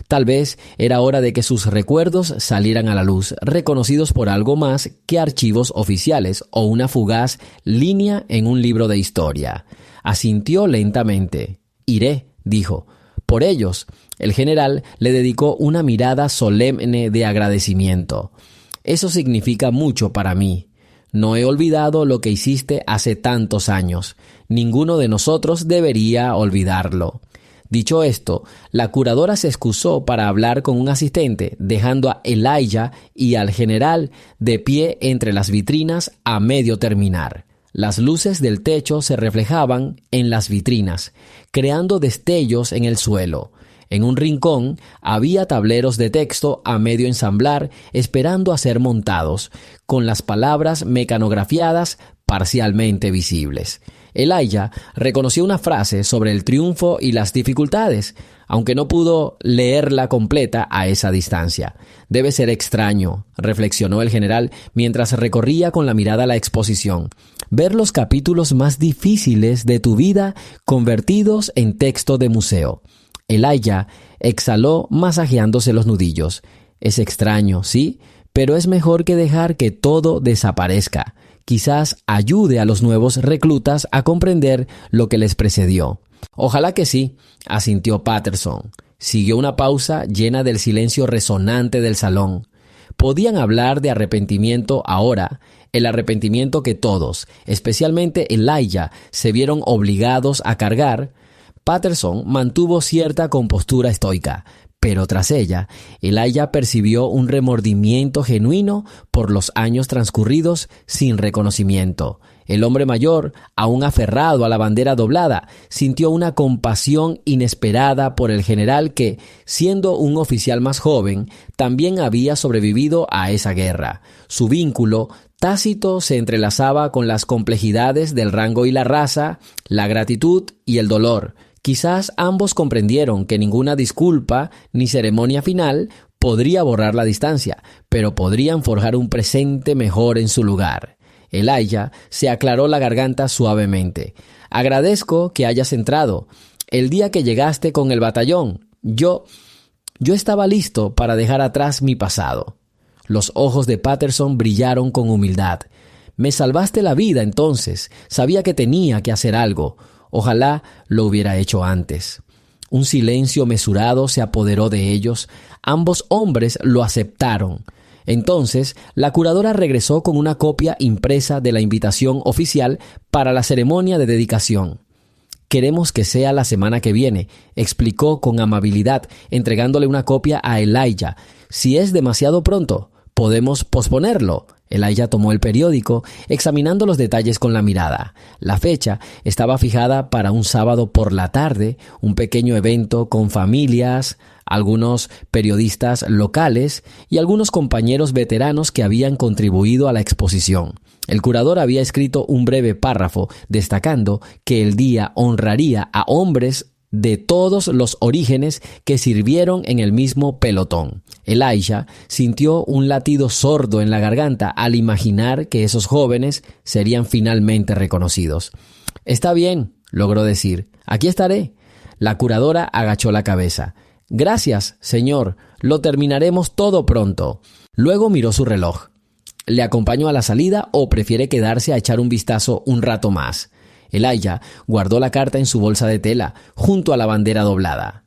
Tal vez era hora de que sus recuerdos salieran a la luz, reconocidos por algo más que archivos oficiales o una fugaz línea en un libro de historia. Asintió lentamente. «Iré», dijo. Por ellos, el general le dedicó una mirada solemne de agradecimiento. «Eso significa mucho para mí. No he olvidado lo que hiciste hace tantos años. Ninguno de nosotros debería olvidarlo». Dicho esto, la curadora se excusó para hablar con un asistente, dejando a Elijah y al general de pie entre las vitrinas a medio terminar. Las luces del techo se reflejaban en las vitrinas, creando destellos en el suelo. En un rincón había tableros de texto a medio ensamblar, esperando a ser montados, con las palabras mecanografiadas parcialmente visibles. Elijah reconoció una frase sobre el triunfo y las dificultades, aunque no pudo leerla completa a esa distancia. «Debe ser extraño», reflexionó el general mientras recorría con la mirada la exposición, «ver los capítulos más difíciles de tu vida convertidos en texto de museo». Elijah exhaló masajeándose los nudillos. «Es extraño, sí, pero es mejor que dejar que todo desaparezca. Quizás ayude a los nuevos reclutas a comprender lo que les precedió». «Ojalá que sí», asintió Patterson. Siguió una pausa llena del silencio resonante del salón. Podían hablar de arrepentimiento ahora, el arrepentimiento que todos, especialmente Elijah, se vieron obligados a cargar. Patterson mantuvo cierta compostura estoica, pero tras ella, Elijah percibió un remordimiento genuino por los años transcurridos sin reconocimiento. El hombre mayor, aún aferrado a la bandera doblada, sintió una compasión inesperada por el general que, siendo un oficial más joven, también había sobrevivido a esa guerra. Su vínculo tácito se entrelazaba con las complejidades del rango y la raza, la gratitud y el dolor. Quizás ambos comprendieron que ninguna disculpa ni ceremonia final podría borrar la distancia, pero podrían forjar un presente mejor en su lugar. Elijah se aclaró la garganta suavemente. «Agradezco que hayas entrado. El día que llegaste con el batallón, yo estaba listo para dejar atrás mi pasado». Los ojos de Patterson brillaron con humildad. «Me salvaste la vida entonces. Sabía que tenía que hacer algo. Ojalá lo hubiera hecho antes». Un silencio mesurado se apoderó de ellos. Ambos hombres lo aceptaron. Entonces, la curadora regresó con una copia impresa de la invitación oficial para la ceremonia de dedicación. «Queremos que sea la semana que viene», explicó con amabilidad, entregándole una copia a Elijah. «Si es demasiado pronto, podemos posponerlo». Elijah tomó el periódico, examinando los detalles con la mirada. La fecha estaba fijada para un sábado por la tarde, un pequeño evento con familias, algunos periodistas locales y algunos compañeros veteranos que habían contribuido a la exposición. El curador había escrito un breve párrafo destacando que el día honraría a hombres de todos los orígenes que sirvieron en el mismo pelotón. Elijah sintió un latido sordo en la garganta al imaginar que esos jóvenes serían finalmente reconocidos. «Está bien», logró decir. «Aquí estaré». La curadora agachó la cabeza. «Gracias, señor. Lo terminaremos todo pronto». Luego miró su reloj. «¿Le acompaño a la salida o prefiere quedarse a echar un vistazo un rato más?» Elijah guardó la carta en su bolsa de tela, junto a la bandera doblada.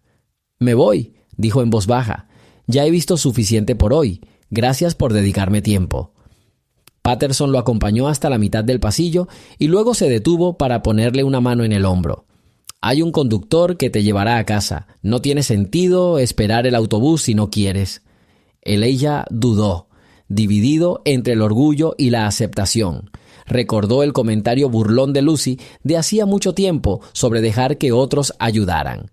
«Me voy», dijo en voz baja. «Ya he visto suficiente por hoy. Gracias por dedicarme tiempo». Patterson lo acompañó hasta la mitad del pasillo y luego se detuvo para ponerle una mano en el hombro. «Hay un conductor que te llevará a casa. No tiene sentido esperar el autobús si no quieres». Elijah dudó, dividido entre el orgullo y la aceptación. Recordó el comentario burlón de Lucy de hacía mucho tiempo sobre dejar que otros ayudaran.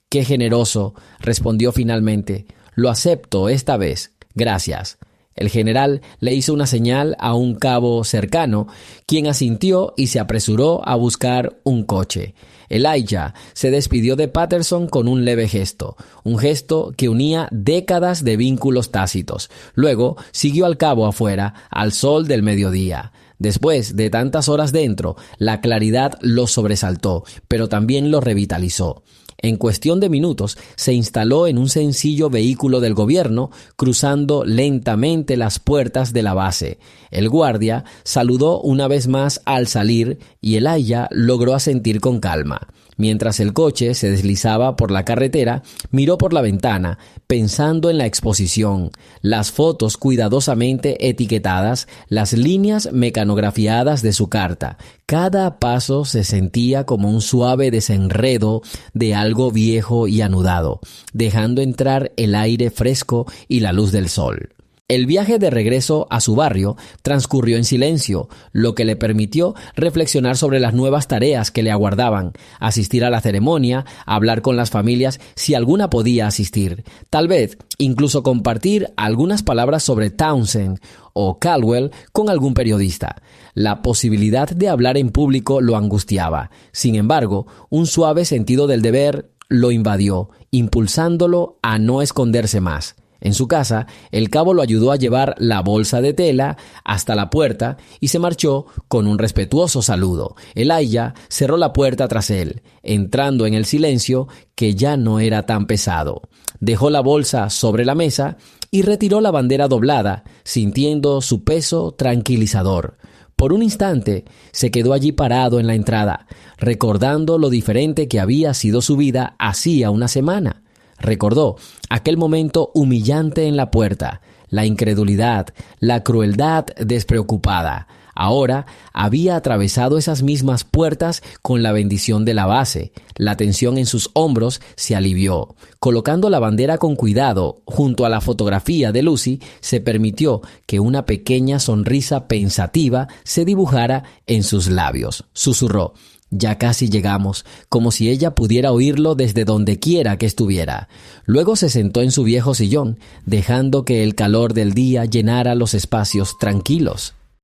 «Qué generoso», respondió finalmente. «Lo acepto esta vez. Gracias». El general le hizo una señal a un cabo cercano, quien asintió y se apresuró a buscar un coche. Elijah se despidió de Patterson con un leve gesto, un gesto que unía décadas de vínculos tácitos. Luego siguió al cabo afuera, al sol del mediodía. Después de tantas horas dentro, la claridad lo sobresaltó, pero también lo revitalizó. En cuestión de minutos, se instaló en un sencillo vehículo del gobierno, cruzando lentamente las puertas de la base. El guardia saludó una vez más al salir y Elijah logró asentir con calma. Mientras el coche se deslizaba por la carretera, miró por la ventana, pensando en la exposición, las fotos cuidadosamente etiquetadas, las líneas mecanografiadas de su carta. Cada paso se sentía como un suave desenredo de algo viejo y anudado, dejando entrar el aire fresco y la luz del sol. El viaje de regreso a su barrio transcurrió en silencio, lo que le permitió reflexionar sobre las nuevas tareas que le aguardaban, asistir a la ceremonia, hablar con las familias si alguna podía asistir, tal vez incluso compartir algunas palabras sobre Townsend o Caldwell con algún periodista. La posibilidad de hablar en público lo angustiaba. Sin embargo, un suave sentido del deber lo invadió, impulsándolo a no esconderse más. En su casa, el cabo lo ayudó a llevar la bolsa de tela hasta la puerta y se marchó con un respetuoso saludo. Elijah cerró la puerta tras él, entrando en el silencio que ya no era tan pesado. Dejó la bolsa sobre la mesa y retiró la bandera doblada, sintiendo su peso tranquilizador. Por un instante se quedó allí parado en la entrada, recordando lo diferente que había sido su vida hacía una semana. Recordó aquel momento humillante en la puerta, la incredulidad, la crueldad despreocupada. Ahora había atravesado esas mismas puertas con la bendición de la base. La tensión en sus hombros se alivió. Colocando la bandera con cuidado junto a la fotografía de Lucy, se permitió que una pequeña sonrisa pensativa se dibujara en sus labios. Susurró: «Ya casi llegamos», como si ella pudiera oírlo desde donde quiera que estuviera. Luego se sentó en su viejo sillón, dejando que el calor del día llenara los espacios tranquilos.